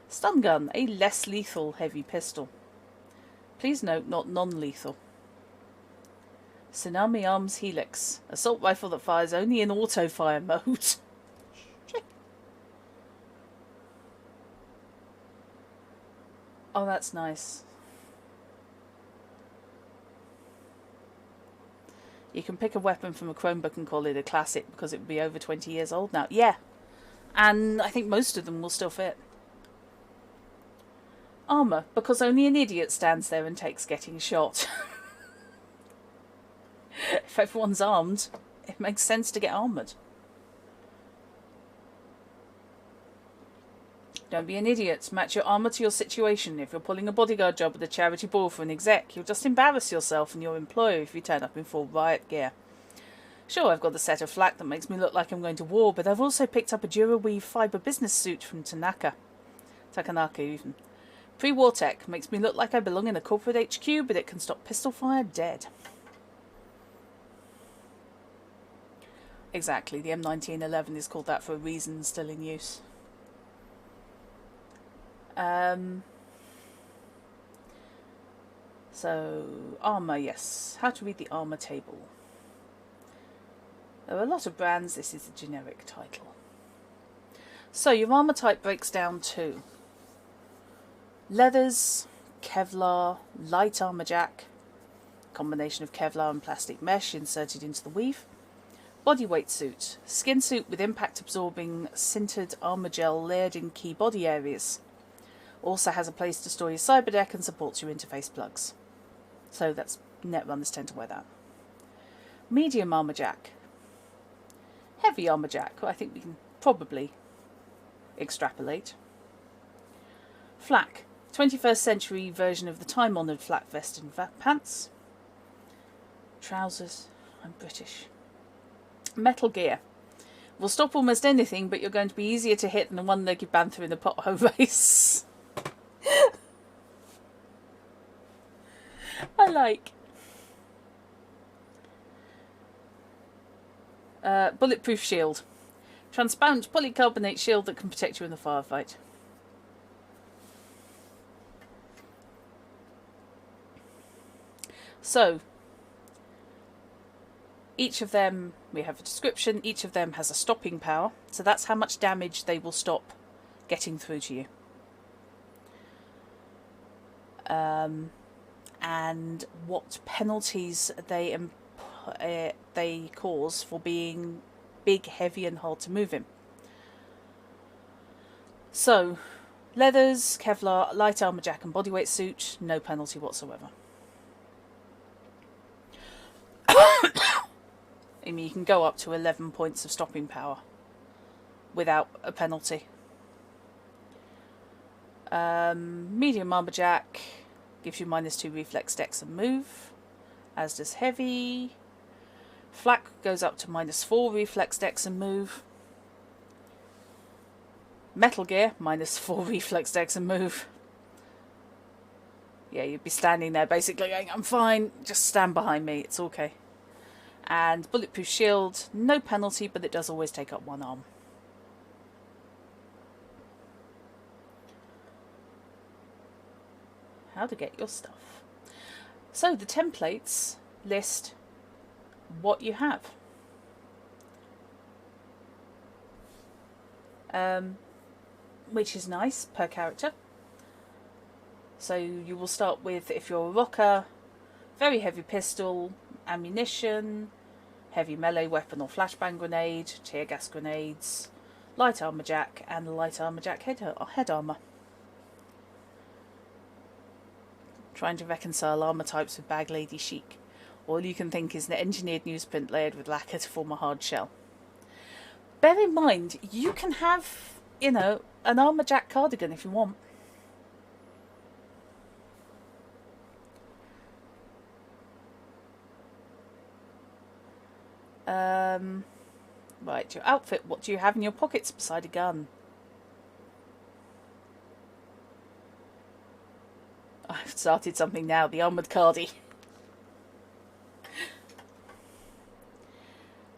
Stun gun, a less lethal heavy pistol. Please note, not non-lethal. Tsunami Arms Helix, assault rifle that fires only in auto-fire mode. Oh, that's nice. You can pick a weapon from a Chromebook and call it a classic because it would be over 20 years old now. Yeah, and I think most of them will still fit. Armour, because only an idiot stands there and takes getting shot. If everyone's armed, it makes sense to get armoured. Don't be an idiot. Match your armour to your situation. If you're pulling a bodyguard job at a charity ball for an exec, you'll just embarrass yourself and your employer if you turn up in full riot gear. Sure, I've got a set of flak that makes me look like I'm going to war, but I've also picked up a Duraweave fibre business suit from Takanaka even. Pre-war tech makes me look like I belong in a corporate HQ, but it can stop pistol fire dead. Exactly, the M1911 is called that for a reason, still in use. So, armour, yes. How to read the armour table. There are a lot of brands, this is a generic title. So, your armour type breaks down to leathers, Kevlar, light armour jack, combination of Kevlar and plastic mesh inserted into the weave. Bodyweight suit, skin suit with impact absorbing sintered armour gel layered in key body areas. Also has a place to store your cyberdeck and supports your interface plugs. So that's netrunners tend to wear that. Medium armour jack. Heavy armour jack, I think we can probably extrapolate. Flak. 21st century version of the time-honoured flak vest and pants. Trousers. I'm British. Metal gear. Will stop almost anything, but you're going to be easier to hit than a one-legged bantha in a pothole race. I like. Bulletproof shield. Transparent polycarbonate shield that can protect you in the firefight. So, each of them, we have a description, each of them has a stopping power, so that's how much damage they will stop getting through to you. And what penalties they cause for being big, heavy and hard to move in. So, leathers, Kevlar, light armour jack and bodyweight suit, no penalty whatsoever. I mean, you can go up to 11 points of stopping power without a penalty. Medium armour jack gives you -2 reflex dex and move, as does heavy. Flak goes up to -4 reflex dex and move. Metal gear, -4 reflex dex and move. Yeah, you'd be standing there basically going, I'm fine, just stand behind me, it's okay. And bulletproof shield, no penalty, but it does always take up one arm. How to get your stuff. So the templates list what you have. Which is nice per character. So you will start with, if you're a rocker, very heavy pistol, ammunition, heavy melee weapon or flashbang grenade, tear gas grenades, light armour jack and the light armour jack head armour. Trying to reconcile armour types with bag lady chic. All you can think is an engineered newsprint layered with lacquer to form a hard shell. Bear in mind, you can have, you know, an armour jack cardigan if you want. Right, your outfit. What do you have in your pockets beside a gun? I've started something now, the armoured cardie.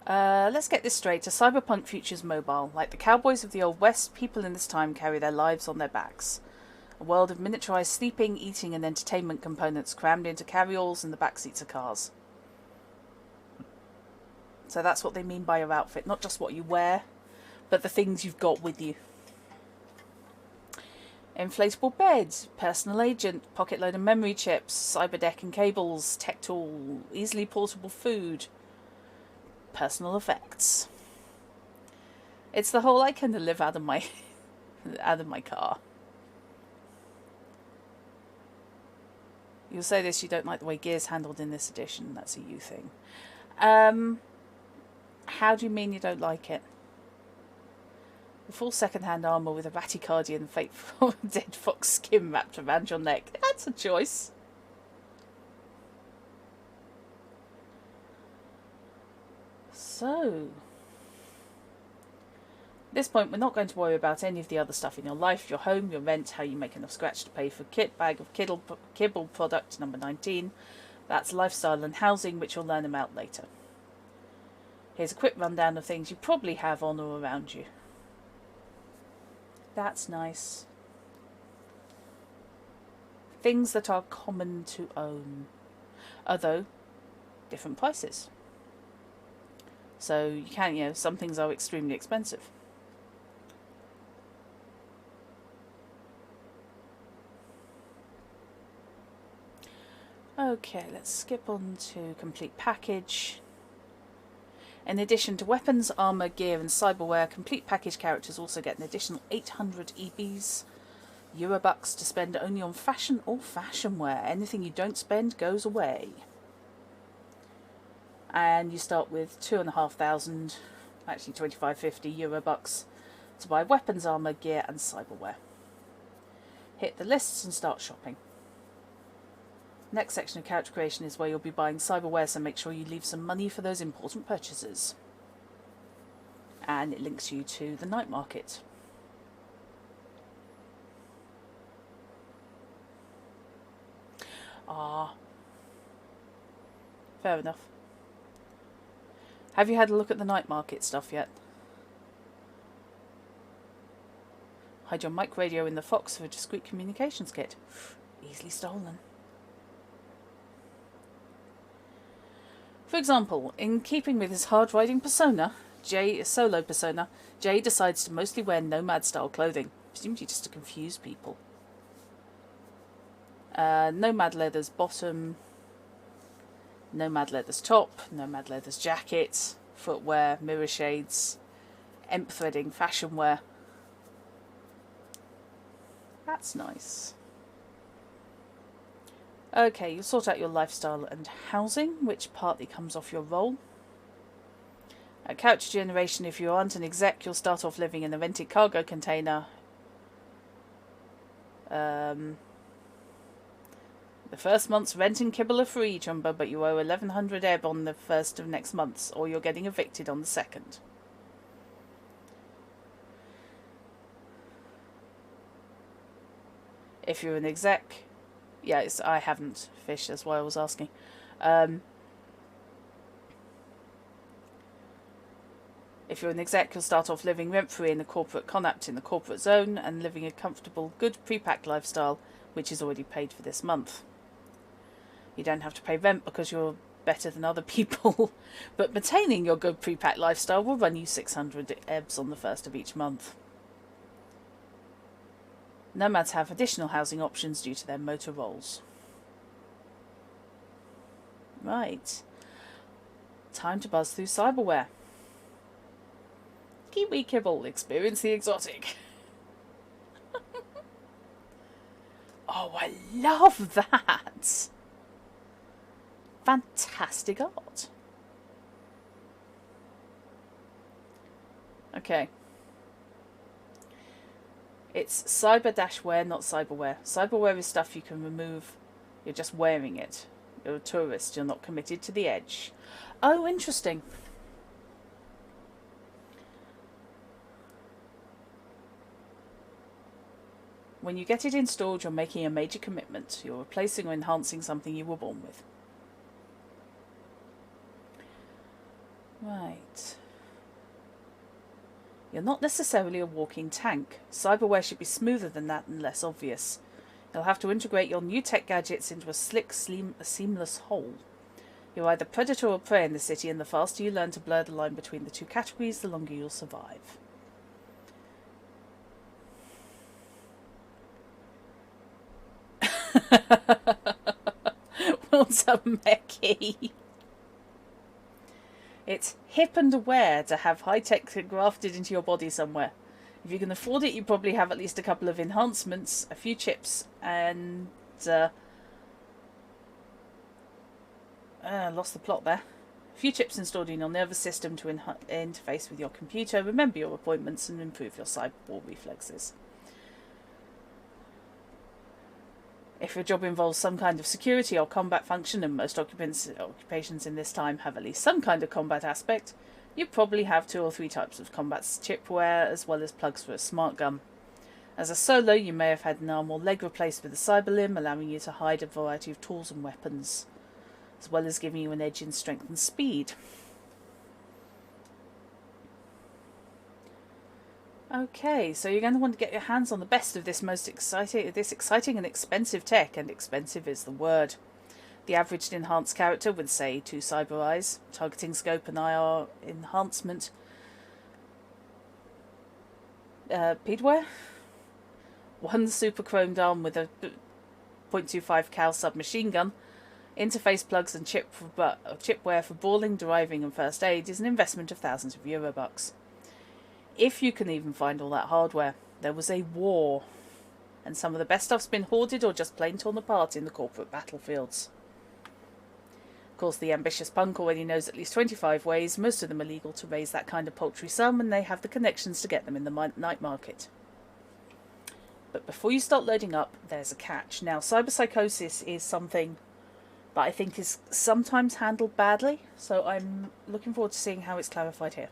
Let's get this straight. A cyberpunk future's mobile. Like the cowboys of the Old West, people in this time carry their lives on their backs. A world of miniaturized sleeping, eating and entertainment components crammed into carryalls and the backseats of cars. So that's what they mean by your outfit. Not just what you wear, but the things you've got with you. Inflatable beds, personal agent, pocket load of memory chips, cyber deck and cables, tech tool, easily portable food, personal effects. It's the whole I kind of live out of my car. You'll say this, you don't like the way gear's handled in this edition. That's a you thing. How do you mean you don't like it? The full second-hand armour with a bradycardia and fateful dead fox skin wrapped around your neck. That's a choice. So, at this point, we're not going to worry about any of the other stuff in your life, your home, your rent, how you make enough scratch to pay for kit bag of kibble product number 19. That's lifestyle and housing, which you'll learn about later. Here's a quick rundown of things you probably have on or around you. That's nice. Things that are common to own, although different prices. So you can, some things are extremely expensive. Okay, let's skip on to complete package. In addition to weapons, armour, gear and cyberware, complete package characters also get an additional 800 EBs, Eurobucks to spend only on fashion or fashion wear. Anything you don't spend goes away. And you start with 2,500, actually 2,550 Eurobucks to buy weapons, armour, gear and cyberware. Hit the lists and start shopping. Next section of character creation is where you'll be buying cyberware, so make sure you leave some money for those important purchases. And it links you to the night market. Fair enough. Have you had a look at the night market stuff yet? Hide your mic radio in the Fox for a discreet communications kit. Easily stolen. For example, in keeping with his hard-riding persona, solo persona, Jay decides to mostly wear nomad-style clothing, presumably just to confuse people. Nomad leathers bottom, nomad leathers top, nomad leathers jacket, footwear, mirror shades, emp threading, fashion wear. That's nice. Okay, you'll sort out your lifestyle and housing, which partly comes off your role. At character generation, if you aren't an exec, you'll start off living in a rented cargo container. The first month's rent and kibble are free, Jumbo, but you owe 1,100 ebb on the first of next month, or you're getting evicted on the second. If you're an exec... Yes, I haven't fished, that's why I was asking. If you're an exec, you'll start off living rent-free in the corporate connapt in the corporate zone and living a comfortable, good pre-packed lifestyle, which is already paid for this month. You don't have to pay rent because you're better than other people, but maintaining your good pre-packed lifestyle will run you 600 ebbs on the first of each month. Nomads have additional housing options due to their motor roles. Right. Time to buzz through cyberware. Kiwi kibble, experience the exotic. Oh, I love that! Fantastic art. Okay. It's cyber-wear, not cyberwear. Cyberwear is stuff you can remove. You're just wearing it. You're a tourist. You're not committed to the edge. Oh, interesting. When you get it installed, you're making a major commitment. You're replacing or enhancing something you were born with. Right. You're not necessarily a walking tank. Cyberware should be smoother than that and less obvious. You'll have to integrate your new tech gadgets into a slick, seamless whole. You're either predator or prey in the city, and the faster you learn to blur the line between the two categories, the longer you'll survive. Well done, Becky. It's hip and aware to have high-tech grafted into your body somewhere. If you can afford it, you probably have at least a couple of enhancements, a few chips, and... lost the plot there. A few chips installed in your nervous system to interface with your computer, remember your appointments, and improve your cyberwar reflexes. If your job involves some kind of security or combat function, and most occupations in this time have at least some kind of combat aspect, you probably have 2 or 3 types of combat chipware, as well as plugs for a smart gun. As a solo, you may have had an arm or leg replaced with a cyber limb, allowing you to hide a variety of tools and weapons, as well as giving you an edge in strength and speed. Okay, so you're going to want to get your hands on the best of this exciting and expensive tech, and expensive is the word. The average enhanced character with, say, 2 cyber eyes, targeting scope and IR enhancement, pedware, 1 super chromed arm with a .25 cal submachine gun, interface plugs and chipware for brawling, driving and first aid is an investment of thousands of Eurobucks. If you can even find all that hardware. There was a war, and some of the best stuff's been hoarded or just plain torn apart in the corporate battlefields. Of course, the ambitious punk already knows at least 25 ways, most of them illegal, to raise that kind of paltry sum, and they have the connections to get them in the night market. But before you start loading up, there's a catch. Now, cyberpsychosis is something that I think is sometimes handled badly, so I'm looking forward to seeing how it's clarified here.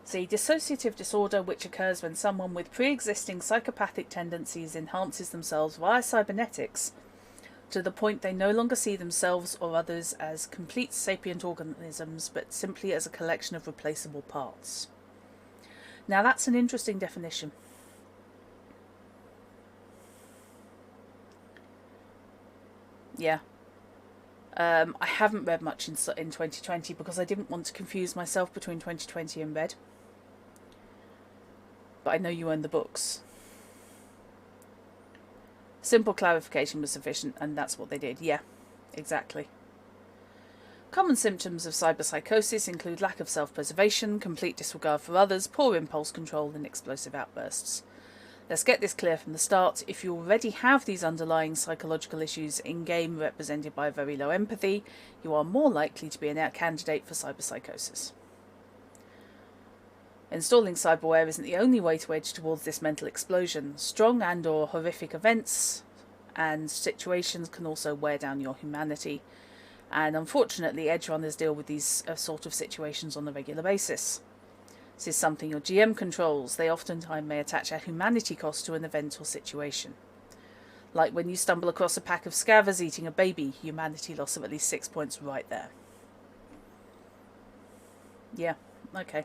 It's a dissociative disorder which occurs when someone with pre-existing psychopathic tendencies enhances themselves via cybernetics to the point they no longer see themselves or others as complete sapient organisms, but simply as a collection of replaceable parts. Now that's an interesting definition. Yeah. I haven't read much in 2020 because I didn't want to confuse myself between 2020 and Red. But I know you own the books. Simple clarification was sufficient, and that's what they did. Yeah, exactly. Common symptoms of cyberpsychosis include lack of self-preservation, complete disregard for others, poor impulse control, and explosive outbursts. Let's get this clear from the start. If you already have these underlying psychological issues in-game represented by very low empathy, you are more likely to be a candidate for cyberpsychosis. Installing cyberware isn't the only way to edge towards this mental explosion. Strong and/or horrific events and situations can also wear down your humanity. And unfortunately, edge runners deal with these sort of situations on a regular basis. This is something your GM controls. They oftentimes may attach a humanity cost to an event or situation. Like when you stumble across a pack of scavers eating a baby, humanity loss of at least 6 points right there. Yeah, okay.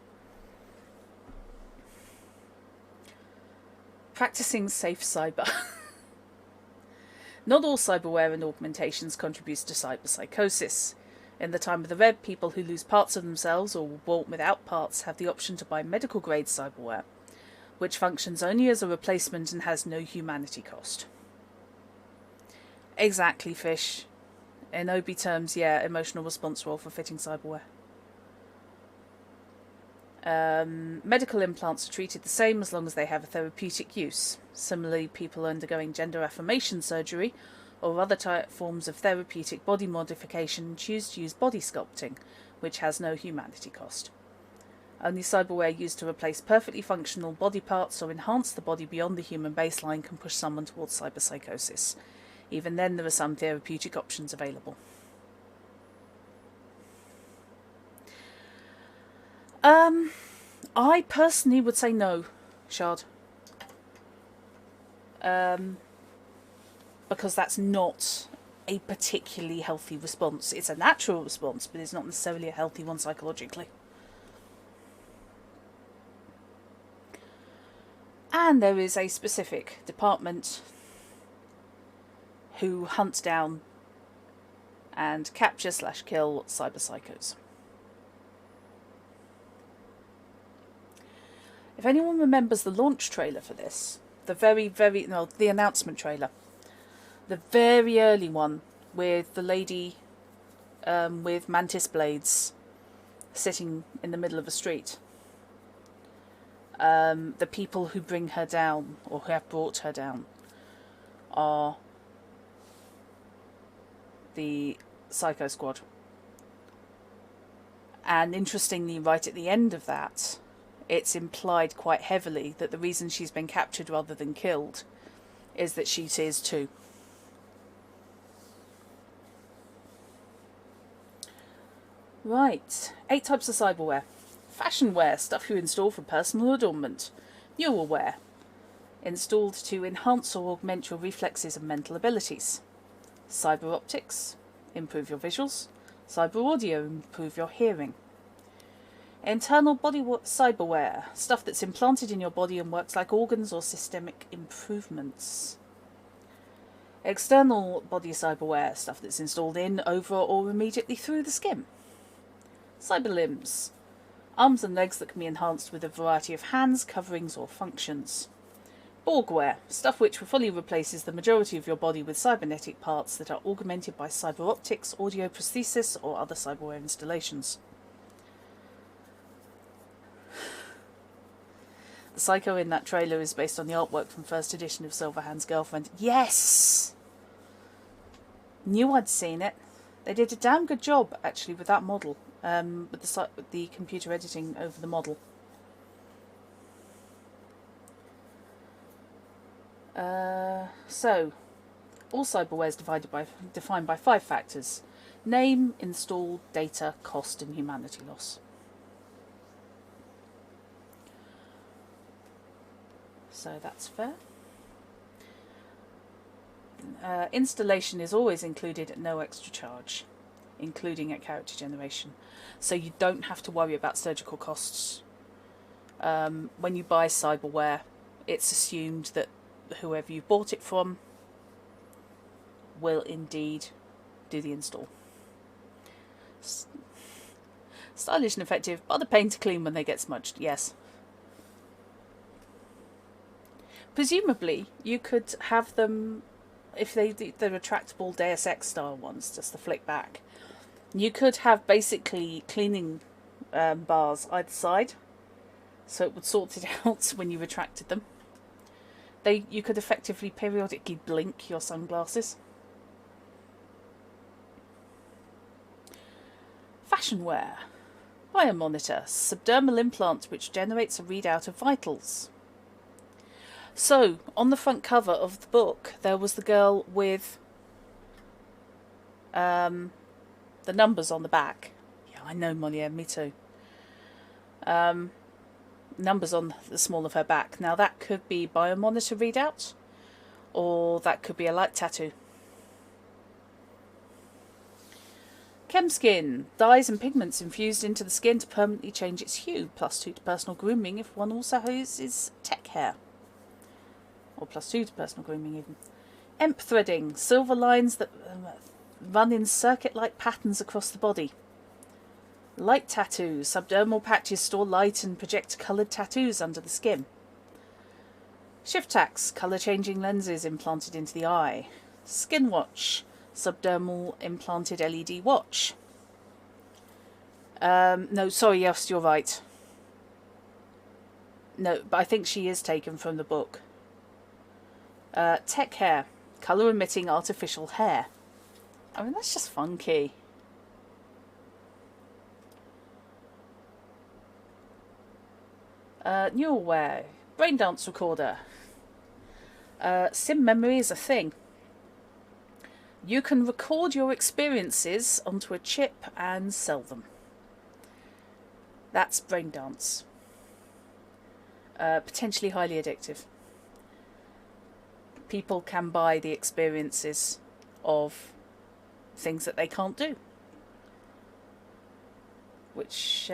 Practicing safe cyber. Not all cyberware and augmentations contributes to cyberpsychosis. In the time of the Red, people who lose parts of themselves or were born without parts have the option to buy medical-grade cyberware, which functions only as a replacement and has no humanity cost. Exactly, Fish. In OB terms, yeah, emotional response role for fitting cyberware. Medical implants are treated the same as long as they have a therapeutic use. Similarly, people undergoing gender affirmation surgery or other forms of therapeutic body modification choose to use body sculpting, which has no humanity cost. Only cyberware used to replace perfectly functional body parts or enhance the body beyond the human baseline can push someone towards cyberpsychosis. Even then, there are some therapeutic options available. I personally would say no, Shard. Because that's not a particularly healthy response. It's a natural response, but it's not necessarily a healthy one psychologically. And there is a specific department who hunt down and capture/kill cyber psychos. If anyone remembers the launch trailer for this, the announcement trailer, the very early one with the lady with mantis blades sitting in the middle of a street. The people who bring her down, or who have brought her down, are the Psycho Squad. And interestingly, right at the end of that, it's implied quite heavily that the reason she's been captured rather than killed is that she is too. Right, 8 types of cyberware. Fashion wear, stuff you install for personal adornment. Neural wear, installed to enhance or augment your reflexes and mental abilities. Cyber optics, improve your visuals. Cyber audio, improve your hearing. Internal body cyberware, stuff that's implanted in your body and works like organs or systemic improvements. External body cyberware, stuff that's installed in, over or immediately through the skin. Cyber limbs, arms and legs that can be enhanced with a variety of hands, coverings or functions. Borgware, stuff which fully replaces the majority of your body with cybernetic parts that are augmented by cyber optics, audio prosthesis or other cyberware installations. The psycho in that trailer is based on the artwork from first edition of Silverhand's Girlfriend. Yes! Knew I'd seen it. They did a damn good job, actually, with that model. With the computer editing over the model. So, all cyberware is defined by 5 factors: name, install, data, cost, and humanity loss. So that's fair. Installation is always included at no extra charge, including at character generation. So you don't have to worry about surgical costs. When you buy cyberware, it's assumed that whoever you bought it from will indeed do the install. Stylish and effective, but the pain to clean when they get smudged, yes. Presumably, you could have them, if they're retractable Deus Ex style ones, just the flick back, you could have basically cleaning bars either side, so it would sort it out when you retracted them. You could effectively periodically blink your sunglasses. Fashion wear. Biomonitor, subdermal implant which generates a readout of vitals. So, on the front cover of the book, there was the girl with the numbers on the back. Yeah, I know, Moliere, me too. Numbers on the small of her back. Now, that could be biomonitor readout, or that could be a light tattoo. Chemskin, dyes and pigments infused into the skin to permanently change its hue, +2 to personal grooming if one also uses tech hair. Or +2 to personal grooming even. Emp threading, silver lines that run in circuit-like patterns across the body. Light tattoos, subdermal patches store light and project coloured tattoos under the skin. Shift tacks, colour-changing lenses implanted into the eye. Skin watch, subdermal implanted LED watch. No, sorry, yes, you're right. No, but I think she is taken from the book. Tech hair, colour-emitting artificial hair. I mean, that's just funky. Neural wear, brain dance recorder. Sim memory is a thing. You can record your experiences onto a chip and sell them. That's brain dance. Potentially highly addictive. People can buy the experiences of things that they can't do. Which,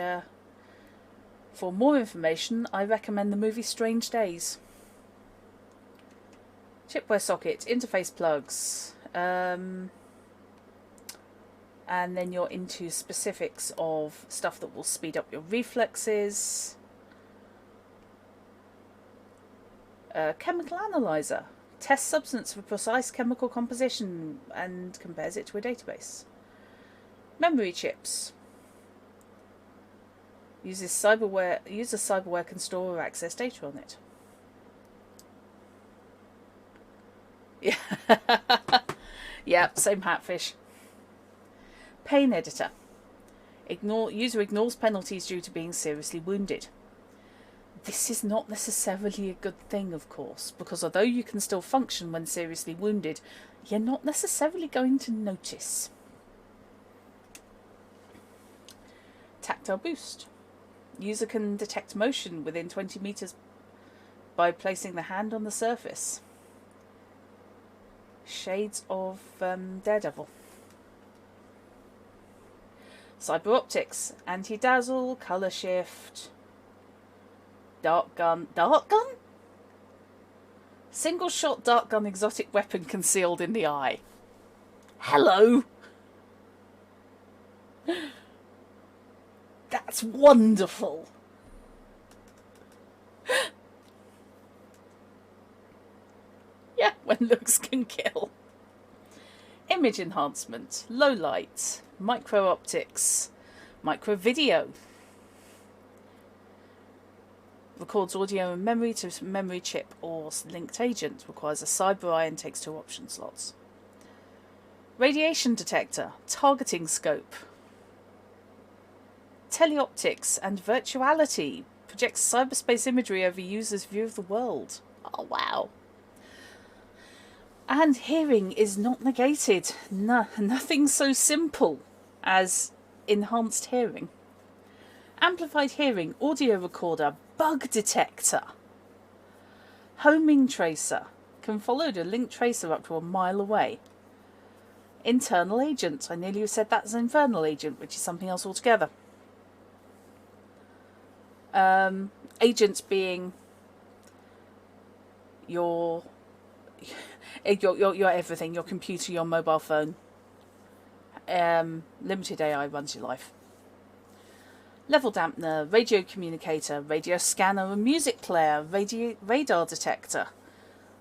for more information, I recommend the movie Strange Days. Chipware socket, interface plugs, and then you're into specifics of stuff that will speed up your reflexes. Chemical analyzer. Tests substance for precise chemical composition and compares it to a database. Memory chips. Uses cyberware can store or access data on it. Yeah. Yeah, same hatfish. Pain editor. User ignores penalties due to being seriously wounded. This is not necessarily a good thing, of course, because although you can still function when seriously wounded, you're not necessarily going to notice. Tactile boost. User can detect motion within 20 meters by placing the hand on the surface. Shades of Daredevil. Cyber optics. Anti-dazzle, colour shift. Dark gun. Dark gun? Single shot dark gun exotic weapon concealed in the eye. Hello! That's wonderful! Yeah, when looks can kill. Image enhancement, low light, micro optics, micro video. Records audio and memory to memory chip or linked agent. Requires a cyber eye and takes 2 option slots. Radiation detector, targeting scope. Teleoptics and virtuality. Projects cyberspace imagery over users' view of the world. Oh, wow. And hearing is not negated. No, nothing so simple as enhanced hearing. Amplified hearing, audio recorder, bug detector. Homing tracer. Can follow the link tracer up to a mile away. Internal agent. I nearly said that's an infernal agent, which is something else altogether. Agents being your everything, your computer, your mobile phone. Limited AI runs your life. Level dampener, radio communicator, radio scanner, a music player, radar detector,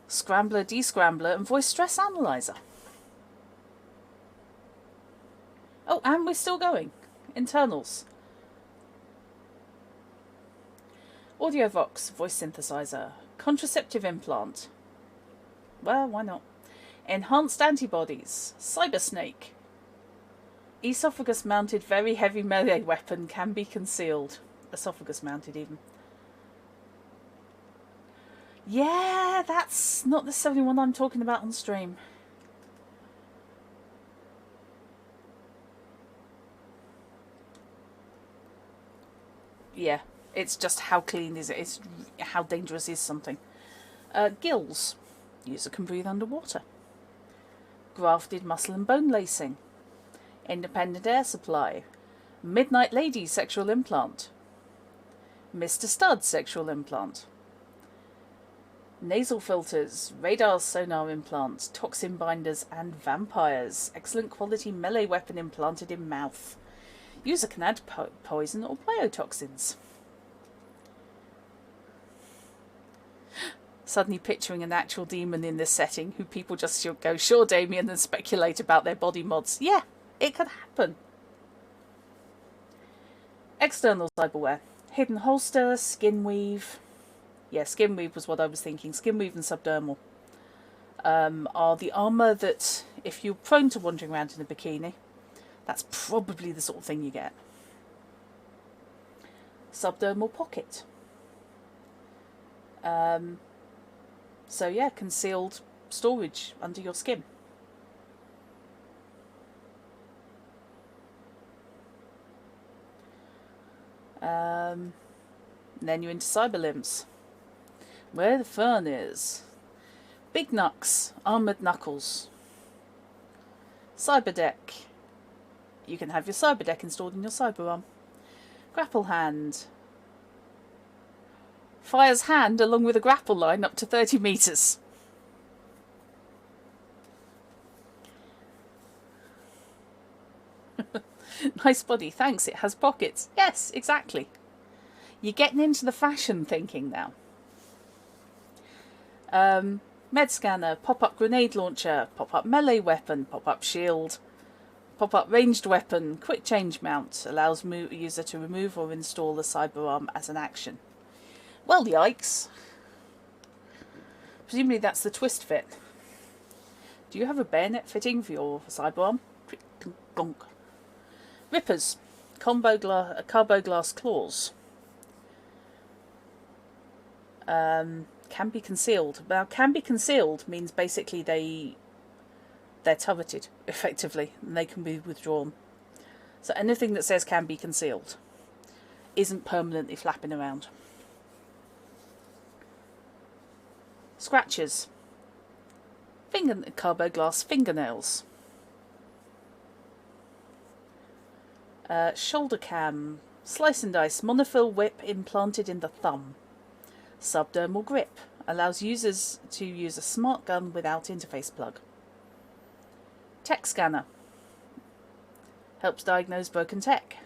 scrambler, descrambler, and voice stress analyzer. Oh, and we're still going. Internals. AudioVox, voice synthesizer, contraceptive implant. Well, why not? Enhanced antibodies, cybersnake. Esophagus mounted very heavy melee weapon can be concealed. Esophagus mounted even. Yeah, that's not necessarily one I'm talking about on stream. Yeah, it's just how clean is it? It's how dangerous is something. Gills. User can breathe underwater. Grafted muscle and bone lacing. Independent air supply. Midnight Lady sexual implant. Mr. Stud sexual implant. Nasal filters, radar sonar implants, toxin binders and vampires. Excellent quality melee weapon implanted in mouth. User can add poison or biotoxins. Suddenly picturing an actual demon in this setting who people just go, sure Damien, and speculate about their body mods. Yeah, it could happen. External cyberware. Hidden holster, skin weave. Yeah, skin weave was what I was thinking. Skin weave and subdermal are the armour that, if you're prone to wandering around in a bikini, that's probably the sort of thing you get. Subdermal pocket. So yeah, concealed storage under your skin. And then you're into cyber limbs, where the fun is. Big Knucks, armoured knuckles. Cyber deck. You can have your cyber deck installed in your cyber arm. Grapple hand. Fires hand along with a grapple line up to 30 metres. Nice body, thanks, it has pockets. Yes, exactly. You're getting into the fashion thinking now. Med scanner, pop-up grenade launcher, pop-up melee weapon, pop-up shield, pop-up ranged weapon, quick change mount, allows user to remove or install the cyber arm as an action. Well, yikes. Presumably that's the twist fit. Do you have a bayonet fitting for your cyber arm? Gonk. Rippers, carbo glass claws. Can be concealed. Now, can be concealed means basically they're turreted, effectively, and they can be withdrawn. So anything that says can be concealed isn't permanently flapping around. Scratches. Carbo glass fingernails. Shoulder cam. Slice and dice. Monofill whip implanted in the thumb. Subdermal grip. Allows users to use a smart gun without interface plug. Tech scanner. Helps diagnose broken tech.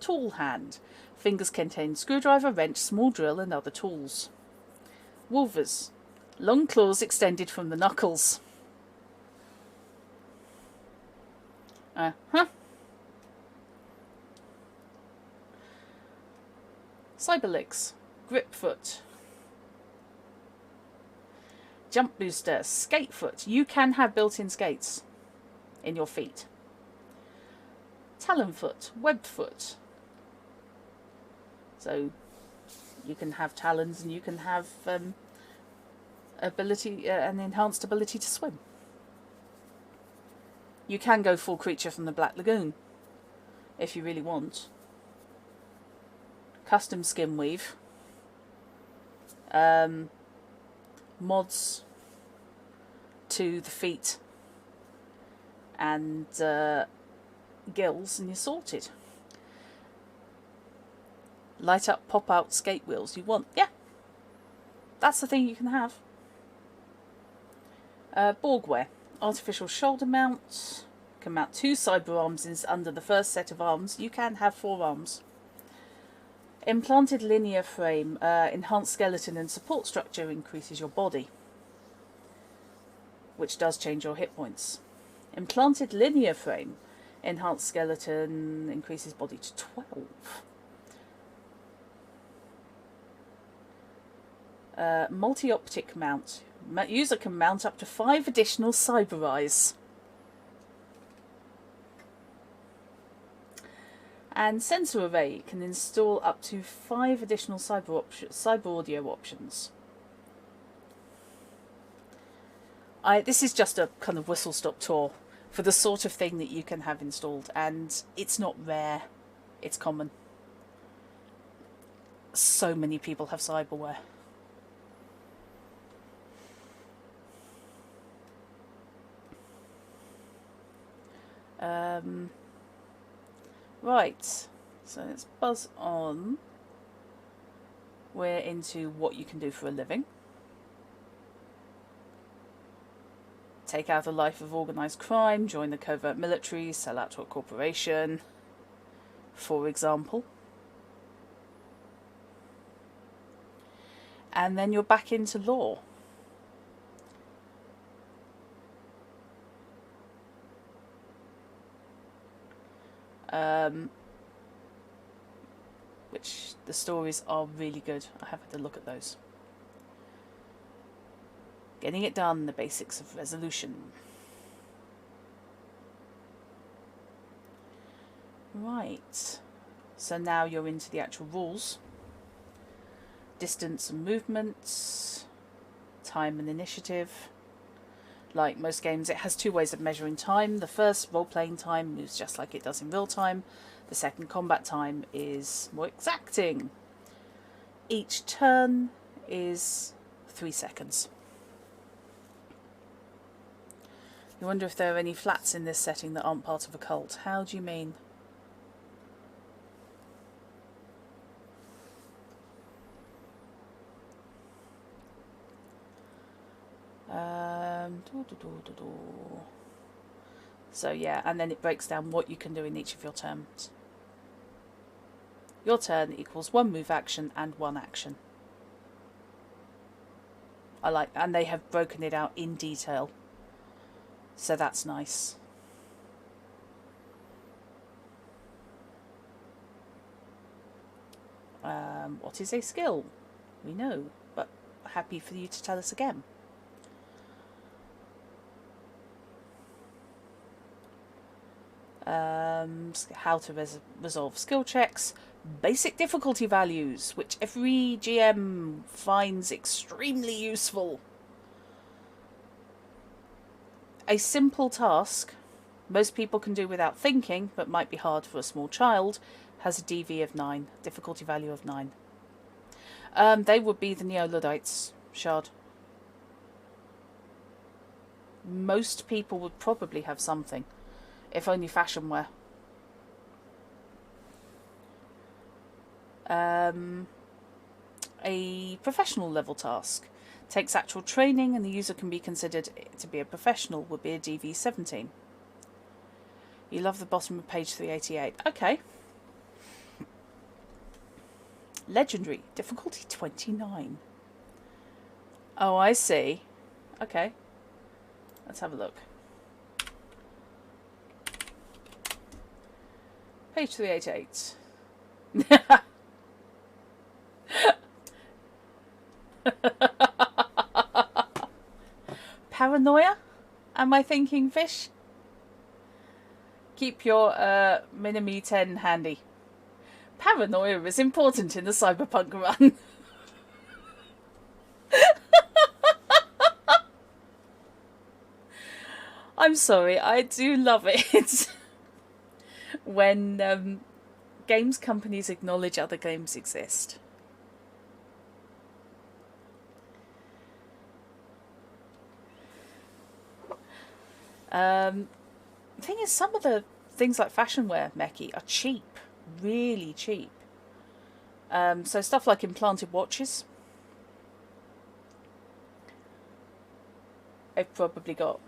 Tool hand. Fingers contain screwdriver, wrench, small drill and other tools. Wolvers. Long claws extended from the knuckles. Cyberlicks. Grip foot. Jump booster. Skate foot. You can have built-in skates in your feet. Talon foot. Web foot. So you can have talons and you can have an enhanced ability to swim. You can go full creature from the Black Lagoon if you really want. Custom skin weave. Mods to the feet and gills, and you're sorted. Light up, pop out skate wheels you want. Yeah, that's the thing you can have. Borgwear. Artificial shoulder mount. Can mount 2 cyber arms under the first set of arms. You can have 4 arms. Implanted linear frame. Enhanced skeleton and support structure increases your body, which does change your hit points. Implanted linear frame. Enhanced skeleton increases body to 12. Multi-optic mount. User can mount up to 5 additional cyber eyes. And sensor array can install up to 5 additional cyber audio options. This is just a kind of whistle-stop tour for the sort of thing that you can have installed, and it's not rare, it's common. So many people have cyberware. Right, so let's buzz on. We're into what you can do for a living. Take out a life of organised crime, join the covert military, sell out to a corporation, for example. And then you're back into law. Which the stories are really good. I have had a look at those. Getting it done, the basics of resolution. Right, so now you're into the actual rules. Distance and movement, time and initiative. Like most games, it has 2 ways of measuring time. The first, role-playing time, moves just like it does in real time. The second combat time is more exacting. Each turn is 3 seconds. You wonder if there are any flats in this setting that aren't part of a cult. How do you mean? So yeah, and then it breaks down what you can do in each of your turns. Your turn equals 1 move action and 1 action. And they have broken it out in detail. So that's nice. What is a skill? We know, but happy for you to tell us again. How to resolve skill checks. Basic difficulty values, which every GM finds extremely useful. A simple task most people can do without thinking, but might be hard for a small child, has a DV of 9, difficulty value of 9. They would be the Neo-Luddites, Shard. Most people would probably have something, if only fashion wear. A professional level task takes actual training and the user can be considered to be a professional, would be a DV 17. You love the bottom of page 388. Okay. Legendary, difficulty 29. Oh, I see. Okay. Let's have a look. Page 388. Paranoia? Am I thinking, fish? Keep your Minimi 10 handy. Paranoia is important in the Cyberpunk run. I'm sorry, I do love it when games companies acknowledge other games exist. The thing is, some of the things like fashion wear mechie are cheap, really cheap. So stuff like implanted watches, they've probably got.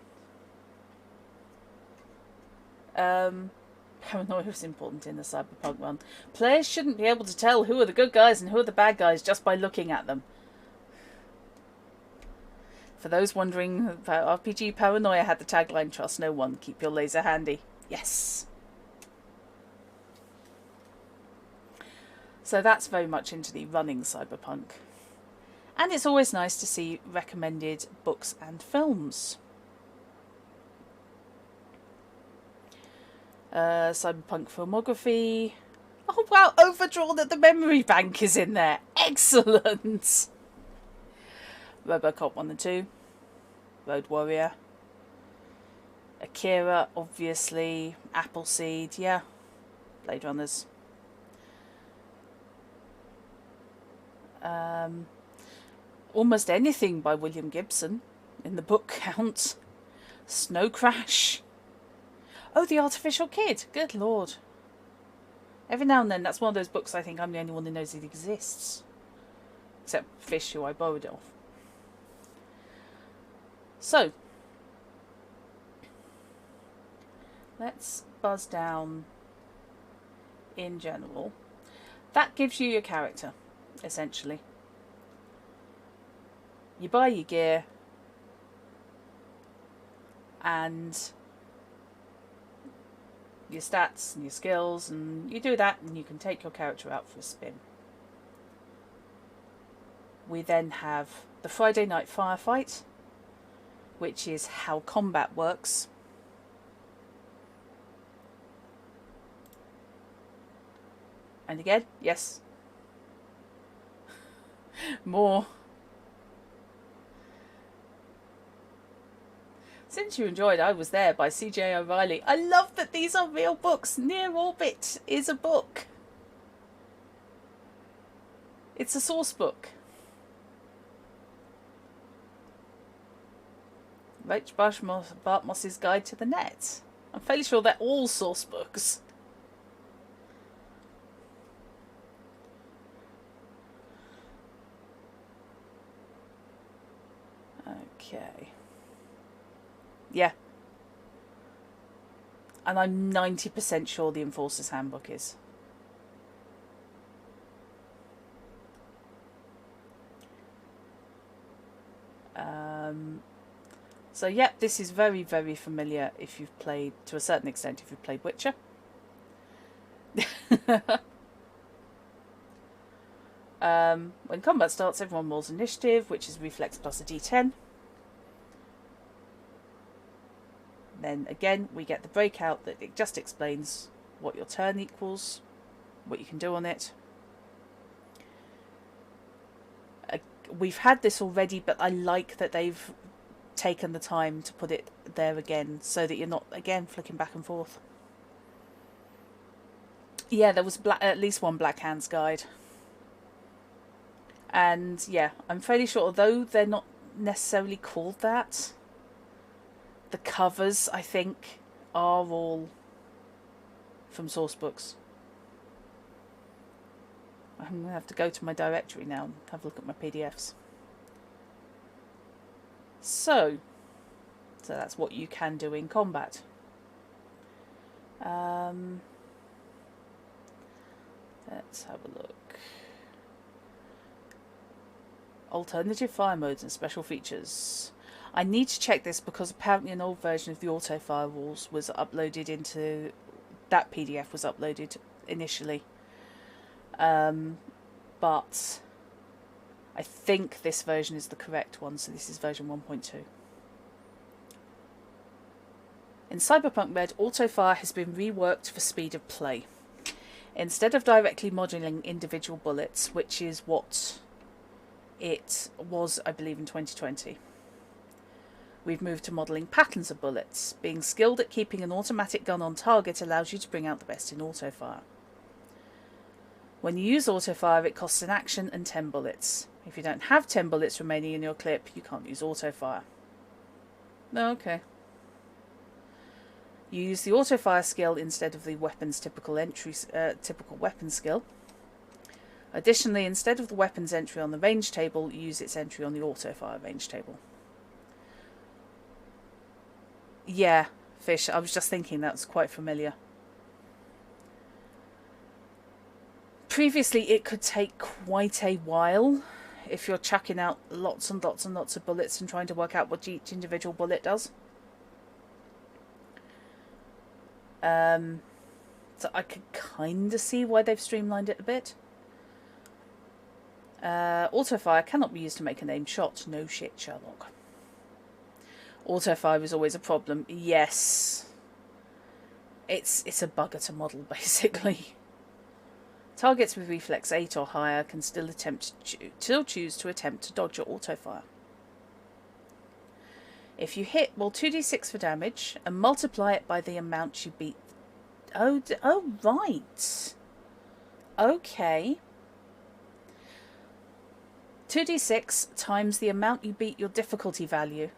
Paranoia is important in the Cyberpunk one. Players shouldn't be able to tell who are the good guys and who are the bad guys just by looking at them. For those wondering about RPG, Paranoia had the tagline, "Trust no one, keep your laser handy." Yes. So that's very much into the running Cyberpunk. And it's always nice to see recommended books and films. Cyberpunk filmography. Oh wow, Overdrawn at the Memory Bank is in there. Excellent! Robocop 1 and 2. Road Warrior. Akira, obviously. Appleseed, yeah. Blade Runners. Almost anything by William Gibson in the book counts. Snow Crash. Oh, The Artificial Kid. Good lord. Every now and then, that's one of those books I think I'm the only one who knows it exists. Except Fish, who I borrowed it off. So, let's buzz down in general. That gives you your character, essentially. You buy your gear, and your stats and your skills, and you do that and you can take your character out for a spin. We then have the Friday night firefight, which is how combat works. And again, yes, more. Since You Enjoyed I Was There by C.J. O'Reilly. I love that these are real books. Near Orbit is a book. It's a source book. Rach Bartmoss's Guide to the Net. I'm fairly sure they're all source books. Okay. Yeah. And I'm 90% sure the Enforcer's Handbook is. So yeah, this is very, very familiar if you've played, to a certain extent, if you've played Witcher. When combat starts, everyone rolls initiative, which is reflex plus a d10. Then again, we get the breakout that it just explains what your turn equals, what you can do on it. We've had this already, but I like that they've taken the time to put it there again, so that you're not, again, flicking back and forth. Yeah, there was at least one Black Hands guide. And yeah, I'm fairly sure, although they're not necessarily called that, the covers, I think, are all from source books. I'm going to have to go to my directory now and have a look at my PDFs. So that's what you can do in combat. Let's have a look. Alternative fire modes and special features. I need to check this because apparently an old version of the auto firewalls was uploaded into... That PDF was uploaded initially. But I think this version is the correct one, so this is version 1.2. In Cyberpunk Red, autofire has been reworked for speed of play. Instead of directly modelling individual bullets, which is what it was, I believe, in 2020, we've moved to modelling patterns of bullets. Being skilled at keeping an automatic gun on target allows you to bring out the best in autofire. When you use autofire, it costs an action and 10 bullets. If you don't have 10 bullets remaining in your clip, you can't use autofire. Okay. You use the autofire skill instead of the weapon's typical weapon skill. Additionally, instead of the weapon's entry on the range table, you use its entry on the autofire range table. Yeah, Fish, I was just thinking that was quite familiar. Previously, it could take quite a while if you're chucking out lots and lots and lots of bullets and trying to work out what each individual bullet does. So I could kind of see why they've streamlined it a bit. Autofire cannot be used to make a named shot. No shit, Sherlock. Autofire is always a problem. Yes. It's a bugger to model, basically. Targets with reflex 8 or higher can still choose to attempt to dodge your autofire. If you hit, roll 2d6 for damage and multiply it by the amount you beat. Oh, right. Okay. 2d6 times the amount you beat your difficulty value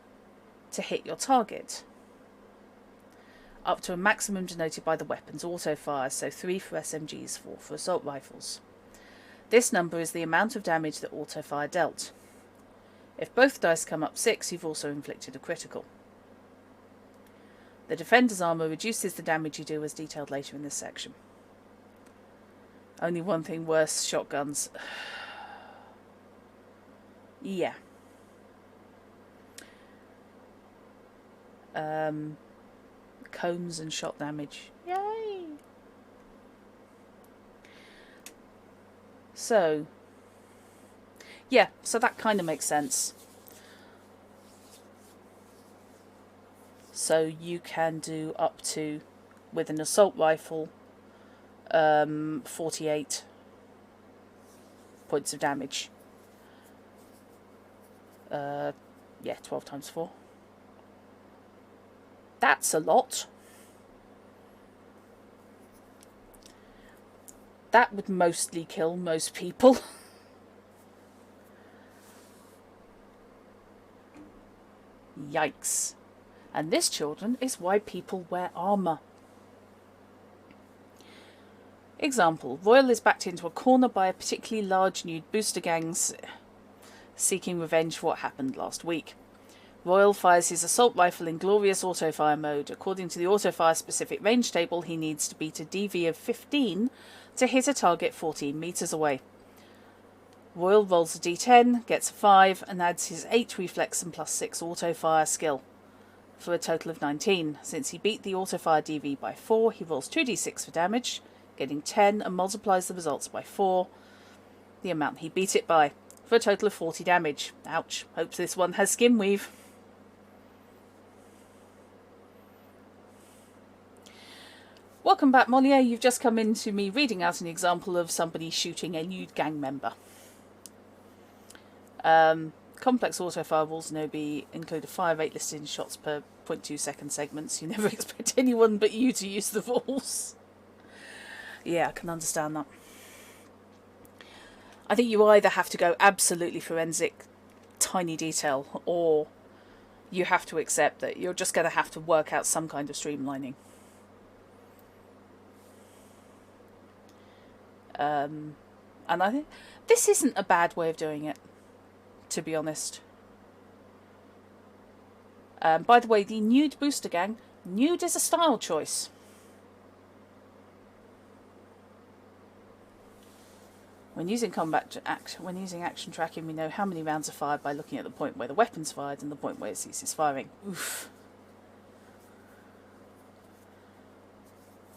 to hit your target. Up to a maximum denoted by the weapon's autofire, so 3 for SMGs, 4 for assault rifles. This number is the amount of damage that autofire dealt. If both dice come up 6, you've also inflicted a critical. The defender's armour reduces the damage you do, as detailed later in this section. Only one thing worse, shotguns. Yeah. Cones and shot damage. Yay! So, yeah, so that kind of makes sense. So you can do up to, with an assault rifle, 48 points of damage. Yeah, 12 times 4. That's a lot. That would mostly kill most people. Yikes. And this, children, is why people wear armour. Example, Royal is backed into a corner by a particularly large nude booster gangs seeking revenge for what happened last week. Royal fires his assault rifle in glorious autofire mode. According to the autofire specific range table, he needs to beat a DV of 15 to hit a target 14 metres away. Royal rolls a d10, gets a 5, and adds his 8 reflex and plus 6 autofire skill, for a total of 19. Since he beat the autofire DV by 4, he rolls 2d6 for damage, getting 10, and multiplies the results by 4, the amount he beat it by, for a total of 40 damage. Ouch. Hopes this one has skin weave. Welcome back, Moliere. You've just come into me reading out an example of somebody shooting a nude gang member. Complex autofire rules in OB include a fire rate listed in shots per 0.2 second segments. You never expect anyone but you to use the rules. Yeah, I can understand that. I think you either have to go absolutely forensic, tiny detail, or you have to accept that you're just going to have to work out some kind of streamlining. And I think this isn't a bad way of doing it, to be honest. By the way, the nude booster gang, nude is a style choice. When using action tracking, we know how many rounds are fired by looking at the point where the weapon's fired and the point where it ceases firing. Oof.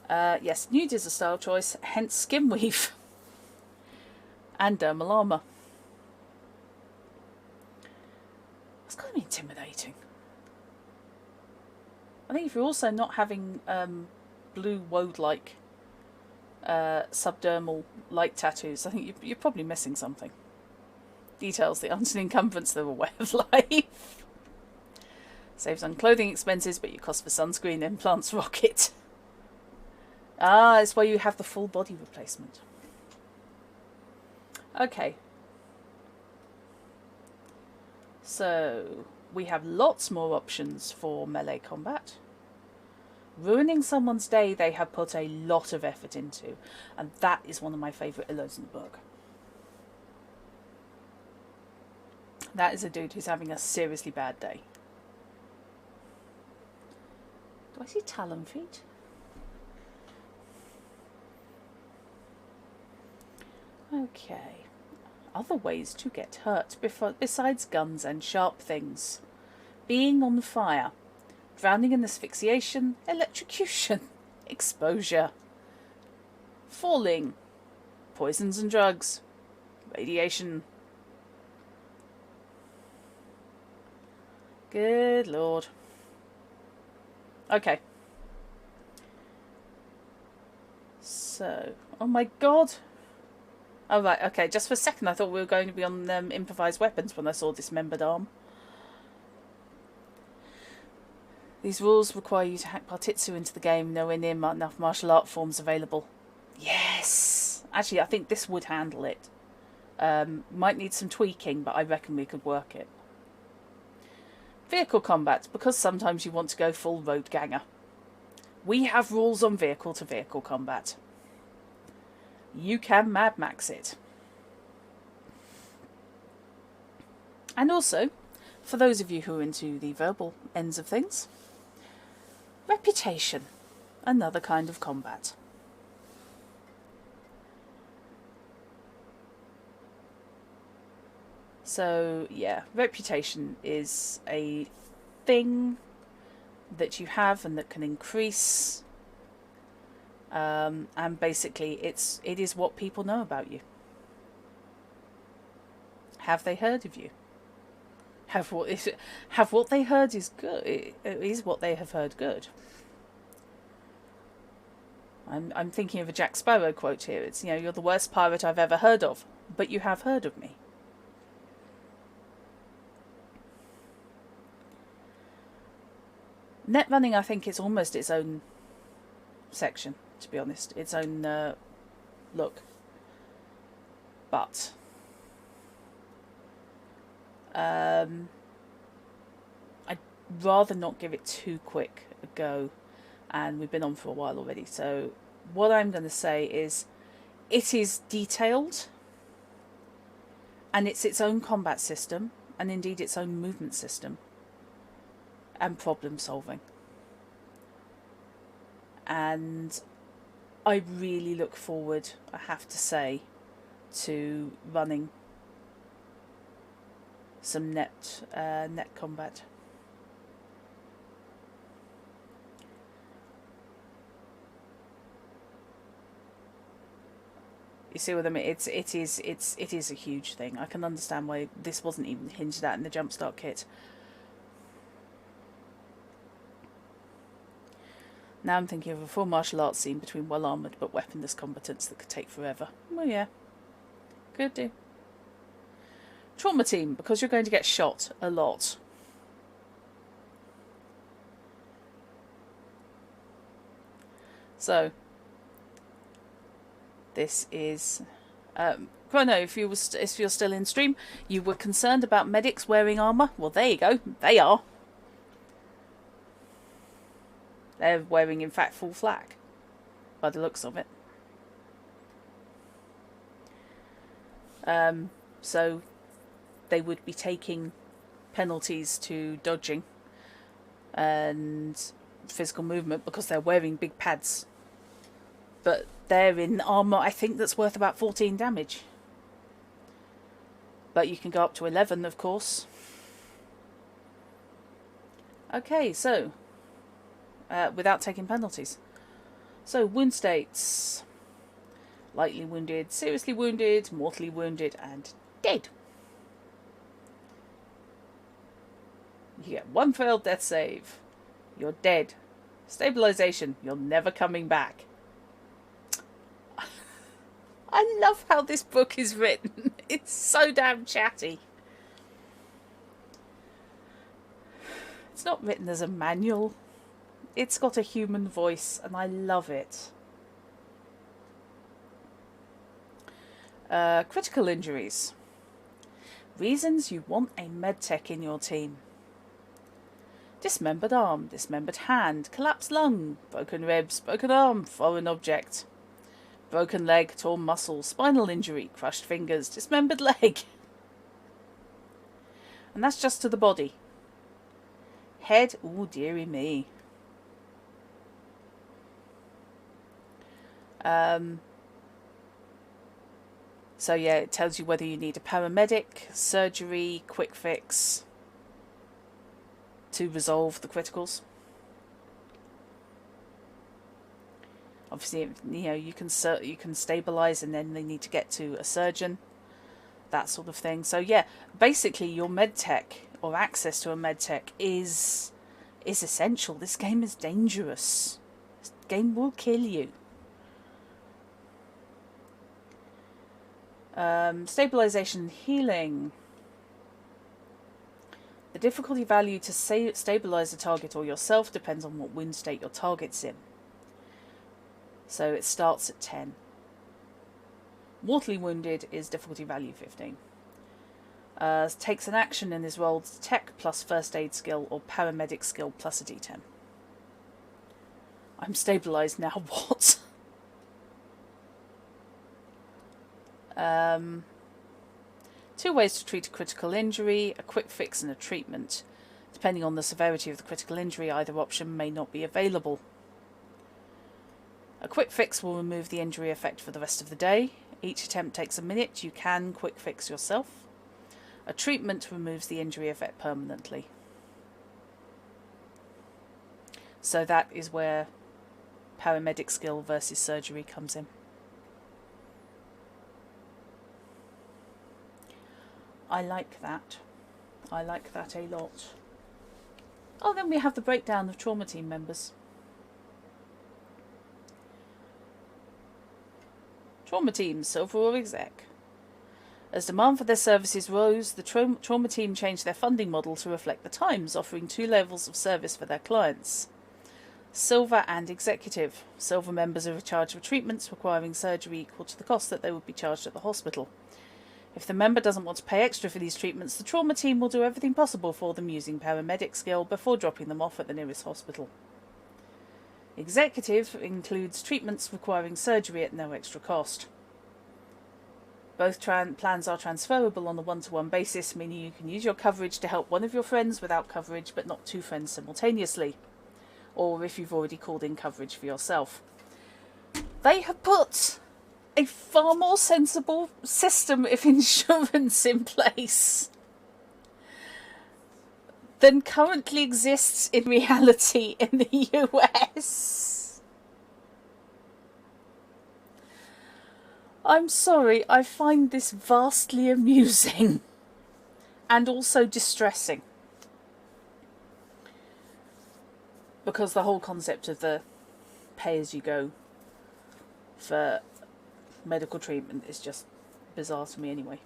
Yes, nude is a style choice, hence skin weave and dermal armour. It's kind of intimidating. I think if you're also not having blue woad-like subdermal light tattoos, I think you're probably missing something. Details that aren't an encumbrance, they're a way of life. Saves on clothing expenses, but your cost for sunscreen implants rocket. Ah, it's where you have the full body replacement. Okay. So, we have lots more options for melee combat. Ruining someone's day they have put a lot of effort into, and that is one of my favourite illos in the book. That is a dude who's having a seriously bad day. Do I see talon feet? Okay. Other ways to get hurt besides guns and sharp things. Being on fire. Drowning and asphyxiation. Electrocution. Exposure. Falling. Poisons and drugs. Radiation. Good lord. Okay. So, oh my god. Oh right, okay, just for a second I thought we were going to be on improvised weapons when I saw dismembered arm. These rules require you to hack Partitsu into the game, nowhere near enough martial art forms available. Yes! Actually, I think this would handle it. Might need some tweaking, but I reckon we could work it. Vehicle combat, because sometimes you want to go full road ganger. We have rules on vehicle-to-vehicle combat. You can Mad Max it. And also, for those of you who are into the verbal ends of things, reputation, another kind of combat. So, yeah, reputation is a thing that you have and that can increase. And basically, it is what people know about you. Have they heard of you? Have what they heard is good. Is what they have heard good. I'm thinking of a Jack Sparrow quote here. It's, you know, you're the worst pirate I've ever heard of, but you have heard of me. Net running, I think it's almost its own section, to be honest. Its own look. But I'd rather not give it too quick a go. And we've been on for a while already. So what I'm going to say is it is detailed. And it's its own combat system. And indeed its own movement system. And problem solving. And I really look forward, I have to say, to running some net combat. You see what I mean? It is a huge thing. I can understand why this wasn't even hinged at in the Jumpstart kit. Now I'm thinking of a full martial arts scene between well-armoured but weaponless combatants that could take forever. Well, yeah. Could do. Trauma team, because you're going to get shot a lot. So, this is... Chrono, if you're still in stream, you were concerned about medics wearing armour? Well, there you go. They are. They're wearing, in fact, full flak, by the looks of it. So they would be taking penalties to dodging and physical movement because they're wearing big pads. But they're in armour, I think, that's worth about 14 damage. But you can go up to 11, of course. Okay, so... without taking penalties. So, wound states. Lightly wounded, seriously wounded, mortally wounded, and dead. You get 1 failed death save. You're dead. Stabilization. You're never coming back. I love how this book is written. It's so damn chatty. It's not written as a manual. It's got a human voice, and I love it. Critical injuries. Reasons you want a medtech in your team. Dismembered arm, dismembered hand, collapsed lung, broken ribs, broken arm, foreign object. Broken leg, torn muscle, spinal injury, crushed fingers, dismembered leg. And that's just to the body. Head, ooh dearie me. So yeah, it tells you whether you need a paramedic, surgery, quick fix to resolve the criticals. Obviously, you know, you can stabilize, and then they need to get to a surgeon, that sort of thing. So yeah, basically your medtech or access to a medtech is essential. This game is dangerous. This game will kill you. Stabilization and healing. The difficulty value to stabilize a target or yourself depends on what wound state your target's in. So it starts at 10. Mortally wounded is difficulty value 15. Takes an action and is rolled tech plus first aid skill or paramedic skill plus a d10. I'm stabilized now, what? 2 ways to treat a critical injury, a quick fix and a treatment. Depending on the severity of the critical injury, either option may not be available. A quick fix will remove the injury effect for the rest of the day. Each attempt takes a minute. You can quick fix yourself. A treatment removes the injury effect permanently. So that is where paramedic skill versus surgery comes in. I like that. I like that a lot. Oh, then we have the breakdown of trauma team members. Trauma team, Silver or Exec. As demand for their services rose, the trauma team changed their funding model to reflect the times, offering 2 levels of service for their clients: Silver and Executive. Silver members are charged for treatments requiring surgery equal to the cost that they would be charged at the hospital. If the member doesn't want to pay extra for these treatments, the trauma team will do everything possible for them using paramedic skill before dropping them off at the nearest hospital. Executive includes treatments requiring surgery at no extra cost. Both plans are transferable on a one-to-one basis, meaning you can use your coverage to help one of your friends without coverage, but not 2 friends simultaneously. Or if you've already called in coverage for yourself. They have put a far more sensible system of insurance in place than currently exists in reality in the US. I'm sorry, I find this vastly amusing and also distressing. Because the whole concept of the pay-as-you-go for medical treatment is just bizarre to me anyway.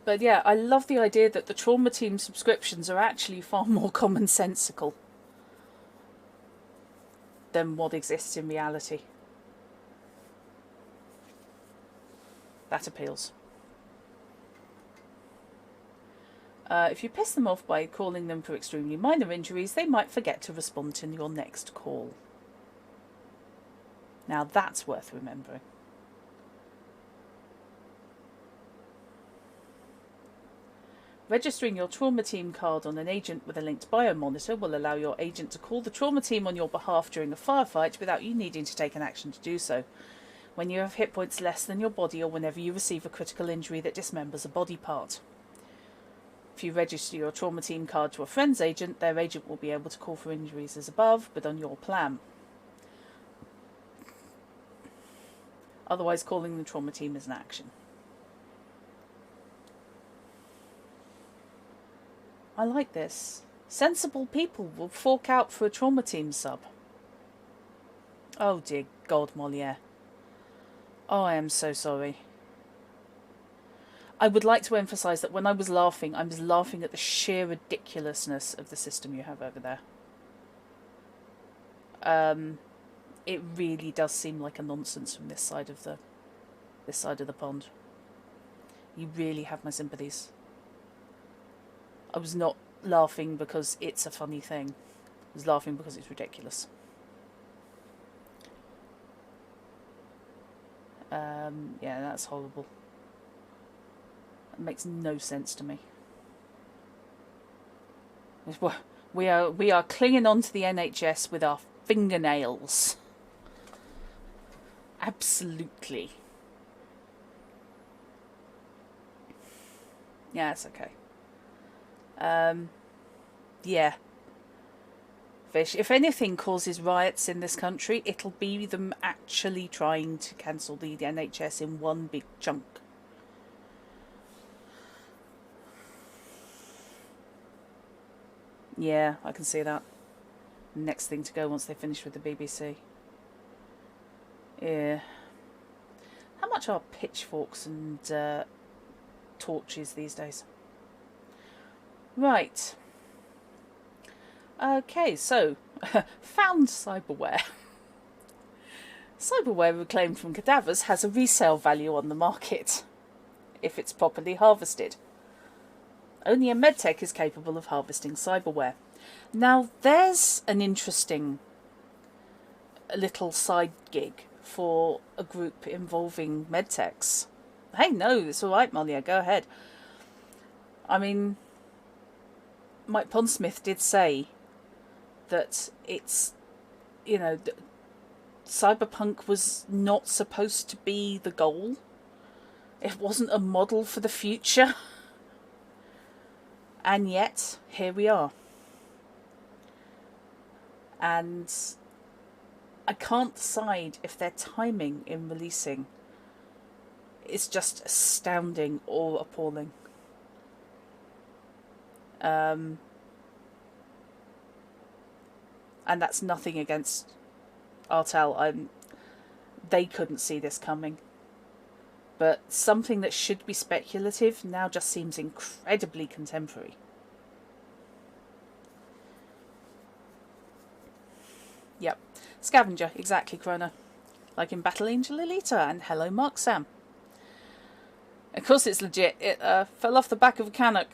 But yeah, I love the idea that the trauma team subscriptions are actually far more commonsensical than what exists in reality. That appeals. If you piss them off by calling them for extremely minor injuries, they might forget to respond to your next call. Now that's worth remembering. Registering your trauma team card on an agent with a linked biomonitor will allow your agent to call the trauma team on your behalf during a firefight without you needing to take an action to do so. When you have hit points less than your body, or whenever you receive a critical injury that dismembers a body part. If you register your trauma team card to a friend's agent, their agent will be able to call for injuries as above, but on your plan. Otherwise, calling the trauma team is an action. I like this. Sensible people will fork out for a trauma team sub. Oh dear God, Moliere. Oh, I am so sorry. I would like to emphasise that when I was laughing at the sheer ridiculousness of the system you have over there. It really does seem like a nonsense from this side of the pond. You really have my sympathies. I was not laughing because it's a funny thing. I was laughing because it's ridiculous. Yeah, that's horrible. It makes no sense to me. We are clinging on to the NHS with our fingernails. Absolutely. Yeah, it's okay. Yeah. If anything causes riots in this country, it'll be them actually trying to cancel the NHS in one big chunk. Yeah, I can see that. Next thing to go once they finish with the BBC. Yeah. How much are pitchforks and torches these days? Right. Okay, so, found cyberware. Cyberware reclaimed from cadavers has a resale value on the market, if it's properly harvested. Only a medtech is capable of harvesting cyberware. Now, there's an interesting little side gig for a group involving medtechs. Hey, no, it's all right, Malia, go ahead. I mean, Mike Pondsmith did say that it's, Cyberpunk was not supposed to be the goal. It wasn't a model for the future. And yet, here we are. And I can't decide if their timing in releasing is just astounding or appalling. And that's nothing against Artel. they couldn't see this coming. But something that should be speculative now just seems incredibly contemporary. Yep. Scavenger, exactly, Krona. Like in Battle Angel Alita and Hello Mark Sam. Of course it's legit. It fell off the back of a cannock.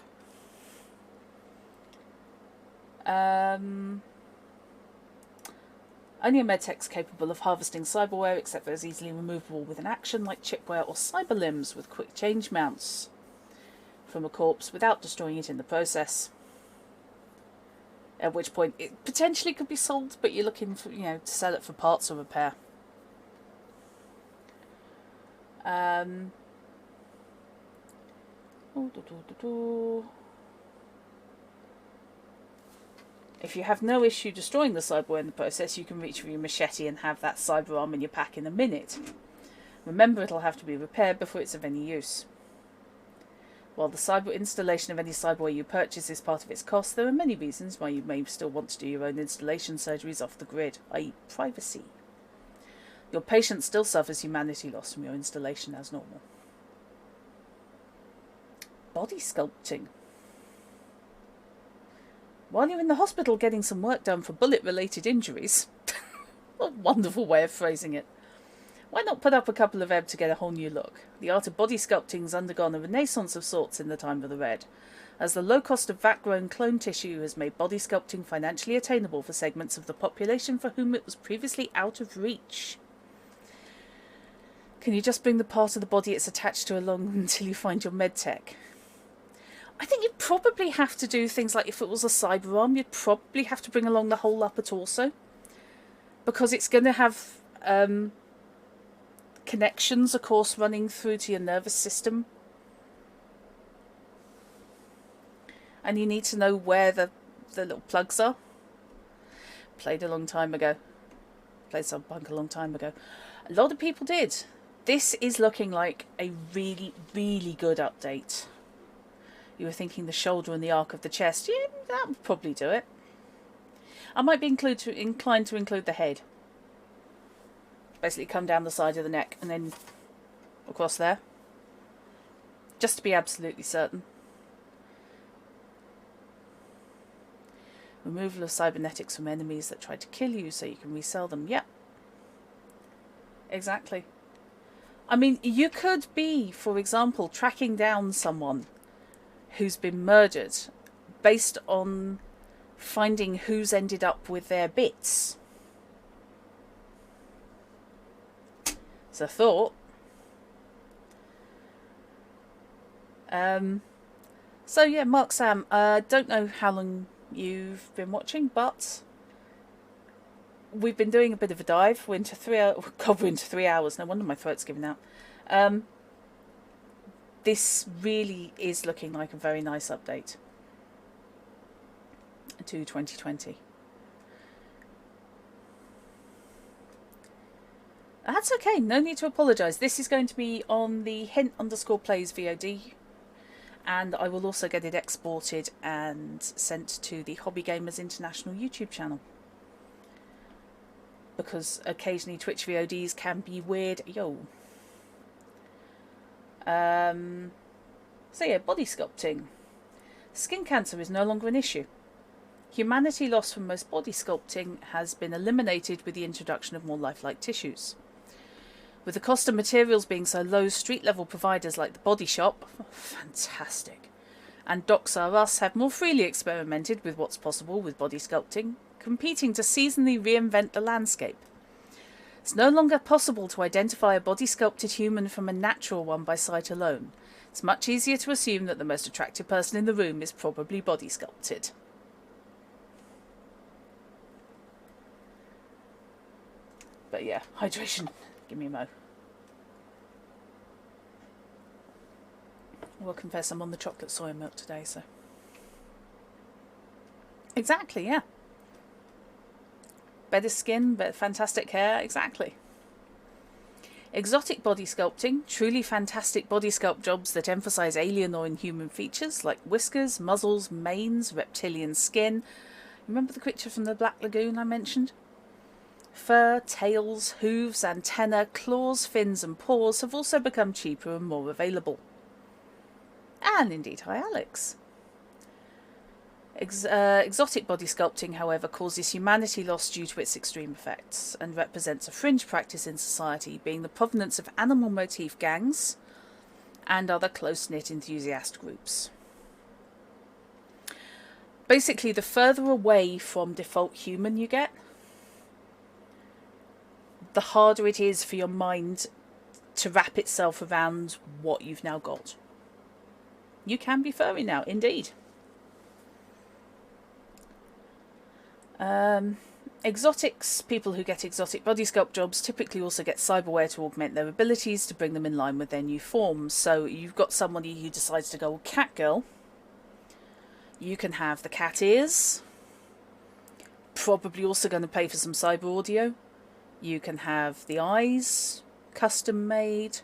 Only a medtech's capable of harvesting cyberware, except those easily removable with an action, like chipware or cyber limbs with quick change mounts from a corpse without destroying it in the process. At which point it potentially could be sold, but you're looking for, to sell it for parts or repair. If you have no issue destroying the cyberware in the process, you can reach for your machete and have that cyber arm in your pack in a minute. Remember, it'll have to be repaired before it's of any use. While the cyber installation of any cyberware you purchase is part of its cost, there are many reasons why you may still want to do your own installation surgeries off the grid, i.e. privacy. Your patient still suffers humanity loss from your installation as normal. Body sculpting. While you're in the hospital getting some work done for bullet-related injuries. What a wonderful way of phrasing it. Why not put up a couple of ebb to get a whole new look? The art of body sculpting has undergone a renaissance of sorts in the time of the Red, as the low cost of vat-grown clone tissue has made body sculpting financially attainable for segments of the population for whom it was previously out of reach. Can you just bring the part of the body it's attached to along until you find your medtech? I think you'd probably have to do things like, if it was a cyber arm, you'd probably have to bring along the whole upper torso. Because it's going to have connections, of course, running through to your nervous system. And you need to know where the little plugs are. Played a long time ago. Played Cyberpunk a long time ago. A lot of people did. This is looking like a really, really good update. You were thinking the shoulder and the arc of the chest. Yeah, that would probably do it. I might be inclined to include the head. Basically come down the side of the neck and then across there. Just to be absolutely certain. Removal of cybernetics from enemies that try to kill you so you can resell them. Yep. Exactly. I mean, you could be, for example, tracking down someone who's been murdered based on finding who's ended up with their bits. It's a thought. So yeah, Mark Sam, don't know how long you've been watching, but we've been doing a bit of a dive. We're into 3 hours. God, we're into 3 hours. No wonder my throat's giving out. This really is looking like a very nice update to 2020. That's okay, no need to apologise. This is going to be on the hint_plays VOD, and I will also get it exported and sent to the Hobby Gamers International YouTube channel. Because occasionally Twitch VODs can be weird. Yo. So yeah, body sculpting. Skin cancer is no longer an issue. Humanity lost from most body sculpting has been eliminated with the introduction of more lifelike tissues. With the cost of materials being so low, street-level providers like the Body Shop, fantastic, and Docs R Us have more freely experimented with what's possible with body sculpting, competing to seasonally reinvent the landscape. It's no longer possible to identify a body-sculpted human from a natural one by sight alone. It's much easier to assume that the most attractive person in the room is probably body-sculpted. But yeah, hydration. Give me a mo. I will confess I'm on the chocolate soy milk today, so... Exactly, yeah. Better skin, better fantastic hair, exactly. Exotic body sculpting, truly fantastic body sculpt jobs that emphasise alien or inhuman features like whiskers, muzzles, manes, reptilian skin. Remember the creature from the Black Lagoon I mentioned? Fur, tails, hooves, antennae, claws, fins and paws have also become cheaper and more available. And indeed, hi Alex. Exotic body sculpting, however, causes humanity loss due to its extreme effects and represents a fringe practice in society, being the provenance of animal motif gangs and other close-knit enthusiast groups. Basically, the further away from default human you get, the harder it is for your mind to wrap itself around what you've now got. You can be furry now, indeed. Exotics, people who get exotic body sculpt jobs, typically also get cyberware to augment their abilities to bring them in line with their new forms. So you've got somebody who decides to go cat girl. You can have the cat ears. Probably also going to pay for some cyber audio. You can have the eyes, custom made.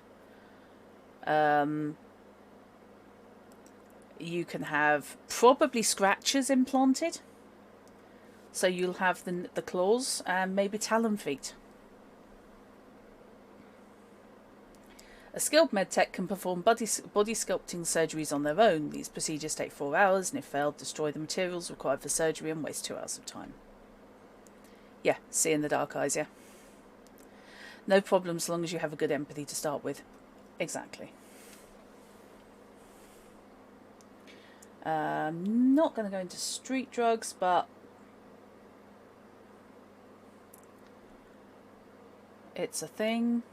You can have probably scratches implanted. So you'll have the claws and maybe talon feet. A skilled medtech can perform body sculpting surgeries on their own. These procedures take 4 hours and if failed, destroy the materials required for surgery and waste 2 hours of time. Yeah, see in the dark eyes, yeah. No problem as long as you have a good empathy to start with. Exactly. Not going to go into street drugs, but it's a thing.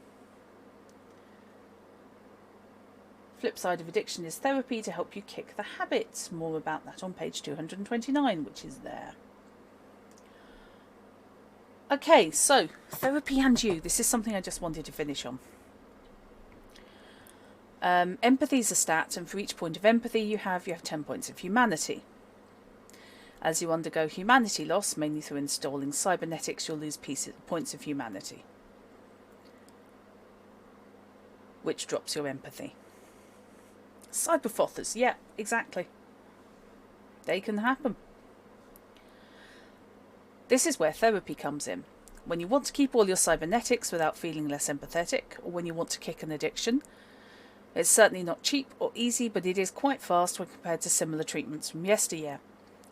Flip side of addiction is therapy to help you kick the habit. More about that on page 229, which is there. Okay, so therapy and you. This is something I just wanted to finish on. Empathy is a stat, and for each point of empathy you have 10 points of humanity. As you undergo humanity loss, mainly through installing cybernetics, you'll lose points of humanity, which drops your empathy. Cyberfrothers, yeah, exactly. They can happen. This is where therapy comes in. When you want to keep all your cybernetics without feeling less empathetic, or when you want to kick an addiction. It's certainly not cheap or easy, but it is quite fast when compared to similar treatments from yesteryear.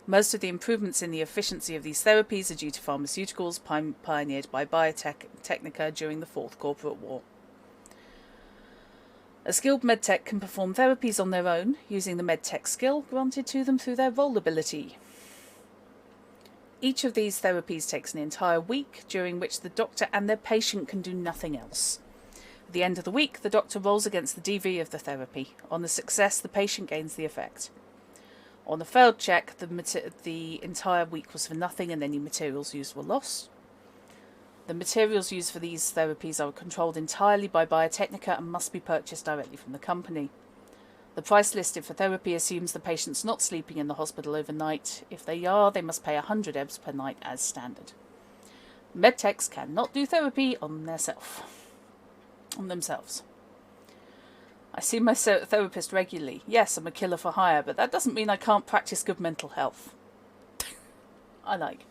Most of the improvements in the efficiency of these therapies are due to pharmaceuticals pioneered by Biotechnica during the Fourth Corporate War. A skilled medtech can perform therapies on their own, using the medtech skill granted to them through their role ability. Each of these therapies takes an entire week, during which the doctor and their patient can do nothing else. At the end of the week, the doctor rolls against the DV of the therapy. On the success, the patient gains the effect. On the failed check, the entire week was for nothing and any materials used were lost. The materials used for these therapies are controlled entirely by Biotechnica and must be purchased directly from the company. The price listed for therapy assumes the patient's not sleeping in the hospital overnight. If they are, they must pay 100 EBS per night as standard. Medtechs cannot do therapy on themselves. I see my therapist regularly. Yes, I'm a killer for hire, but that doesn't mean I can't practice good mental health. I like.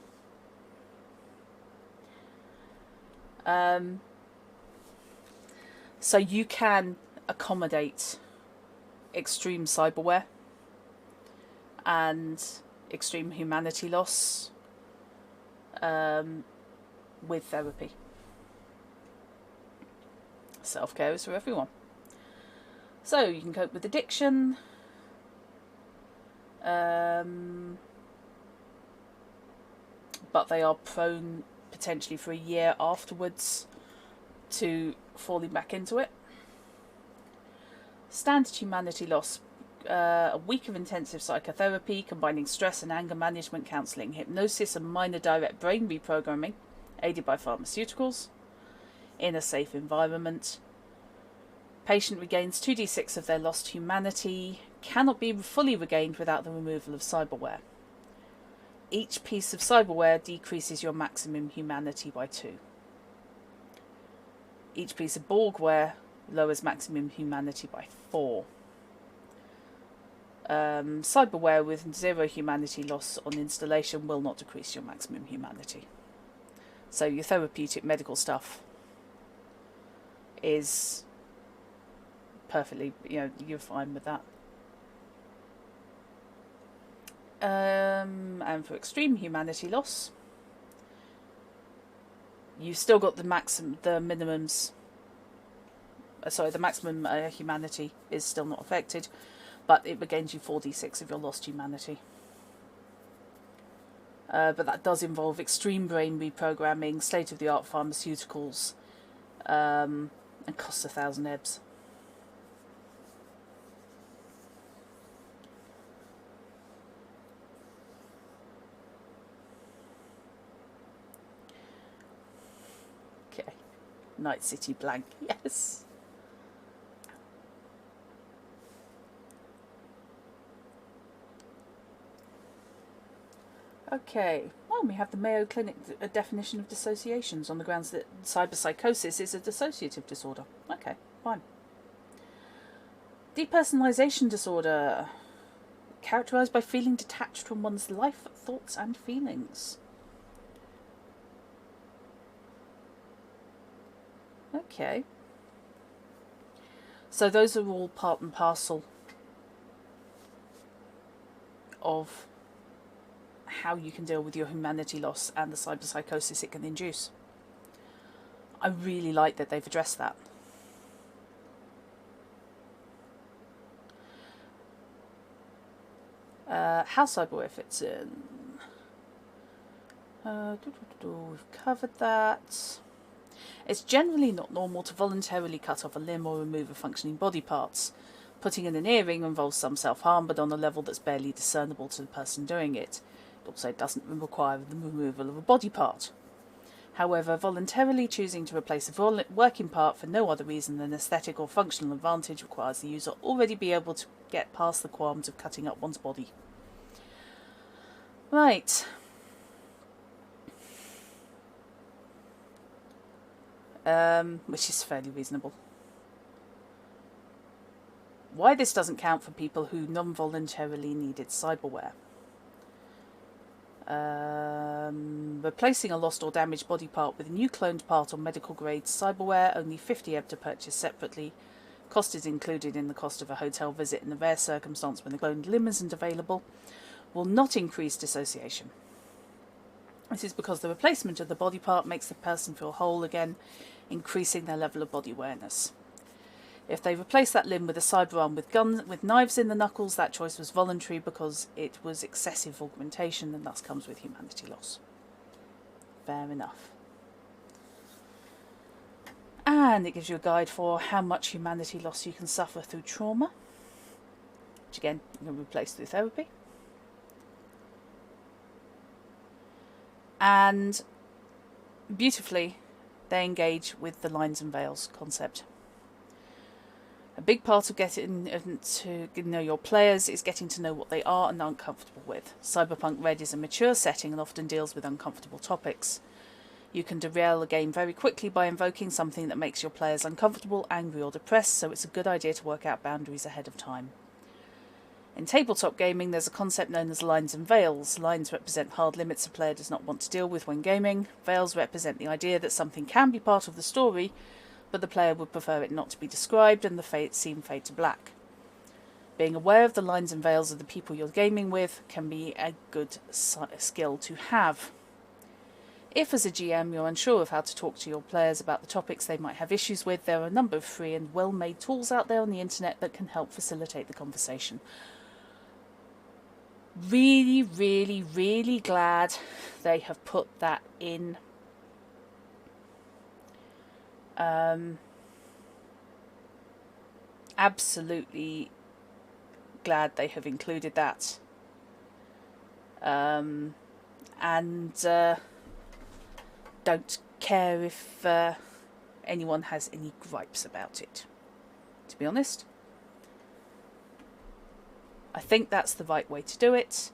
So you can accommodate extreme cyberware and extreme humanity loss with therapy. Self-care is for everyone. So you can cope with addiction, but they are prone potentially for a year afterwards to falling back into it. Standard humanity loss, a week of intensive psychotherapy combining stress and anger management, counselling, hypnosis and minor direct brain reprogramming, aided by pharmaceuticals, in a safe environment. Patient regains 2d6 of their lost humanity, cannot be fully regained without the removal of cyberware. Each piece of cyberware decreases your maximum humanity by 2. Each piece of Borgware lowers maximum humanity by 4. Cyberware with 0 humanity loss on installation will not decrease your maximum humanity. So your therapeutic medical stuff is perfectly, you're fine with that. And for extreme humanity loss, you've still got the maximum humanity is still not affected, but it regains you 4d6 of your lost humanity. But that does involve extreme brain reprogramming, state-of-the-art pharmaceuticals, and costs 1,000 EBS. Okay. Night City blank, yes. Okay, well, we have the Mayo Clinic definition of dissociations on the grounds that cyberpsychosis is a dissociative disorder. Okay, fine. Depersonalization disorder, characterized by feeling detached from one's life, thoughts, and feelings. Okay. So those are all part and parcel of how you can deal with your humanity loss and the cyberpsychosis it can induce. I really like that they've addressed that. How cyberware fits in. We've covered that. It's generally not normal to voluntarily cut off a limb or remove a functioning body parts. Putting in an earring involves some self-harm, but on a level that's barely discernible to the person doing it. It also doesn't require the removal of a body part. However, voluntarily choosing to replace a working part for no other reason than aesthetic or functional advantage requires the user already be able to get past the qualms of cutting up one's body. Right. Which is fairly reasonable. Why this doesn't count for people who non-voluntarily needed cyberware. Replacing a lost or damaged body part with a new cloned part on medical grade cyberware, only 50 EB to purchase separately. Cost is included in the cost of a hotel visit in the rare circumstance when the cloned limb isn't available. Will not increase dissociation. This is because the replacement of the body part makes the person feel whole again, increasing their level of body awareness. If they replace that limb with a cyberarm with knives in the knuckles, that choice was voluntary because it was excessive augmentation and thus comes with humanity loss. Fair enough. And it gives you a guide for how much humanity loss you can suffer through trauma, which again you can replace through therapy. And beautifully, they engage with the lines and veils concept. A big part of getting to know your players is getting to know what they are and are uncomfortable with. Cyberpunk Red is a mature setting and often deals with uncomfortable topics. You can derail a game very quickly by invoking something that makes your players uncomfortable, angry or depressed, so it's a good idea to work out boundaries ahead of time. In tabletop gaming, there's a concept known as lines and veils. Lines represent hard limits a player does not want to deal with when gaming. Veils represent the idea that something can be part of the story, but the player would prefer it not to be described and the scene fade to black. Being aware of the lines and veils of the people you're gaming with can be a good skill to have. If as a GM you're unsure of how to talk to your players about the topics they might have issues with, there are a number of free and well-made tools out there on the internet that can help facilitate the conversation. Really, really, really glad they have put that in. Absolutely glad they have included that. And don't care if anyone has any gripes about it, to be honest. I think that's the right way to do it.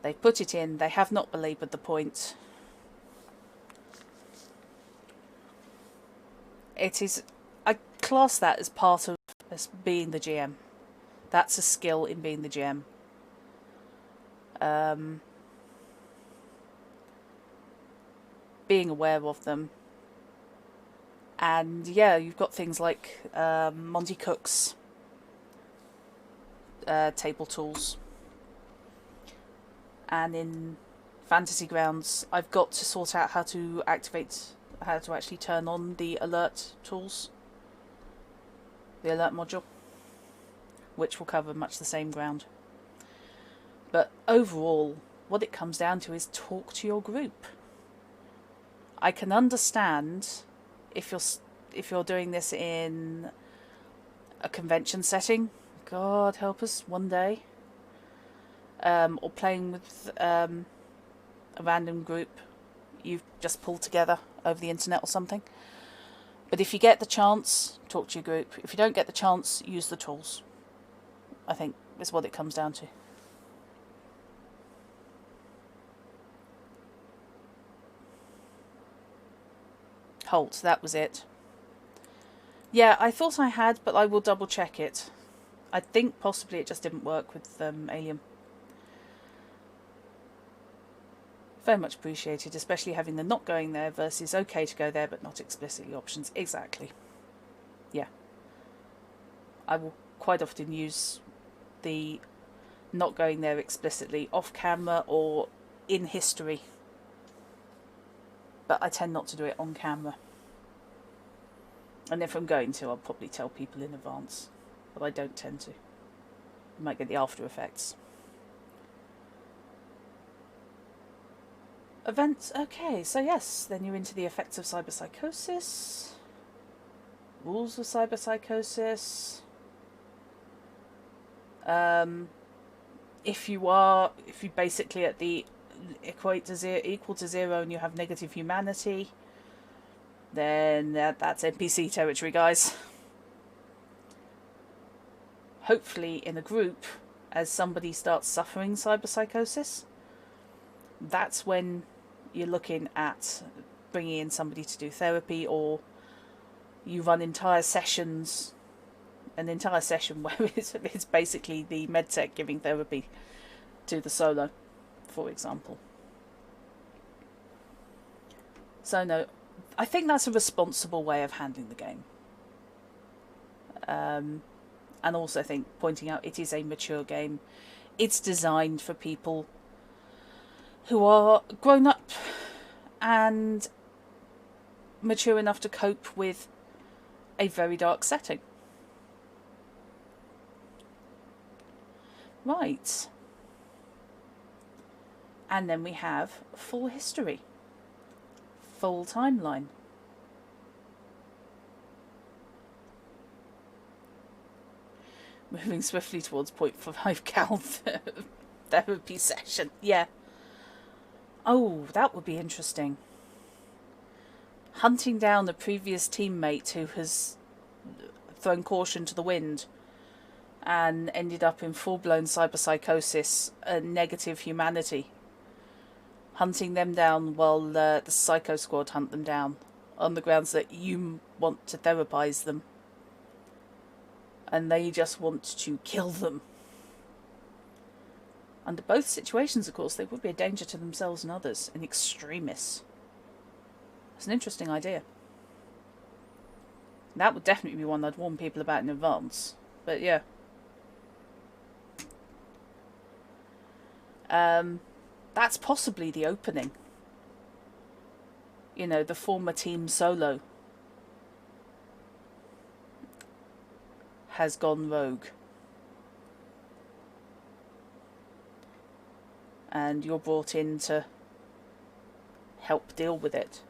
They put it in, they have not belaboured the point. It is, I class that as part of being the GM. That's a skill in being the GM. being aware of them. And yeah, you've got things like Monty Cook's table tools. And in Fantasy Grounds, I've got to sort out how to actually turn on the alert tools. The alert module. Which will cover much the same ground. But overall, what it comes down to is talk to your group. I can understand if you're doing this in a convention setting, God help us, one day, or playing with a random group you've just pulled together over the internet or something. But if you get the chance, talk to your group. If you don't get the chance, use the tools. I think is what it comes down to. Halt, that was it. Yeah, I thought I had, but I will double check it. I think possibly it just didn't work with Alien. Very much appreciated, especially having the not going there versus okay to go there but not explicitly options. Exactly. Yeah. I will quite often use the not going there explicitly off camera or in history. But I tend not to do it on camera. And if I'm going to, I'll probably tell people in advance. But I don't tend to. You might get the after effects. Events, okay, so yes, then you're into the effects of cyberpsychosis. Rules of cyberpsychosis. If you basically at the equal to zero and you have negative humanity, then that's NPC territory, guys. Hopefully in a group, as somebody starts suffering cyberpsychosis, that's when you're looking at bringing in somebody to do therapy, or you run entire sessions, an entire session where it's basically the medtech giving therapy to the solo, for example. So no, I think that's a responsible way of handling the game. And also I think pointing out it is a mature game. It's designed for people who are grown up and mature enough to cope with a very dark setting. Right. And then we have full history. Full timeline. Moving swiftly towards 0.5 cal therapy session. Yeah. Oh, that would be interesting. Hunting down a previous teammate who has thrown caution to the wind and ended up in full-blown cyberpsychosis and negative humanity. Hunting them down while the Psycho Squad hunt them down on the grounds that you want to therapize them. And they just want to kill them. Under both situations, of course, they would be a danger to themselves and others, in extremis. It's an interesting idea. That would definitely be one I'd warn people about in advance. But yeah. That's possibly the opening. You know, the former team solo has gone rogue. And you're brought in to help deal with it.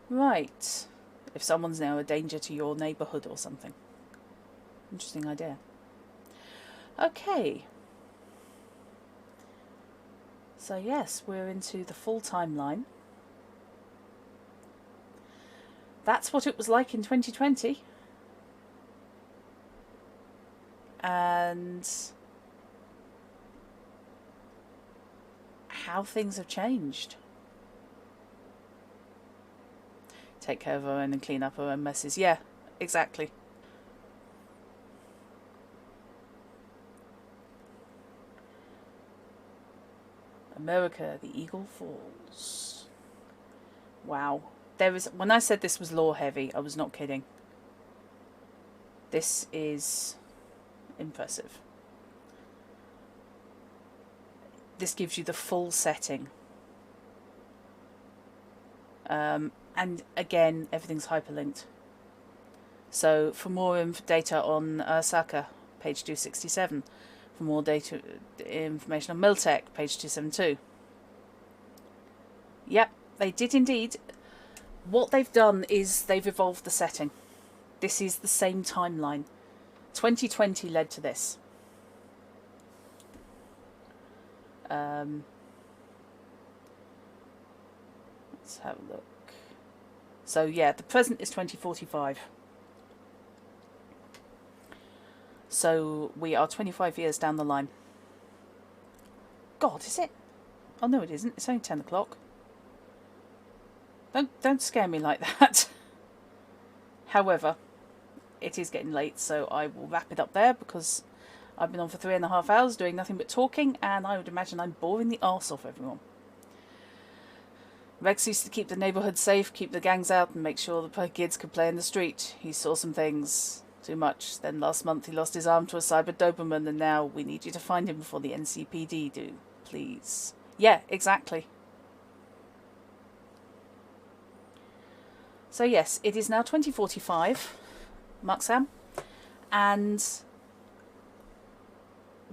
Right. If someone's now a danger to your neighbourhood or something. Interesting idea. Okay. So yes, we're into the full timeline. That's what it was like in 2020. And how things have changed. Take care of our own and clean up our own messes. Yeah, exactly. America, the Eagle Falls. Wow. When I said this was lore heavy, I was not kidding. This is impressive. This gives you the full setting. And again, everything's hyperlinked. So for more data on Osaka, page 267. For more information on Miltech, page 272. Yep, they did indeed. What they've done is they've evolved the setting. This is the same timeline. 2020 led to this. Let's have a look. So yeah, the present is 2045. So we are 25 years down the line. God, is it? Oh no, it isn't. It's only 10 o'clock. Don't scare me like that. However, it is getting late, so I will wrap it up there because I've been on for 3.5 hours doing nothing but talking, and I would imagine I'm boring the arse off everyone. Rex used to keep the neighbourhood safe, keep the gangs out, and make sure the kids could play in the street. He saw some things. Too much. Then last month he lost his arm to a cyber Doberman, and now we need you to find him before the NCPD do. Please. Yeah, exactly. So yes, it is now 2045, Muxam, and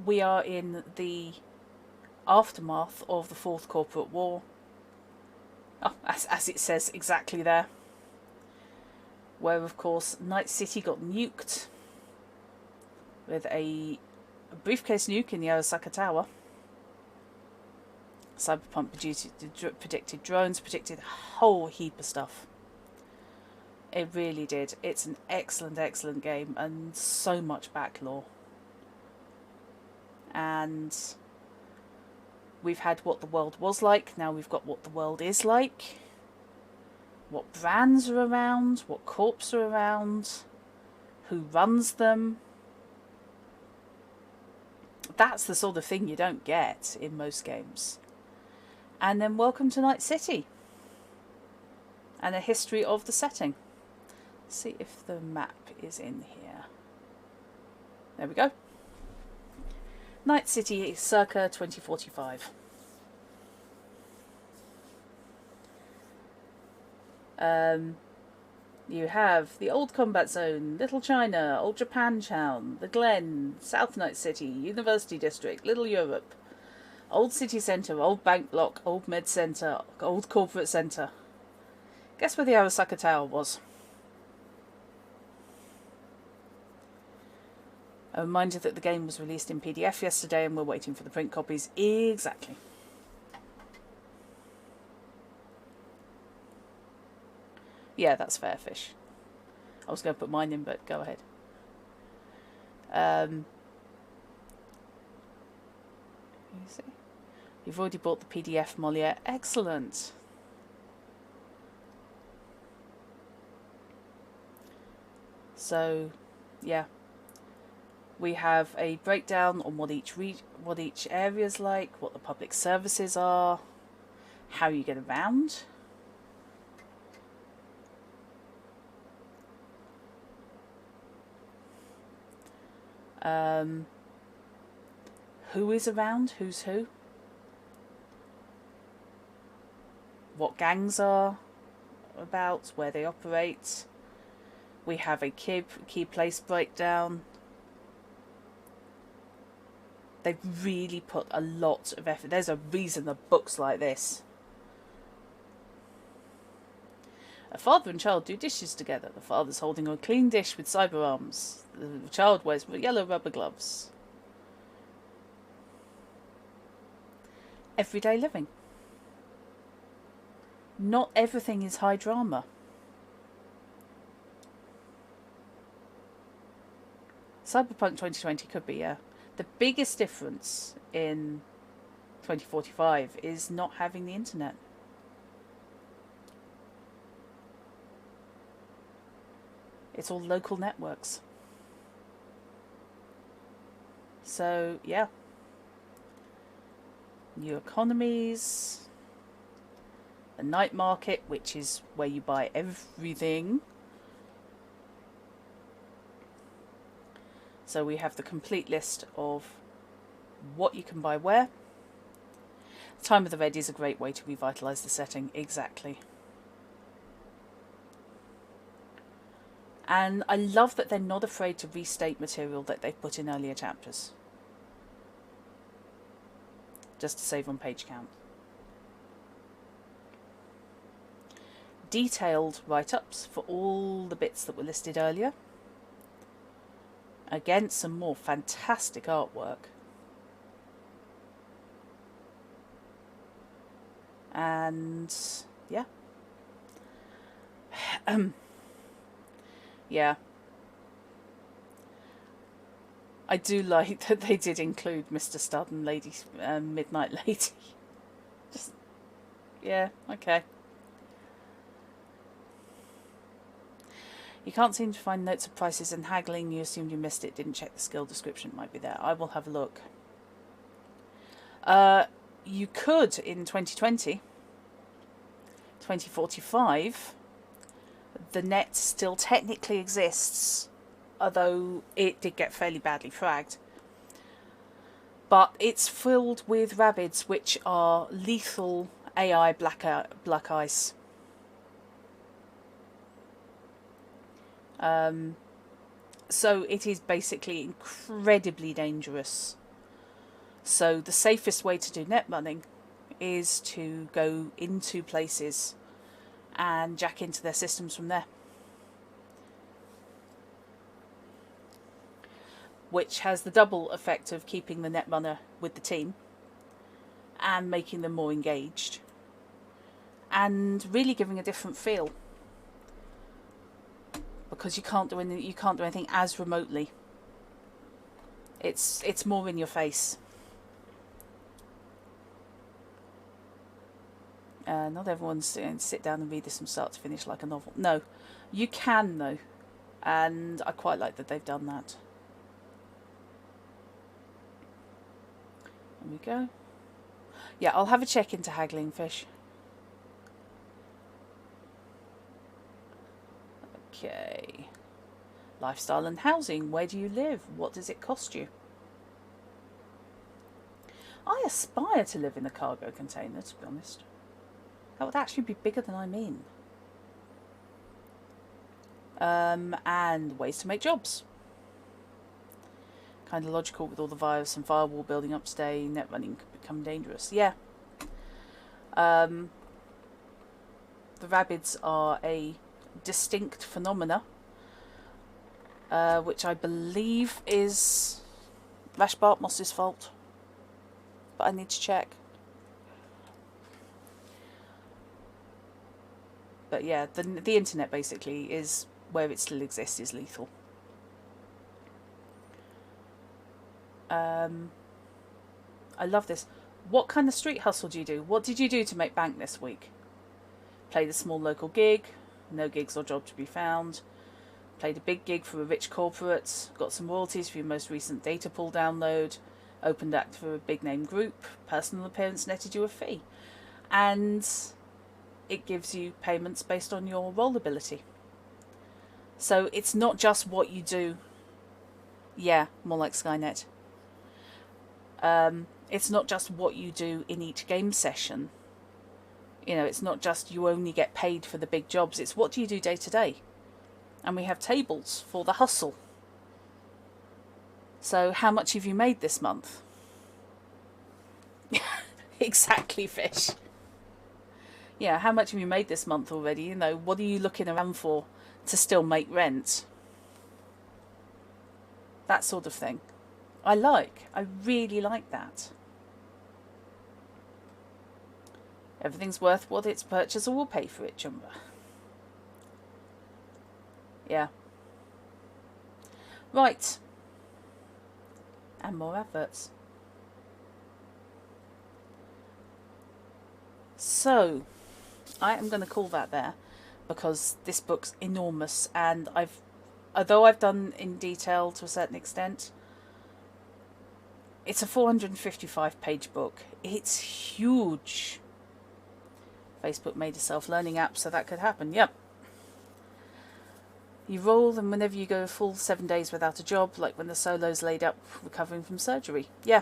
we are in the aftermath of the Fourth Corporate War. Oh, as it says exactly there. Where, of course, Night City got nuked with a briefcase nuke in the Osaka Tower. Cyberpunk predicted drones, predicted a whole heap of stuff. It really did. It's an excellent, excellent game, and so much back lore. And we've had what the world was like, now we've got what the world is like. What brands are around, what corps are around, who runs them. That's the sort of thing you don't get in most games. And then welcome to Night City. And a history of the setting. Let's see if the map is in here. There we go. Night City circa 2045. You have the Old Combat Zone, Little China, Old Japan Town, the Glen, South Night City, University District, Little Europe, Old City Centre, Old Bank Block, Old Med Centre, Old Corporate Centre. Guess where the Osaka Tower was? A reminder that the game was released in PDF yesterday and we're waiting for the print copies. Exactly. Yeah, that's fair fish. I was going to put mine in, but go ahead. You see? You've already bought the PDF, Molière. Excellent. So, yeah. We have a breakdown on what each area's like, what the public services are, how you get around. Who is around, who's who, what gangs are about, where they operate. We have a key place breakdown. They've really put a lot of effort. There's a reason the book's like this. A father and child do dishes together. The father's holding a clean dish with cyber arms. The child wears yellow rubber gloves. Everyday living. Not everything is high drama. Cyberpunk 2020 could be, yeah. The biggest difference in 2045 is not having the internet. It's all local networks. So, yeah. New economies. The night market, which is where you buy everything. So we have the complete list of what you can buy where. Time of the Red is a great way to revitalise the setting, exactly. And I love that they're not afraid to restate material that they've put in earlier chapters. Just to save on page count. Detailed write-ups for all the bits that were listed earlier. Again, some more fantastic artwork. And yeah. Yeah. I do like that they did include Mr. Stud and Lady Midnight Lady. Just, yeah, okay. You can't seem to find notes of prices and haggling. You assumed you missed it. Didn't check the skill description. It might be there. I will have a look. You could in 2020, 2045. The net still technically exists, although it did get fairly badly fragged. But it's filled with rabbits, which are lethal AI black ice. So it is basically incredibly dangerous. So the safest way to do net running is to go into places and jack into their systems from there. Which has the double effect of keeping the netrunner with the team and making them more engaged and really giving a different feel, because you can't do anything as remotely. It's more in your face. Not everyone's going to sit down and read this from start to finish like a novel. No, you can though, and I quite like that they've done that. There we go. Yeah, I'll have a check into haggling fish. Okay. Lifestyle and housing. Where do you live? What does it cost you? I aspire to live in a cargo container, to be honest. That would actually be bigger than I'm in. And ways to make jobs. Kind of logical with all the virus and firewall building up today. Net running could become dangerous. Yeah. The rabbits are a distinct phenomena, which I believe is Rash Bartmoss's fault, but I need to check. But yeah, the internet basically is, where it still exists, is lethal. I love this. What kind of street hustle do you do? What did you do to make bank this week? Played a small local gig, no gigs or job to be found. Played a big gig for a rich corporate, got some royalties for your most recent data pool download, opened act for a big name group, personal appearance netted you a fee. And it gives you payments based on your role ability. So it's not just what you do. Yeah, more like Skynet. It's not just what you do in each game session. You know, it's not just you only get paid for the big jobs. It's what do you do day to day. And we have tables for the hustle. So how much have you made this month? Exactly, fish. Yeah, how much have you made this month already? You know, what are you looking around for to still make rent? That sort of thing. I really like that. Everything's worth what its purchaser will pay for it, Jumba. Yeah. Right. And more adverts. So, I am going to call that there, because this book's enormous, and although I've done in detail to a certain extent, It's a 455-page book. It's huge. Facebook made a self-learning app, so that could happen. Yep. You roll, and whenever you go a full 7 days without a job, like when the solo's laid up recovering from surgery. Yeah.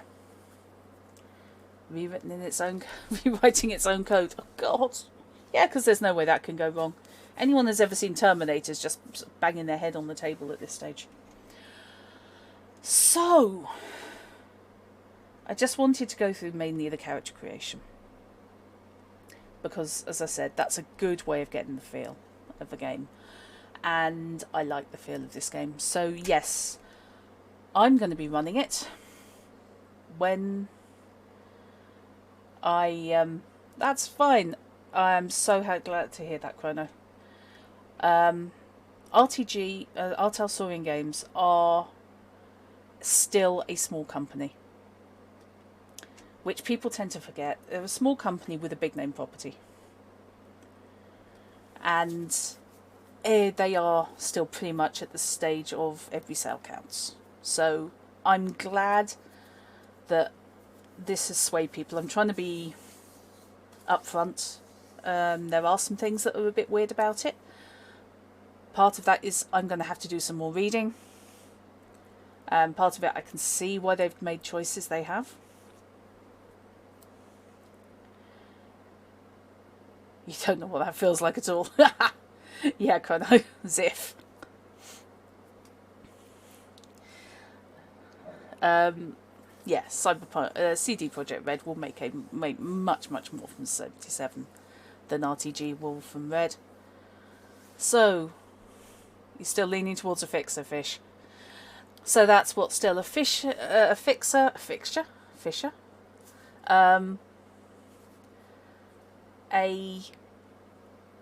Rewritten in its own, rewriting its own code. Oh, God. Yeah, because there's no way that can go wrong. Anyone who's ever seen Terminators just banging their head on the table at this stage. So, I just wanted to go through mainly the character creation. Because, as I said, that's a good way of getting the feel of the game. And I like the feel of this game. So, yes, I'm going to be running it when that's fine. I'm so glad to hear that, Chrono. RTG, Artel Saurian Games, are still a small company, which people tend to forget. They're a small company with a big name property. And they are still pretty much at the stage of every sale counts. So I'm glad that this has swayed people. I'm trying to be upfront. There are some things that are a bit weird about it. Part of that is I'm going to have to do some more reading. Part of it, I can see why they've made choices they have. You don't know what that feels like at all. Yeah, Chrono. Ziff. Yeah, Cyberpunk, CD Projekt Red will make much more from 77 than RTG will from Red. So, you're still leaning towards a fixer, Fish. So that's what's still a fixture, a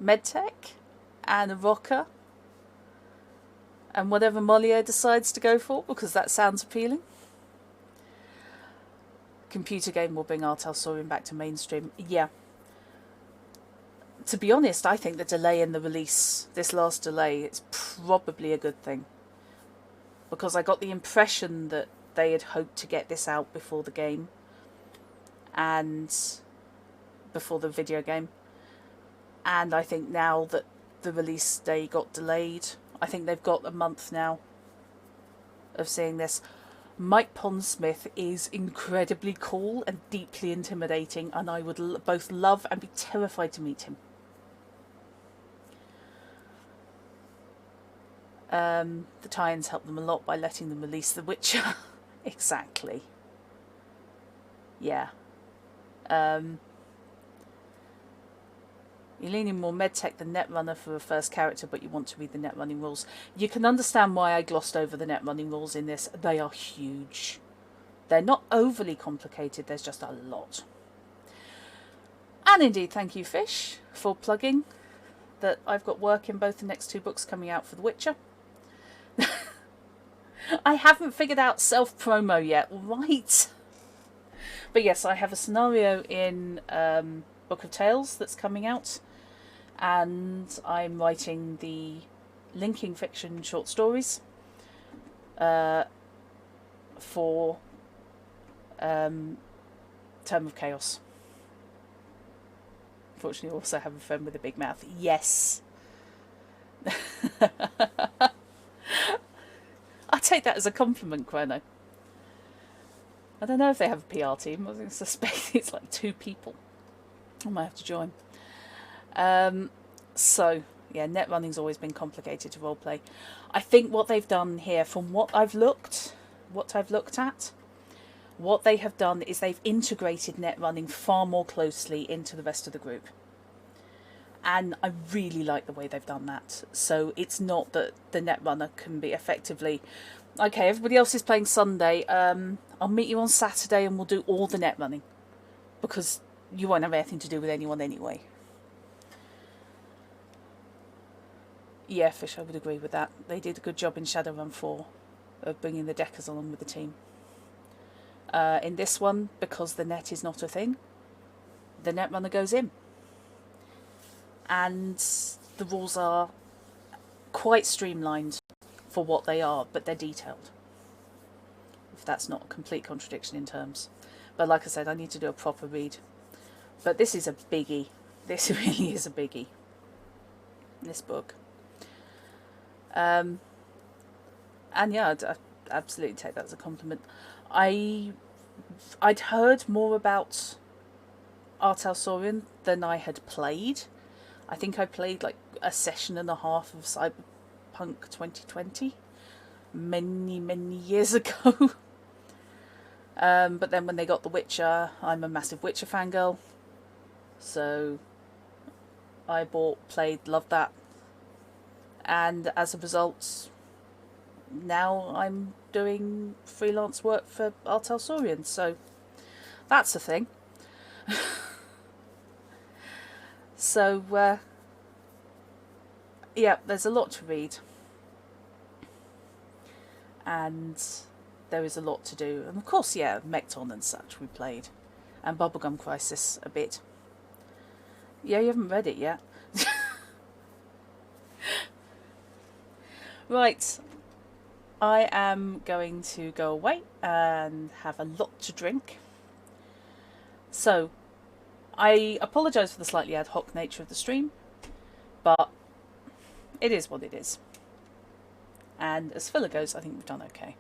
medtech, and a rocker, and whatever Mollier decides to go for, because that sounds appealing. Computer game will bring Artel Saurian back to mainstream. Yeah. To be honest, I think the delay in the release, this last delay, it's probably a good thing. Because I got the impression that they had hoped to get this out before the game. And before the video game. And I think now that the release day got delayed, I think they've got a month now of seeing this. Mike Pondsmith is incredibly cool and deeply intimidating, and I would both love and be terrified to meet him. The tie-ins help them a lot by letting them release The Witcher. Exactly. Yeah. You're leaning more medtech than Netrunner for a first character, but you want to read the netrunning rules. You can understand why I glossed over the netrunning rules in this. They are huge. They're not overly complicated, there's just a lot. And indeed, thank you, Fish, for plugging that I've got work in both the next two books coming out for The Witcher. I haven't figured out self-promo yet, right? But yes, I have a scenario in Book of Tales that's coming out, and I'm writing the linking fiction short stories for Term of Chaos. Unfortunately, I also have a friend with a big mouth. Yes. I take that as a compliment, Chrono. I don't know if they have a PR team. I suspect it's like 2 people. I might have to join. So, yeah, net running's always been complicated to roleplay. I think what they've done here, from what I've looked at, what they have done is they've integrated net running far more closely into the rest of the group. And I really like the way they've done that. So it's not that the netrunner can be effectively, okay, everybody else is playing Sunday, I'll meet you on Saturday and we'll do all the net running. Because you won't have anything to do with anyone anyway. Yeah, Fish, I would agree with that. They did a good job in Shadowrun 4 of bringing the Deckers along with the team. In this one, because the net is not a thing, the netrunner goes in. And the rules are quite streamlined for what they are, but they're detailed. that's not a complete contradiction in terms. But like I said, I need to do a proper read. But this is a biggie. This really is a biggie. This book. And yeah, I'd absolutely take that as a compliment. I'd heard more about Artel Saurian than I had played. I think I played like a session and a half of Cyberpunk 2020 many years ago. But then when they got The Witcher, I'm a massive Witcher fangirl. So I bought, played, loved that. And as a result, now I'm doing freelance work for Artel Saurian. So that's a thing. So, yeah, there's a lot to read. And there is a lot to do. And of course, yeah, Mekton and such we played. And Bubblegum Crisis a bit. Yeah, you haven't read it yet. Right. I am going to go away and have a lot to drink. So, I apologise for the slightly ad hoc nature of the stream, but it is what it is. And as filler goes, I think we've done okay.